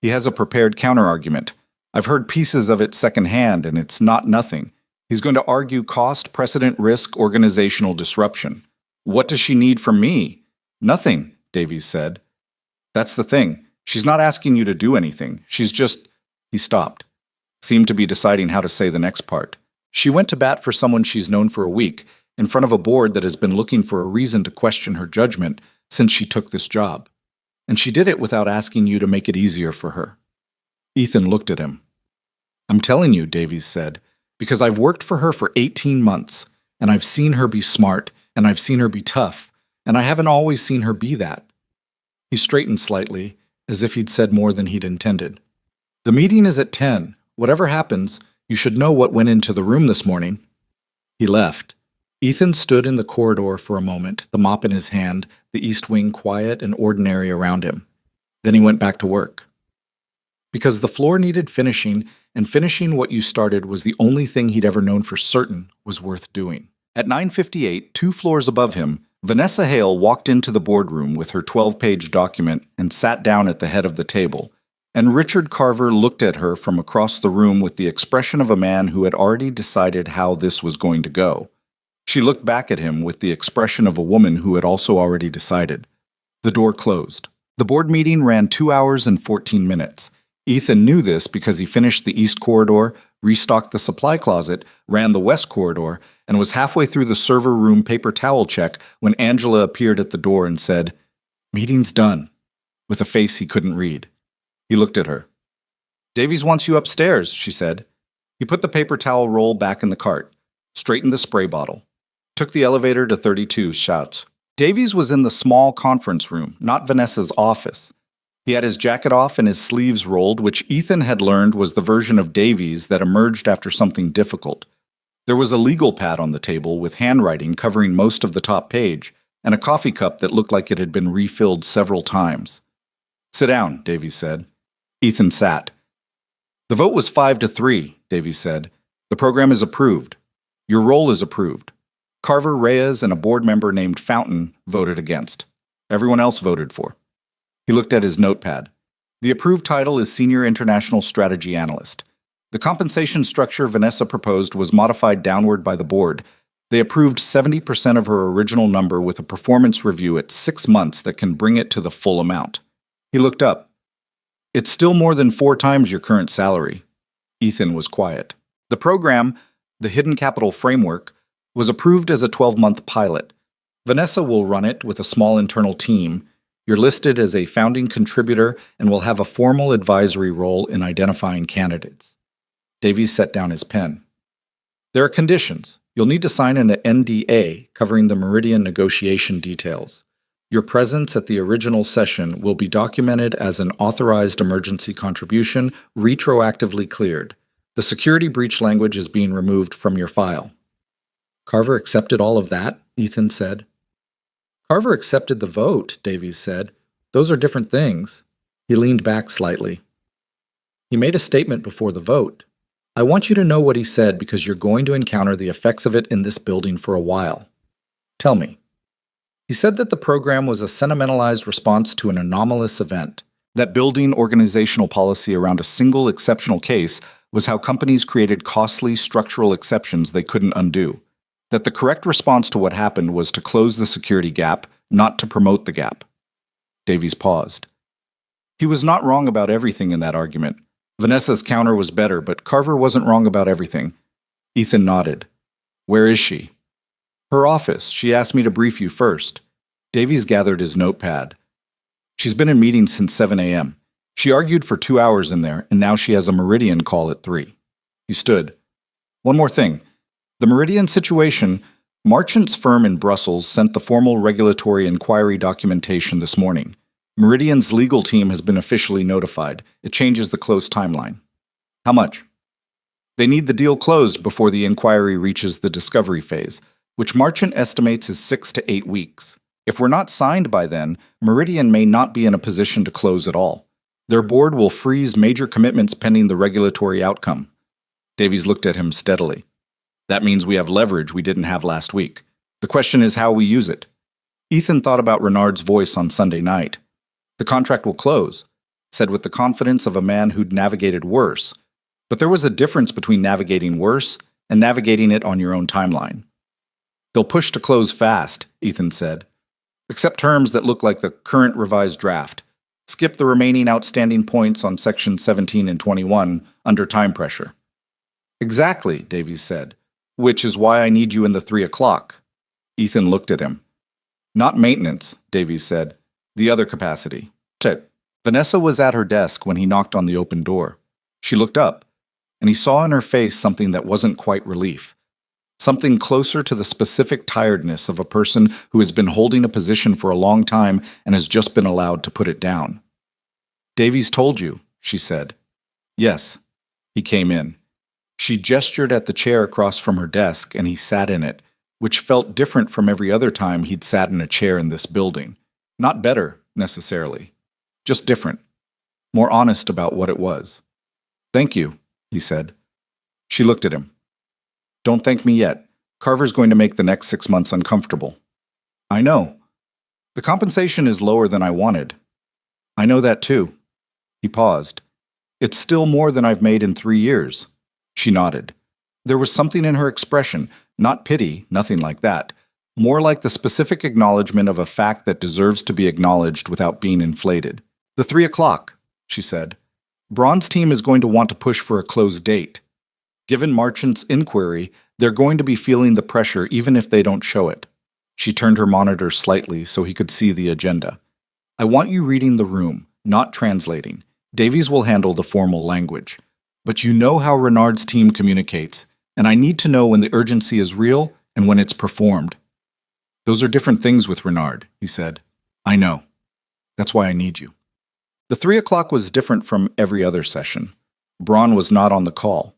He has a prepared counterargument. I've heard pieces of it secondhand, and it's not nothing. He's going to argue cost, precedent, risk, organizational disruption. What does she need from me? Nothing, Davies said. That's the thing. She's not asking you to do anything. She's just... He stopped. Seemed to be deciding how to say the next part. She went to bat for someone she's known for a week, in front of a board that has been looking for a reason to question her judgment since she took this job. And she did it without asking you to make it easier for her. Ethan looked at him. I'm telling you, Davies said, because I've worked for her for 18 months, and I've seen her be smart, and I've seen her be tough, and I haven't always seen her be that. He straightened slightly, as if he'd said more than he'd intended. The meeting is at 10. Whatever happens, you should know what went into the room this morning. He left. Ethan stood in the corridor for a moment, the mop in his hand, the east wing quiet and ordinary around him. Then he went back to work. Because the floor needed finishing, and finishing what you started was the only thing he'd ever known for certain was worth doing. At 9:58, 2 floors above him, Vanessa Hale walked into the boardroom with her 12-page document and sat down at the head of the table, and Richard Carver looked at her from across the room with the expression of a man who had already decided how this was going to go. She looked back at him with the expression of a woman who had also already decided. The door closed. The board meeting ran 2 hours and 14 minutes. Ethan knew this because he finished the east corridor, restocked the supply closet, ran the west corridor, and was halfway through the server room paper towel check when Angela appeared at the door and said, "Meeting's done," with a face he couldn't read. He looked at her. "Davies wants you upstairs," she said. He put the paper towel roll back in the cart, straightened the spray bottle, took the elevator to 32 Shouts. Davies was in the small conference room, not Vanessa's office. He had his jacket off and his sleeves rolled, which Ethan had learned was the version of Davies that emerged after something difficult. There was a legal pad on the table with handwriting covering most of the top page, and a coffee cup that looked like it had been refilled several times. "Sit down," Davies said. Ethan sat. "The vote was 5-3, Davies said. "The program is approved. Your role is approved. Carver, Reyes, and a board member named Fountain voted against. Everyone else voted for." He looked at his notepad. The approved title is Senior International Strategy Analyst. The compensation structure Vanessa proposed was modified downward by the board. They approved 70% of her original number with a performance review at 6 months that can bring it to the full amount. He looked up. "It's still more than 4 times your current salary." Ethan was quiet. The program, the Hidden Capital Framework, was approved as a 12-month pilot. Vanessa will run it with a small internal team. You're listed as a founding contributor and will have a formal advisory role in identifying candidates. Davies set down his pen. "There are conditions. You'll need to sign an NDA covering the Meridian negotiation details. Your presence at the original session will be documented as an authorized emergency contribution, retroactively cleared. The security breach language is being removed from your file." "Carver accepted all of that?" Ethan said. "Carver accepted the vote," Davies said. "Those are different things." He leaned back slightly. "He made a statement before the vote. I want you to know what he said because you're going to encounter the effects of it in this building for a while. Tell me." He said that the program was a sentimentalized response to an anomalous event, that building organizational policy around a single exceptional case was how companies created costly structural exceptions they couldn't undo, that the correct response to what happened was to close the security gap, not to promote the gap. Davies paused. He was not wrong about everything in that argument. Vanessa's counter was better, but Carver wasn't wrong about everything. Ethan nodded. "Where is she?" "Her office. She asked me to brief you first." Davies gathered his notepad. "She's been in meetings since 7 a.m. She argued for 2 hours in there, and now she has a Meridian call at 3. He stood. "One more thing. The Meridian situation, Marchant's firm in Brussels sent the formal regulatory inquiry documentation this morning. Meridian's legal team has been officially notified. It changes the close timeline." "How much?" "They need the deal closed before the inquiry reaches the discovery phase, which Marchant estimates is 6 to 8 weeks. If we're not signed by then, Meridian may not be in a position to close at all. Their board will freeze major commitments pending the regulatory outcome. Davies looked at him steadily. That means we have leverage we didn't have last week. The question is how we use it. Ethan thought about Renard's voice on Sunday night. The contract will close, said with the confidence of a man who'd navigated worse. But there was a difference between navigating worse and navigating it on your own timeline. They'll push to close fast, Ethan said. Accept terms that look like the current revised draft. Skip the remaining outstanding points on Section 17 and 21 under time pressure. Exactly, Davies said, which is why I need you in the 3 o'clock. Ethan looked at him. Not maintenance, Davies said. The other capacity. Vanessa was at her desk when he knocked on the open door. She looked up, and he saw in her face something that wasn't quite relief. Something closer to the specific tiredness of a person who has been holding a position for a long time and has just been allowed to put it down. Davies told you, she said. Yes. He came in. She gestured at the chair across from her desk, and he sat in it, which felt different from every other time he'd sat in a chair in this building. Not better, necessarily. Just different. More honest about what it was. Thank you, he said. She looked at him. Don't thank me yet. Carver's going to make the next 6 months uncomfortable. I know. The compensation is lower than I wanted. I know that too. He paused. It's still more than I've made in 3 years. She nodded. There was something in her expression, not pity, nothing like that, more like the specific acknowledgement of a fact that deserves to be acknowledged without being inflated. The 3 o'clock, she said. Braun's team is going to want to push for a closed date. Given Marchant's inquiry, they're going to be feeling the pressure even if they don't show it. She turned her monitor slightly so he could see the agenda. I want you reading the room, not translating. Davies will handle the formal language. But you know how Renard's team communicates, and I need to know when the urgency is real and when it's performed. Those are different things with Renard, he said. I know. That's why I need you. The 3 o'clock was different from every other session. Braun was not on the call.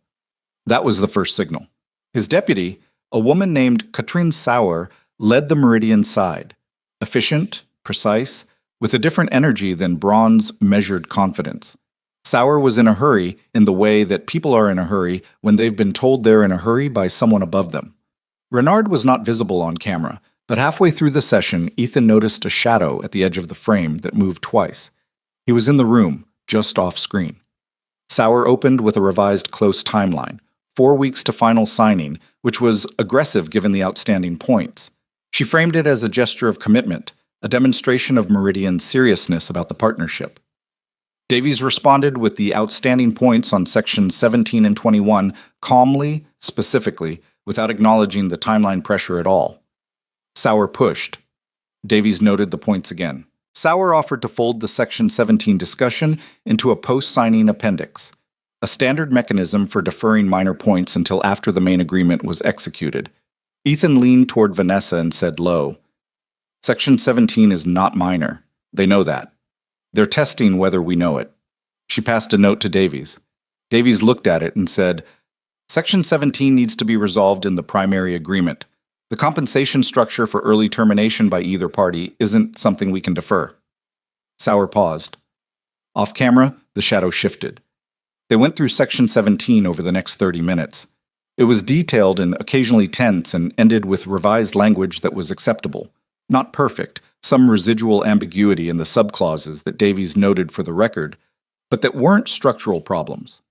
That was the first signal. His deputy, a woman named Katrin Sauer, led the Meridian side. Efficient, precise, with a different energy than Braun's measured confidence. Sauer was in a hurry in the way that people are in a hurry when they've been told they're in a hurry by someone above them. Renard was not visible on camera, but halfway through the session, Ethan noticed a shadow at the edge of the frame that moved twice. He was in the room, just off screen. Sauer opened with a revised close timeline, 4 weeks to final signing, which was aggressive given the outstanding points. She framed it as a gesture of commitment, a demonstration of Meridian's seriousness about the partnership. Davies responded with the outstanding points on Sections 17 and 21 calmly, specifically, without acknowledging the timeline pressure at all. Sauer pushed. Davies noted the points again. Sauer offered to fold the Section 17 discussion into a post-signing appendix, a standard mechanism for deferring minor points until after the main agreement was executed. Ethan leaned toward Vanessa and said low, Section 17 is not minor. They know that. They're testing whether we know it. She passed a note to Davies. Davies looked at it and said, Section 17 needs to be resolved in the primary agreement. The compensation structure for early termination by either party isn't something we can defer. Sauer paused. Off camera, the shadow shifted. They went through Section 17 over the next 30 minutes. It was detailed and occasionally tense and ended with revised language that was acceptable. Not perfect, some residual ambiguity in the subclauses that Davies noted for the record, but that weren't structural problems.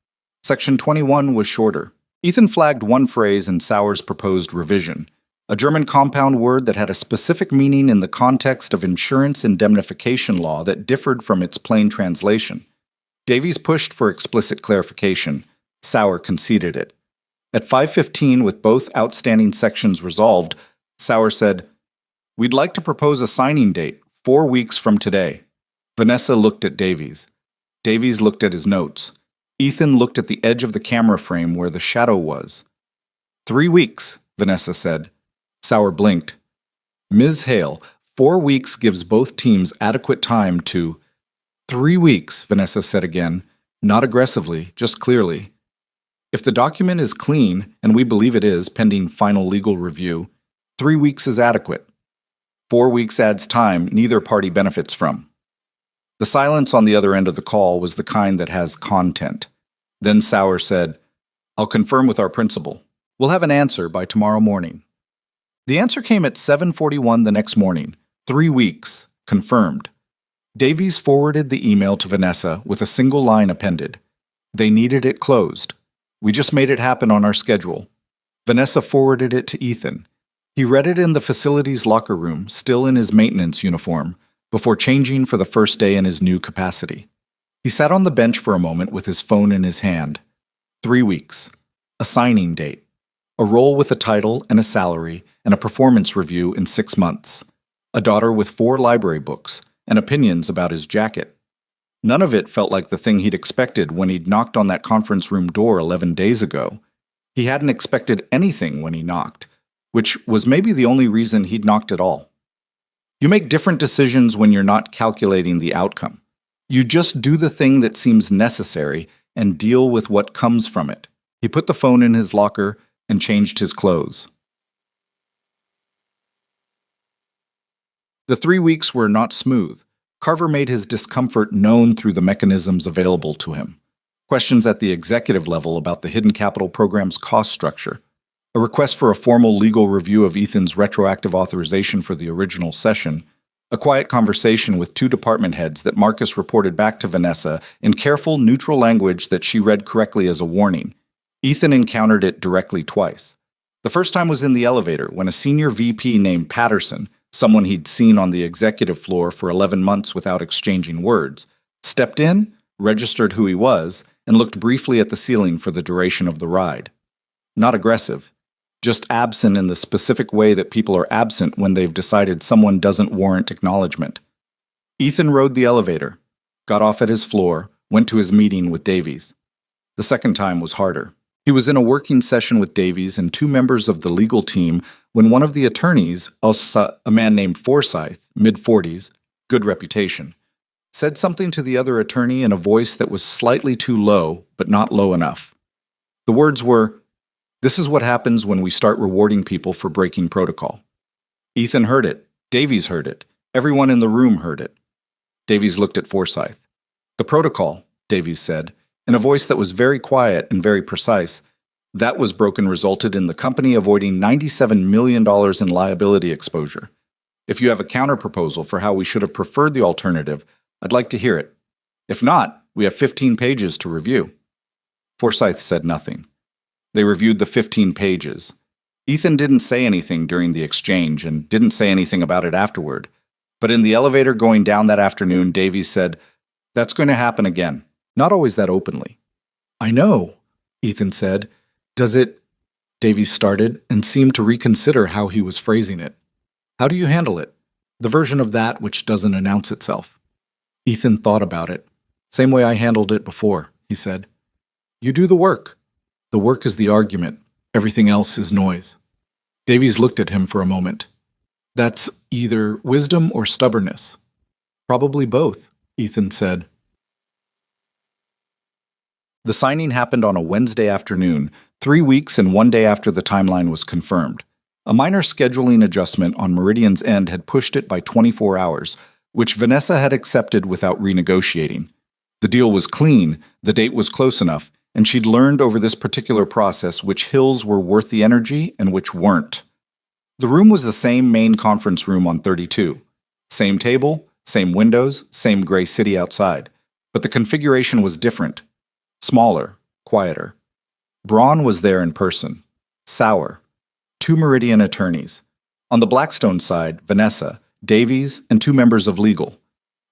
Section 21 was shorter. Ethan flagged one phrase in Sauer's proposed revision, a German compound word that had a specific meaning in the context of insurance indemnification law that differed from its plain translation. Davies pushed for explicit clarification. Sauer conceded it. At 5:15, with both outstanding sections resolved, Sauer said, We'd like to propose a signing date, 4 weeks from today. Vanessa looked at Davies. Davies looked at his notes. Ethan looked at the edge of the camera frame where the shadow was. 3 weeks, Vanessa said. Sauer blinked. Ms. Hale, 4 weeks gives both teams adequate time to... 3 weeks, Vanessa said again, not aggressively, just clearly. If the document is clean, and we believe it is, pending final legal review, 3 weeks is adequate. 4 weeks adds time neither party benefits from. The silence on the other end of the call was the kind that has content. Then Sauer said, "I'll confirm with our principal. We'll have an answer by tomorrow morning." The answer came at 7:41 the next morning. 3 weeks. Confirmed. Davies forwarded the email to Vanessa with a single line appended. They needed it closed. We just made it happen on our schedule. Vanessa forwarded it to Ethan. He read it in the facility's locker room, still in his maintenance uniform, before changing for the first day in his new capacity. He sat on the bench for a moment with his phone in his hand. 3 weeks. A signing date. A role with a title and a salary, and a performance review in 6 months. A daughter with 4 library books, and opinions about his jacket. None of it felt like the thing he'd expected when he'd knocked on that conference room door 11 days ago. He hadn't expected anything when he knocked, which was maybe the only reason he'd knocked at all. You make different decisions when you're not calculating the outcome. You just do the thing that seems necessary and deal with what comes from it. He put the phone in his locker and changed his clothes. The 3 weeks were not smooth. Carver made his discomfort known through the mechanisms available to him. Questions at the executive level about the Hidden Capital program's cost structure. A request for a formal legal review of Ethan's retroactive authorization for the original session. A quiet conversation with 2 department heads that Marcus reported back to Vanessa in careful, neutral language that she read correctly as a warning. Ethan encountered it directly twice. The first time was in the elevator when a senior VP named Patterson, someone he'd seen on the executive floor for 11 months without exchanging words, stepped in, registered who he was, and looked briefly at the ceiling for the duration of the ride. Not aggressive, just absent in the specific way that people are absent when they've decided someone doesn't warrant acknowledgement. Ethan rode the elevator, got off at his floor, went to his meeting with Davies. The second time was harder. He was in a working session with Davies and 2 members of the legal team when one of the attorneys, a man named Forsyth, mid-40s, good reputation, said something to the other attorney in a voice that was slightly too low, but not low enough. The words were, "This is what happens when we start rewarding people for breaking protocol." Ethan heard it. Davies heard it. Everyone in the room heard it. Davies looked at Forsyth. "The protocol," Davies said, in a voice that was very quiet and very precise, "that was broken resulted in the company avoiding $97 million in liability exposure. If you have a counterproposal for how we should have preferred the alternative, I'd like to hear it. If not, we have 15 pages to review." Forsyth said nothing. They reviewed the 15 pages. Ethan didn't say anything during the exchange and didn't say anything about it afterward. But in the elevator going down that afternoon, Davies said, "That's going to happen again." Not always that openly. "I know," Ethan said. "Does it—" Davies started and seemed to reconsider how he was phrasing it. "How do you handle it? The version of that which doesn't announce itself." Ethan thought about it. "Same way I handled it before," he said. "You do the work. The work is the argument. Everything else is noise." Davies looked at him for a moment. "That's either wisdom or stubbornness." "Probably both," Ethan said. The signing happened on a Wednesday afternoon, 3 weeks and 1 day after the timeline was confirmed. A minor scheduling adjustment on Meridian's end had pushed it by 24 hours, which Vanessa had accepted without renegotiating. The deal was clean, the date was close enough, and she'd learned over this particular process which hills were worth the energy and which weren't. The room was the same main conference room on 32. Same table, same windows, same gray city outside. But the configuration was different. Smaller, quieter. Braun was there in person. Sauer. 2 Meridian attorneys. On the Blackstone side, Vanessa, Davies, and 2 members of legal.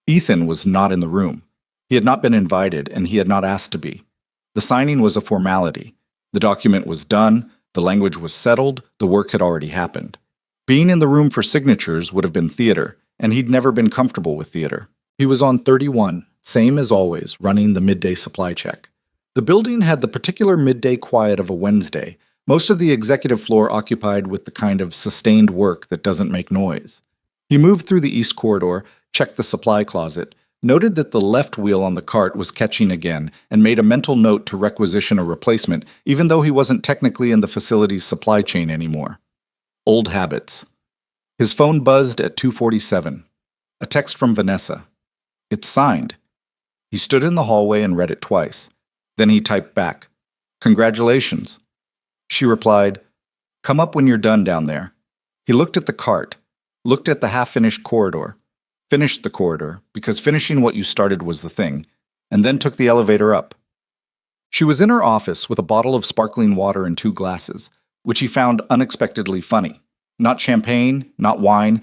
Ethan was not in the room. He had not been invited, and he had not asked to be. The signing was a formality. The document was done, the language was settled, the work had already happened. Being in the room for signatures would have been theater, and he'd never been comfortable with theater. He was on 31, same as always, running the midday supply check. The building had the particular midday quiet of a Wednesday, most of the executive floor occupied with the kind of sustained work that doesn't make noise. He moved through the east corridor, checked the supply closet, noted that the left wheel on the cart was catching again, and made a mental note to requisition a replacement, even though he wasn't technically in the facility's supply chain anymore. Old habits. His phone buzzed at 2:47. A text from Vanessa. It's signed. He stood in the hallway and read it twice. Then he typed back, "Congratulations." She replied, "Come up when you're done down there." He looked at the cart, looked at the half-finished corridor, finished the corridor, because finishing what you started was the thing, and then took the elevator up. She was in her office with a bottle of sparkling water and 2 glasses, which he found unexpectedly funny. Not champagne, not wine,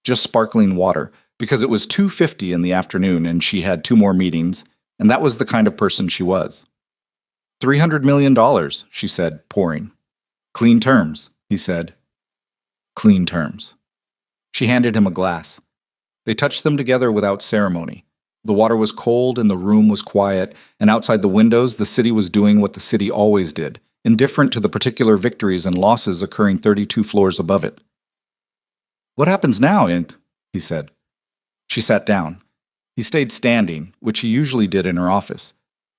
just sparkling water, because it was 2:50 in the afternoon and she had 2 more meetings, and that was the kind of person she was. $300 million, she said, pouring. Clean terms, he said. Clean terms. She handed him a glass. They touched them together without ceremony. The water was cold and the room was quiet, and outside the windows the city was doing what the city always did, indifferent to the particular victories and losses occurring 32 floors above it. "What happens now, Int?" he said. She sat down. He stayed standing, which he usually did in her office.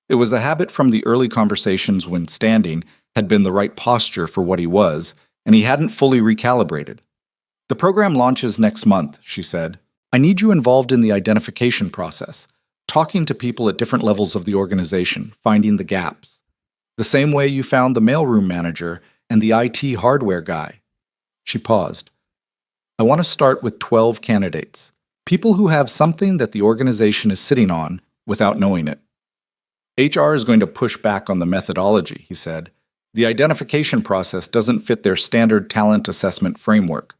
It was a habit from the early conversations when standing had been the right posture for what he was, and he hadn't fully recalibrated. "The program launches next month," she said. "I need you involved in the identification process, talking to people at different levels of the organization, finding the gaps. The same way you found the mailroom manager and the IT hardware guy." She paused. "I want to start with 12 candidates, people who have something that the organization is sitting on without knowing it." "HR is going to push back on the methodology," he said. "The identification process doesn't fit their standard talent assessment framework."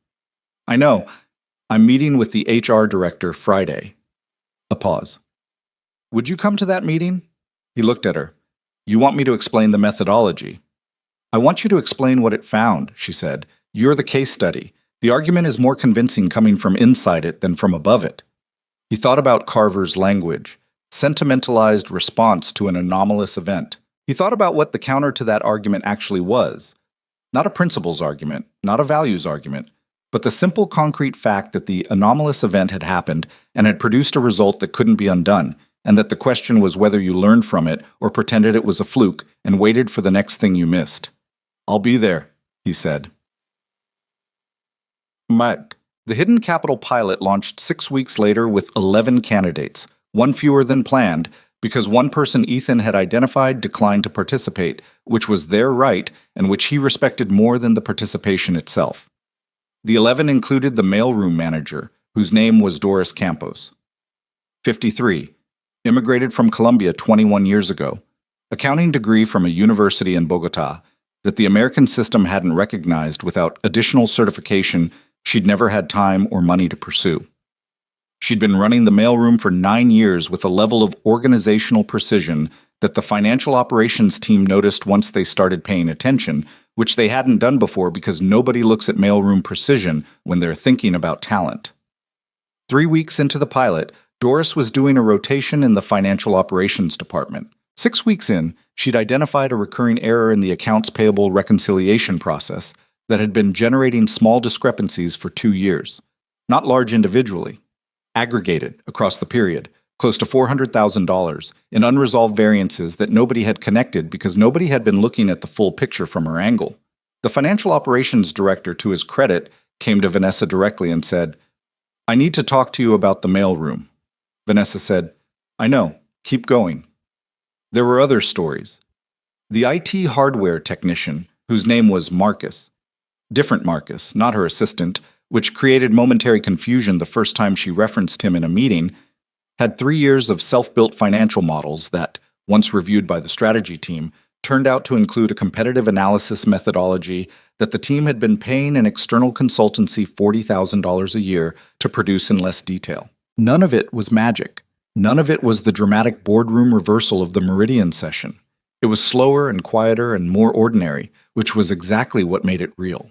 "I know. I'm meeting with the HR director Friday." A pause. "Would you come to that meeting?" He looked at her. "You want me to explain the methodology?" "I want you to explain what it found," she said. "You're the case study. The argument is more convincing coming from inside it than from above it." He thought about Carver's language, sentimentalized response to an anomalous event. He thought about what the counter to that argument actually was. Not a principles argument, not a values argument, but the simple concrete fact that the anomalous event had happened and had produced a result that couldn't be undone, and that the question was whether you learned from it or pretended it was a fluke and waited for the next thing you missed. "I'll be there," he said. Mike. The Hidden Capital pilot launched 6 weeks later with 11 candidates, 1 fewer than planned, because one person Ethan had identified declined to participate, which was their right and which he respected more than the participation itself. The 11 included the mailroom manager, whose name was Doris Campos. 53. Immigrated from Colombia 21 years ago. Accounting degree from a university in Bogota that the American system hadn't recognized without additional certification she'd never had time or money to pursue. She'd been running the mailroom for 9 years with a level of organizational precision that the financial operations team noticed once they started paying attention, which they hadn't done before because nobody looks at mailroom precision when they're thinking about talent. 3 weeks into the pilot, Doris was doing a rotation in the financial operations department. 6 weeks in, she'd identified a recurring error in the accounts payable reconciliation process that had been generating small discrepancies for 2 years. Not large individually, aggregated across the period, close to $400,000 in unresolved variances that nobody had connected because nobody had been looking at the full picture from her angle. The financial operations director, to his credit, came to Vanessa directly and said, "I need to talk to you about the mailroom." Vanessa said, "I know, keep going." There were other stories. The IT hardware technician, whose name was Marcus, different Marcus, not her assistant, which created momentary confusion the first time she referenced him in a meeting, had 3 years of self-built financial models that, once reviewed by the strategy team, turned out to include a competitive analysis methodology that the team had been paying an external consultancy $40,000 a year to produce in less detail. None of it was magic. None of it was the dramatic boardroom reversal of the Meridian session. It was slower and quieter and more ordinary, which was exactly what made it real.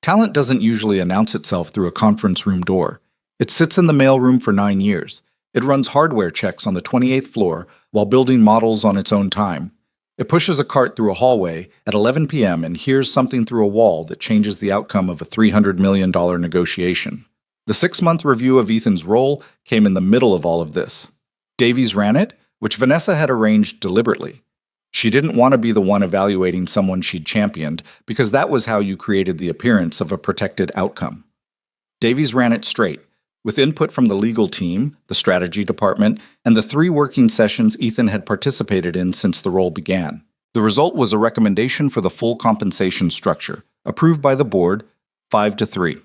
Talent doesn't usually announce itself through a conference room door. It sits in the mailroom for 9 years. It runs hardware checks on the 28th floor while building models on its own time. It pushes a cart through a hallway at 11 p.m. and hears something through a wall that changes the outcome of a $300 million negotiation. The 6-month review of Ethan's role came in the middle of all of this. Davies ran it, which Vanessa had arranged deliberately. She didn't want to be the one evaluating someone she'd championed, because that was how you created the appearance of a protected outcome. Davies ran it straight, with input from the legal team, the strategy department, and the 3 working sessions Ethan had participated in since the role began. The result was a recommendation for the full compensation structure, approved by the board, 5-3.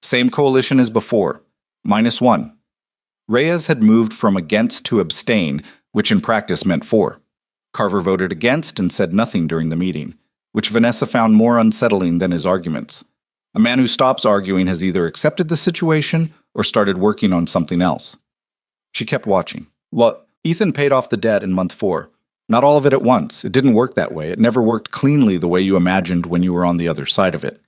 Same coalition as before, -1. Reyes had moved from against to abstain, which in practice meant for. Carver voted against and said nothing during the meeting, which Vanessa found more unsettling than his arguments. A man who stops arguing has either accepted the situation or started working on something else. She kept watching. Well, Ethan paid off the debt in month 4. Not all of it at once. It didn't work that way. It never worked cleanly the way you imagined when you were on the other side of it.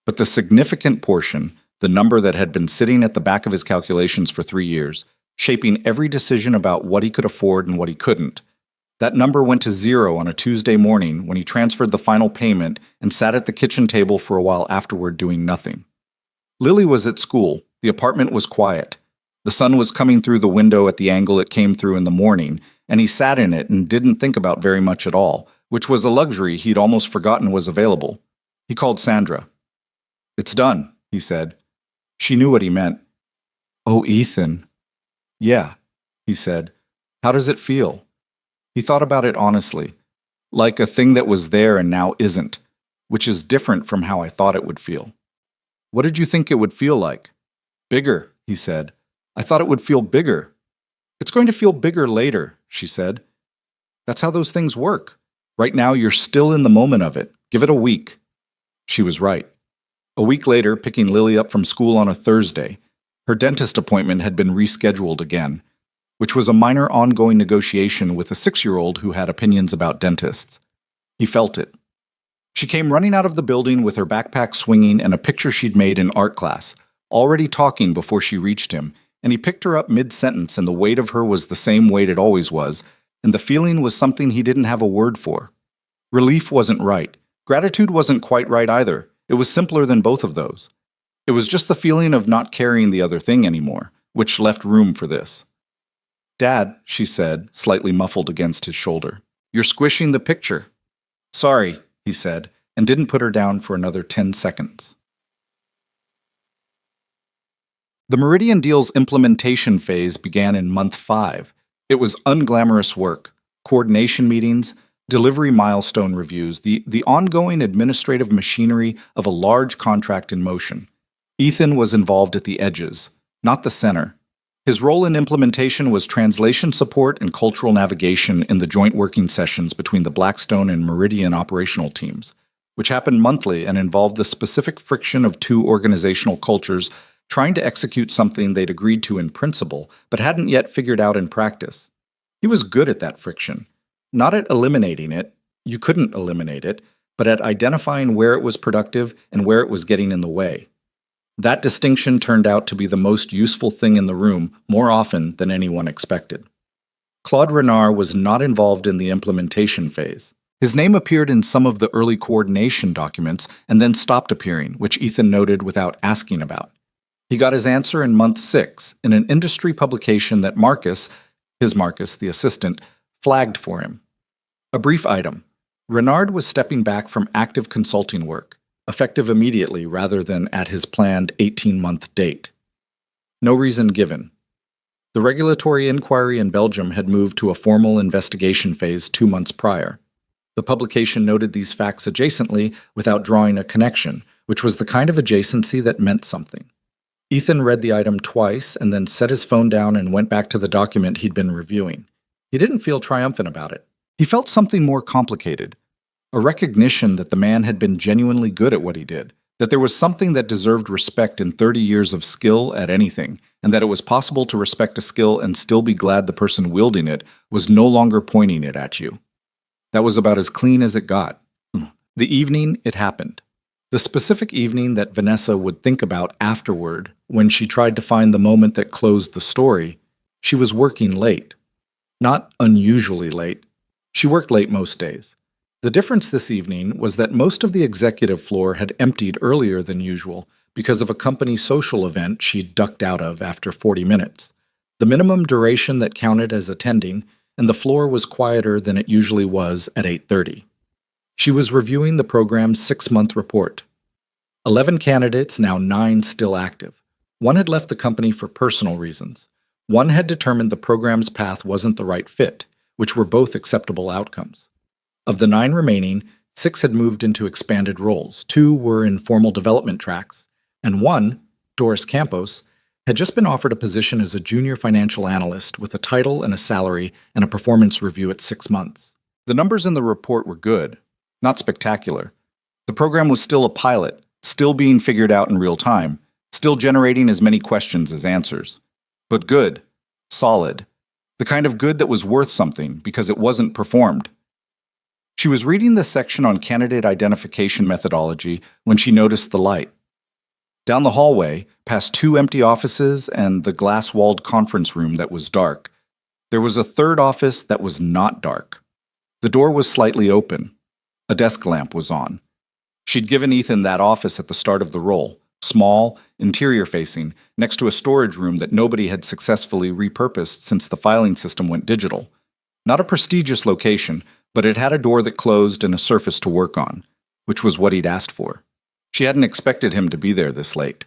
But the significant portion, the number that had been sitting at the back of his calculations for 3 years, shaping every decision about what he could afford and what he couldn't, that number went to 0 on a Tuesday morning when he transferred the final payment and sat at the kitchen table for a while afterward doing nothing. Lily was at school. The apartment was quiet. The sun was coming through the window at the angle it came through in the morning, and he sat in it and didn't think about very much at all, which was a luxury he'd almost forgotten was available. He called Sandra. "It's done," he said. She knew what he meant. "Oh, Ethan." "Yeah," he said. "How does it feel?" He thought about it honestly, like a thing that was there and now isn't, which is different from how I thought it would feel. "What did you think it would feel like?" "Bigger," he said. "I thought it would feel bigger." "It's going to feel bigger later," she said. "That's how those things work. Right now you're still in the moment of it. Give it a week." She was right. A week later, picking Lily up from school on a Thursday, her dentist appointment had been rescheduled again, which was a minor ongoing negotiation with a 6-year-old who had opinions about dentists. He felt it. She came running out of the building with her backpack swinging and a picture she'd made in art class, already talking before she reached him, and he picked her up mid-sentence, and the weight of her was the same weight it always was, and the feeling was something he didn't have a word for. Relief wasn't right. Gratitude wasn't quite right either. It was simpler than both of those. It was just the feeling of not carrying the other thing anymore, which left room for this. "Dad," she said, slightly muffled against his shoulder, "you're squishing the picture." "Sorry," he said, and didn't put her down for another 10 seconds. The Meridian deal's implementation phase began in month 5. It was unglamorous work, coordination meetings, delivery milestone reviews, the ongoing administrative machinery of a large contract in motion. Ethan was involved at the edges, not the center. His role in implementation was translation support and cultural navigation in the joint working sessions between the Blackstone and Meridian operational teams, which happened monthly and involved the specific friction of 2 organizational cultures trying to execute something they'd agreed to in principle but hadn't yet figured out in practice. He was good at that friction, not at eliminating it, you couldn't eliminate it, but at identifying where it was productive and where it was getting in the way. That distinction turned out to be the most useful thing in the room more often than anyone expected. Claude Renard was not involved in the implementation phase. His name appeared in some of the early coordination documents and then stopped appearing, which Ethan noted without asking about. He got his answer in month 6 in an industry publication that Marcus, the assistant, flagged for him. A brief item. Renard was stepping back from active consulting work, effective immediately rather than at his planned 18-month date. No reason given. The regulatory inquiry in Belgium had moved to a formal investigation phase 2 months prior. The publication noted these facts adjacently without drawing a connection, which was the kind of adjacency that meant something. Ethan read the item twice and then set his phone down and went back to the document he'd been reviewing. He didn't feel triumphant about it. He felt something more complicated. A recognition that the man had been genuinely good at what he did, that there was something that deserved respect in 30 years of skill at anything, and that it was possible to respect a skill and still be glad the person wielding it was no longer pointing it at you. That was about as clean as it got. The evening it happened. The specific evening that Vanessa would think about afterward when she tried to find the moment that closed the story, she was working late. Not unusually late. She worked late most days. The difference this evening was that most of the executive floor had emptied earlier than usual because of a company social event she'd ducked out of after 40 minutes, the minimum duration that counted as attending, and the floor was quieter than it usually was at 8:30. She was reviewing the program's 6-month report. 11 candidates, now 9 still active. One had left the company for personal reasons. One had determined the program's path wasn't the right fit, which were both acceptable outcomes. Of the 9 remaining, 6 had moved into expanded roles, 2 were in formal development tracks, and one, Doris Campos, had just been offered a position as a junior financial analyst with a title and a salary and a performance review at 6 months. The numbers in the report were good, not spectacular. The program was still a pilot, still being figured out in real time, still generating as many questions as answers. But good, solid, the kind of good that was worth something because it wasn't performed. She was reading the section on candidate identification methodology when she noticed the light. Down the hallway, past 2 empty offices and the glass-walled conference room that was dark, there was a third office that was not dark. The door was slightly open. A desk lamp was on. She'd given Ethan that office at the start of the role, small, interior-facing, next to a storage room that nobody had successfully repurposed since the filing system went digital. Not a prestigious location, but it had a door that closed and a surface to work on, which was what he'd asked for. She hadn't expected him to be there this late.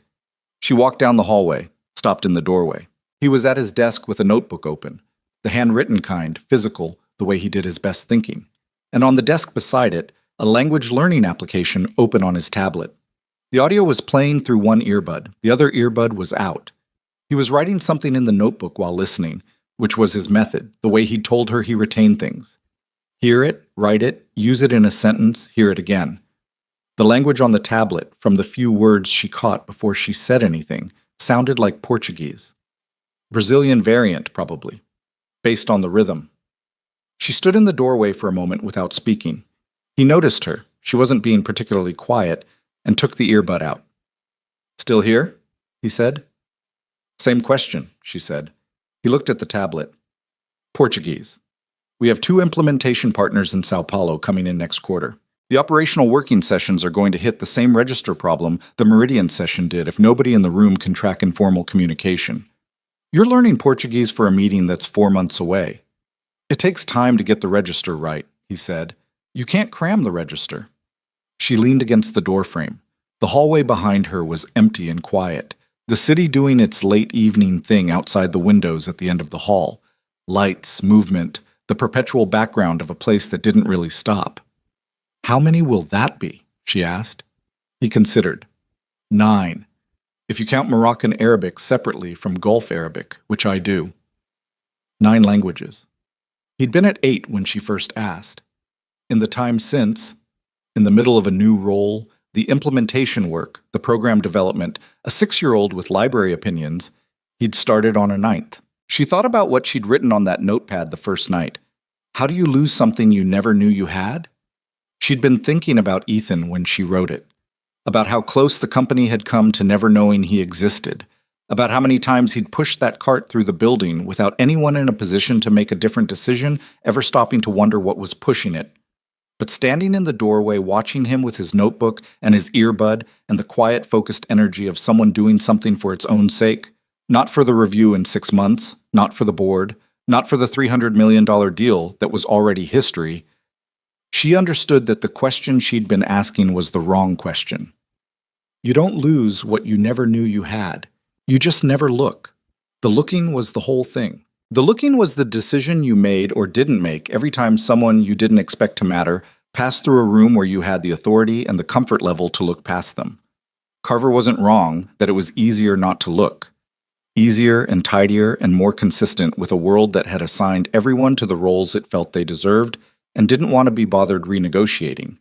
She walked down the hallway, stopped in the doorway. He was at his desk with a notebook open, the handwritten kind, physical, the way he did his best thinking. And on the desk beside it, a language learning application open on his tablet. The audio was playing through one earbud, the other earbud was out. He was writing something in the notebook while listening, which was his method, the way he'd told her he retained things. Hear it, write it, use it in a sentence, hear it again. The language on the tablet, from the few words she caught before she said anything, sounded like Portuguese. Brazilian variant, probably, based on the rhythm. She stood in the doorway for a moment without speaking. He noticed her, she wasn't being particularly quiet, and took the earbud out. "Still here?" he said. "Same question," she said. He looked at the tablet. "Portuguese. We have 2 implementation partners in Sao Paulo coming in next quarter. The operational working sessions are going to hit the same register problem the Meridian session did if nobody in the room can track informal communication. You're learning Portuguese for a meeting that's 4 months away. It takes time to get the register right," he said. "You can't cram the register." She leaned against the doorframe. The hallway behind her was empty and quiet, the city doing its late evening thing outside the windows at the end of the hall. Lights, movement, the perpetual background of a place that didn't really stop. "How many will that be?" she asked. He considered. 9, if you count Moroccan Arabic separately from Gulf Arabic, which I do. 9 languages. He'd been at 8 when she first asked. In the time since, in the middle of a new role, the implementation work, the program development, a 6-year-old with library opinions, he'd started on a 9th. She thought about what she'd written on that notepad the first night. How do you lose something you never knew you had? She'd been thinking about Ethan when she wrote it, about how close the company had come to never knowing he existed, about how many times he'd pushed that cart through the building without anyone in a position to make a different decision ever stopping to wonder what was pushing it. But standing in the doorway watching him with his notebook and his earbud and the quiet, focused energy of someone doing something for its own sake, not for the review in 6 months, not for the board, not for the $300 million deal that was already history, she understood that the question she'd been asking was the wrong question. You don't lose what you never knew you had. You just never look. The looking was the whole thing. The looking was the decision you made or didn't make every time someone you didn't expect to matter passed through a room where you had the authority and the comfort level to look past them. Carver wasn't wrong that it was easier not to look. Easier and tidier and more consistent with a world that had assigned everyone to the roles it felt they deserved and didn't want to be bothered renegotiating.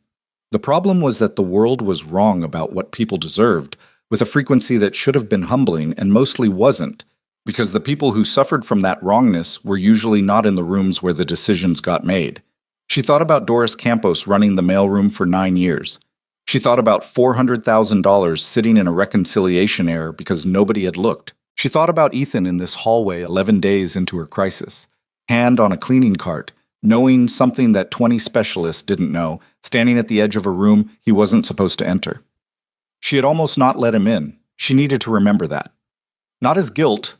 The problem was that the world was wrong about what people deserved, with a frequency that should have been humbling and mostly wasn't, because the people who suffered from that wrongness were usually not in the rooms where the decisions got made. She thought about Doris Campos running the mailroom for 9 years. She thought about $400,000 sitting in a reconciliation error because nobody had looked. She thought about Ethan in this hallway 11 days into her crisis, hand on a cleaning cart, knowing something that 20 specialists didn't know, standing at the edge of a room he wasn't supposed to enter. She had almost not let him in. She needed to remember that. Not as guilt.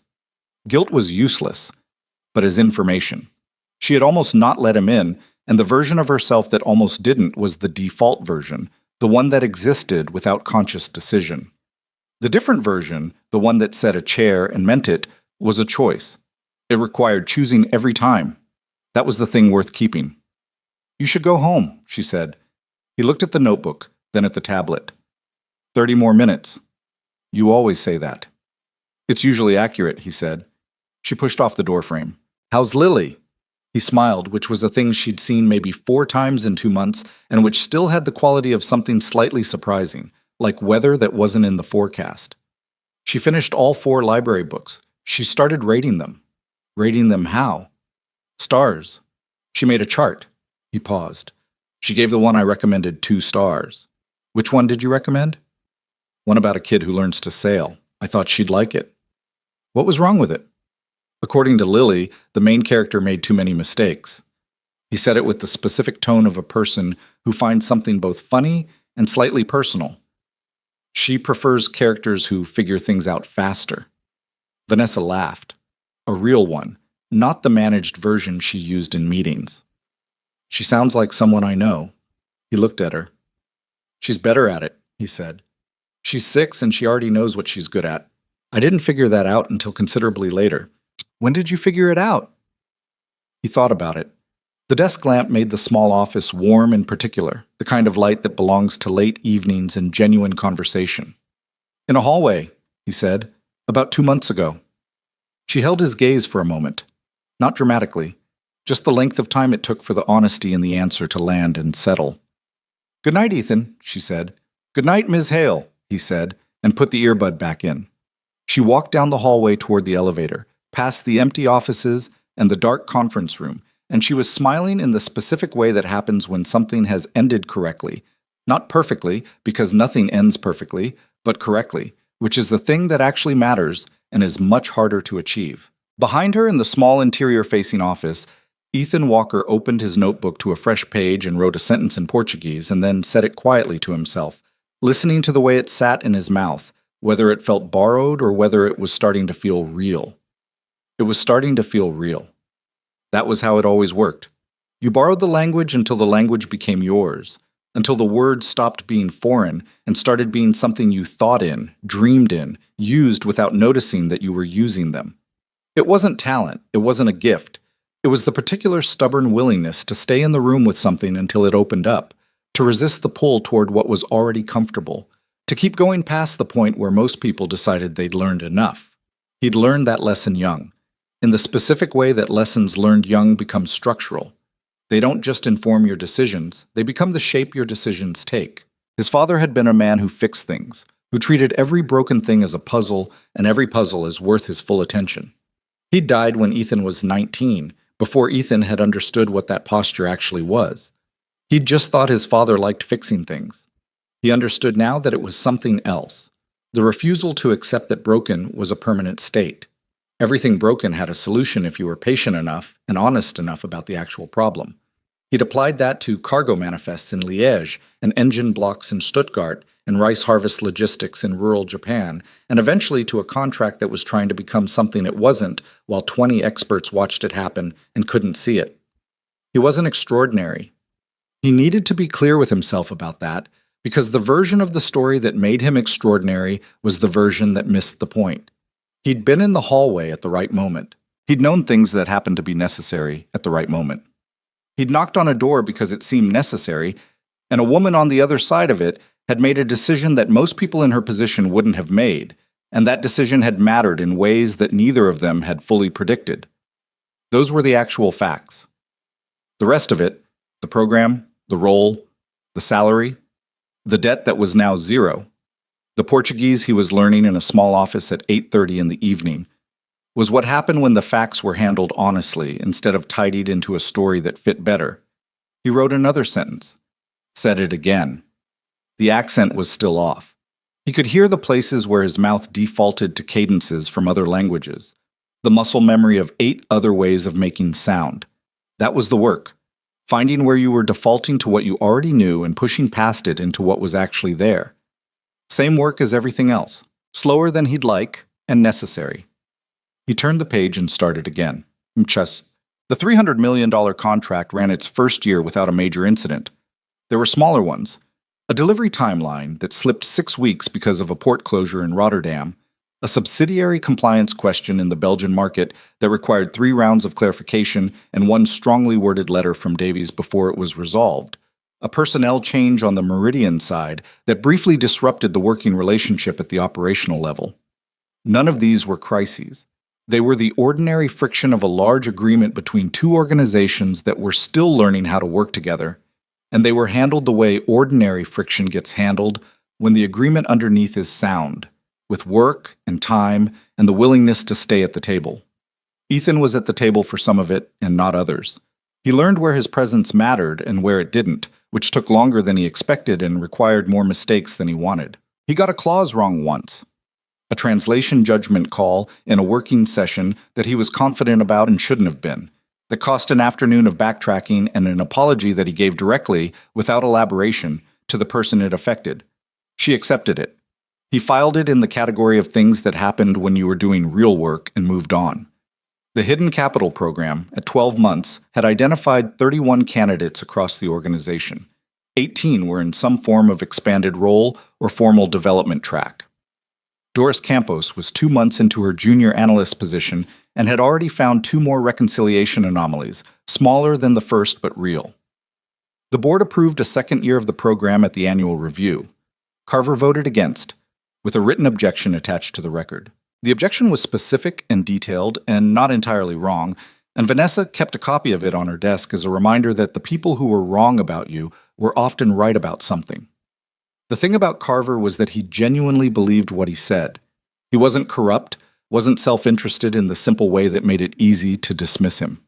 Guilt was useless, but as information. She had almost not let him in, and the version of herself that almost didn't was the default version, the one that existed without conscious decision. The different version, the one that said a chair and meant it, was a choice. It required choosing every time. That was the thing worth keeping. "You should go home," she said. He looked at the notebook, then at the tablet. 30 more minutes. "You always say that." "It's usually accurate," he said. She pushed off the doorframe. "How's Lily?" He smiled, which was a thing she'd seen maybe 4 times in 2 months, and which still had the quality of something slightly surprising, like weather that wasn't in the forecast. She finished all 4 library books. She started rating them. Rating them how? Stars. She made a chart. He paused. She gave the one I recommended 2 stars. "Which one did you recommend?" "One about a kid who learns to sail. I thought she'd like it." "What was wrong with it?" According to Lily, the main character made too many mistakes. He said it with the specific tone of a person who finds something both funny and slightly personal. She prefers characters who figure things out faster. Vanessa laughed. A real one, not the managed version she used in meetings. "She sounds like someone I know." He looked at her. "She's better at it," he said. "She's 6 and she already knows what she's good at. I didn't figure that out until considerably later." "When did you figure it out?" He thought about it. The desk lamp made the small office warm in particular, the kind of light that belongs to late evenings and genuine conversation. "In a hallway," he said, "about 2 months ago." She held his gaze for a moment. Not dramatically, just the length of time it took for the honesty in the answer to land and settle. "Good night, Ethan," she said. "Good night, Ms. Hale," he said, and put the earbud back in. She walked down the hallway toward the elevator, past the empty offices and the dark conference room, and she was smiling in the specific way that happens when something has ended correctly. Not perfectly, because nothing ends perfectly, but correctly, which is the thing that actually matters and is much harder to achieve. Behind her in the small interior-facing office, Ethan Walker opened his notebook to a fresh page and wrote a sentence in Portuguese and then said it quietly to himself, listening to the way it sat in his mouth, whether it felt borrowed or whether it was starting to feel real. It was starting to feel real. That was how it always worked. You borrowed the language until the language became yours, until the words stopped being foreign and started being something you thought in, dreamed in, used without noticing that you were using them. It wasn't talent, it wasn't a gift. It was the particular stubborn willingness to stay in the room with something until it opened up, to resist the pull toward what was already comfortable, to keep going past the point where most people decided they'd learned enough. He'd learned that lesson young, in the specific way that lessons learned young become structural. They don't just inform your decisions, they become the shape your decisions take. His father had been a man who fixed things, who treated every broken thing as a puzzle and every puzzle as worth his full attention. He died when Ethan was 19, before Ethan had understood what that posture actually was. He'd just thought his father liked fixing things. He understood now that it was something else. The refusal to accept that broken was a permanent state. Everything broken had a solution if you were patient enough and honest enough about the actual problem. He'd applied that to cargo manifests in Liège and engine blocks in Stuttgart and rice harvest logistics in rural Japan, and eventually to a contract that was trying to become something it wasn't while 20 experts watched it happen and couldn't see it. He wasn't extraordinary. He needed to be clear with himself about that, because the version of the story that made him extraordinary was the version that missed the point. He'd been in the hallway at the right moment. He'd known things that happened to be necessary at the right moment. He'd knocked on a door because it seemed necessary, and a woman on the other side of it had made a decision that most people in her position wouldn't have made, and that decision had mattered in ways that neither of them had fully predicted. Those were the actual facts. The rest of it, the program, the role, the salary, the debt that was now 0, the Portuguese he was learning in a small office at 8:30 in the evening, was what happened when the facts were handled honestly instead of tidied into a story that fit better. He wrote another sentence, said it again. The accent was still off. He could hear the places where his mouth defaulted to cadences from other languages, the muscle memory of 8 other ways of making sound. That was the work, finding where you were defaulting to what you already knew and pushing past it into what was actually there. Same work as everything else, slower than he'd like, and necessary. He turned the page and started again. The $300 million contract ran its first year without a major incident. There were smaller ones, A delivery timeline that slipped 6 weeks because of a port closure in Rotterdam, a subsidiary compliance question in the Belgian market that required 3 rounds of clarification and one strongly worded letter from Davies before it was resolved, a personnel change on the Meridian side that briefly disrupted the working relationship at the operational level. None of these were crises. They were the ordinary friction of a large agreement between two organizations that were still learning how to work together, and they were handled the way ordinary friction gets handled when the agreement underneath is sound, with work and time and the willingness to stay at the table. Ethan was at the table for some of it and not others. He learned where his presence mattered and where it didn't, which took longer than he expected and required more mistakes than he wanted. He got a clause wrong once, a translation judgment call in a working session that he was confident about and shouldn't have been, that cost an afternoon of backtracking and an apology that he gave directly, without elaboration, to the person it affected. She accepted it. He filed it in the category of things that happened when you were doing real work and moved on. The Hidden Capital program, at 12 months, had identified 31 candidates across the organization. 18 were in some form of expanded role or formal development track. Doris Campos was 2 months into her junior analyst position and had already found 2 more reconciliation anomalies, smaller than the first but real. The board approved a second year of the program at the annual review. Carver voted against, with a written objection attached to the record. The objection was specific and detailed and not entirely wrong, and Vanessa kept a copy of it on her desk as a reminder that the people who were wrong about you were often right about something. The thing about Carver was that he genuinely believed what he said. He wasn't corrupt, wasn't self-interested in the simple way that made it easy to dismiss him.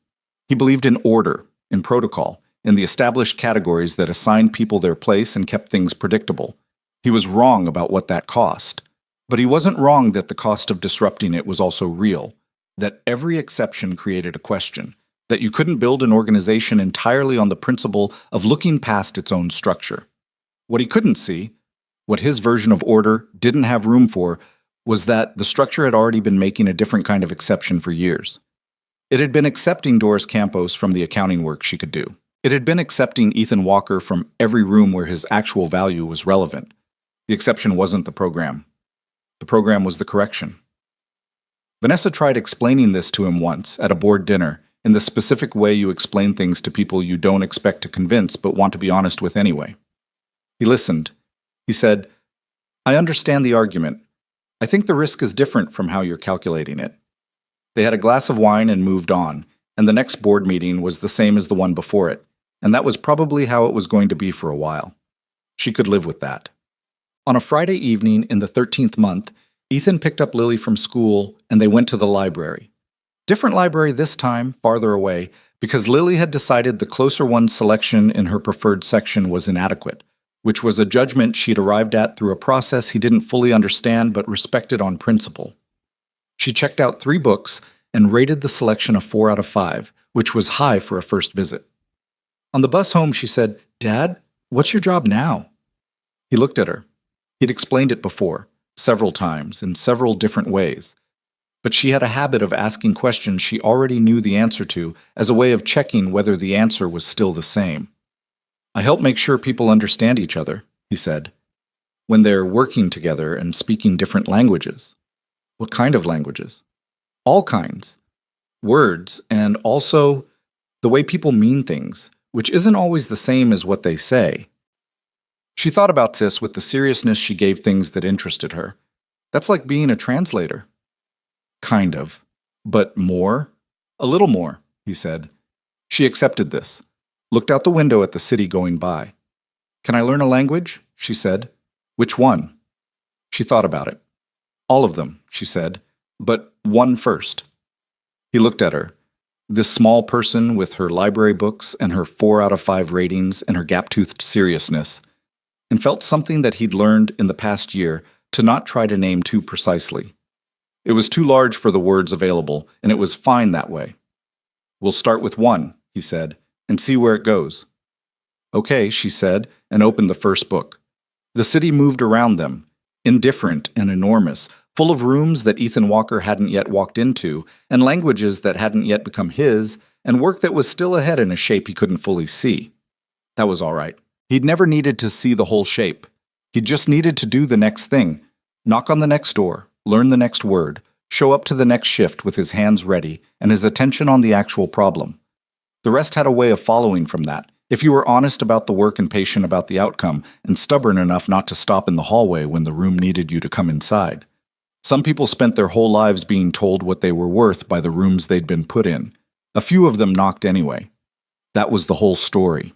He believed in order, in protocol, in the established categories that assigned people their place and kept things predictable. He was wrong about what that cost. But he wasn't wrong that the cost of disrupting it was also real, that every exception created a question, that you couldn't build an organization entirely on the principle of looking past its own structure. What he couldn't see, what his version of order didn't have room for, was that the structure had already been making a different kind of exception for years. It had been accepting Doris Campos from the accounting work she could do. It had been accepting Ethan Walker from every room where his actual value was relevant. The exception wasn't the program. The program was the correction. Vanessa tried explaining this to him once at a board dinner, in the specific way you explain things to people you don't expect to convince but want to be honest with anyway. He listened. He said, "I understand the argument. I think the risk is different from how you're calculating it." They had a glass of wine and moved on, and the next board meeting was the same as the one before it, and that was probably how it was going to be for a while. She could live with that. On a Friday evening in the 13th month, Ethan picked up Lily from school and they went to the library. Different library this time, farther away, because Lily had decided the closer one's selection in her preferred section was inadequate, which was a judgment she'd arrived at through a process he didn't fully understand but respected on principle. She checked out 3 books and rated the selection a 4 out of 5, which was high for a first visit. On the bus home, she said, "Dad, what's your job now?" He looked at her. He'd explained it before, several times, in several different ways. But she had a habit of asking questions she already knew the answer to as a way of checking whether the answer was still the same. "I help make sure people understand each other," he said, "when they're working together and speaking different languages." "What kind of languages?" "All kinds. Words, and also the way people mean things, which isn't always the same as what they say." She thought about this with the seriousness she gave things that interested her. That's like being a translator. Kind of. But more? A little more, he said. She accepted this, looked out the window at the city going by. "Can I learn a language?" she said. "Which one?" She thought about it. "All of them," she said, "but one first." He looked at her, this small person with her library books and her 4 out of 5 ratings and her gap-toothed seriousness, and felt something that he'd learned in the past year to not try to name too precisely. It was too large for the words available, and it was fine that way. "We'll start with 1, he said, "and see where it goes." "Okay," she said, and opened the first book. The city moved around them, indifferent and enormous, full of rooms that Ethan Walker hadn't yet walked into, and languages that hadn't yet become his, and work that was still ahead in a shape he couldn't fully see. That was all right. He'd never needed to see the whole shape. He just needed to do the next thing. Knock on the next door, learn the next word, show up to the next shift with his hands ready and his attention on the actual problem. The rest had a way of following from that, if you were honest about the work and patient about the outcome, and stubborn enough not to stop in the hallway when the room needed you to come inside. Some people spent their whole lives being told what they were worth by the rooms they'd been put in. A few of them knocked anyway. That was the whole story.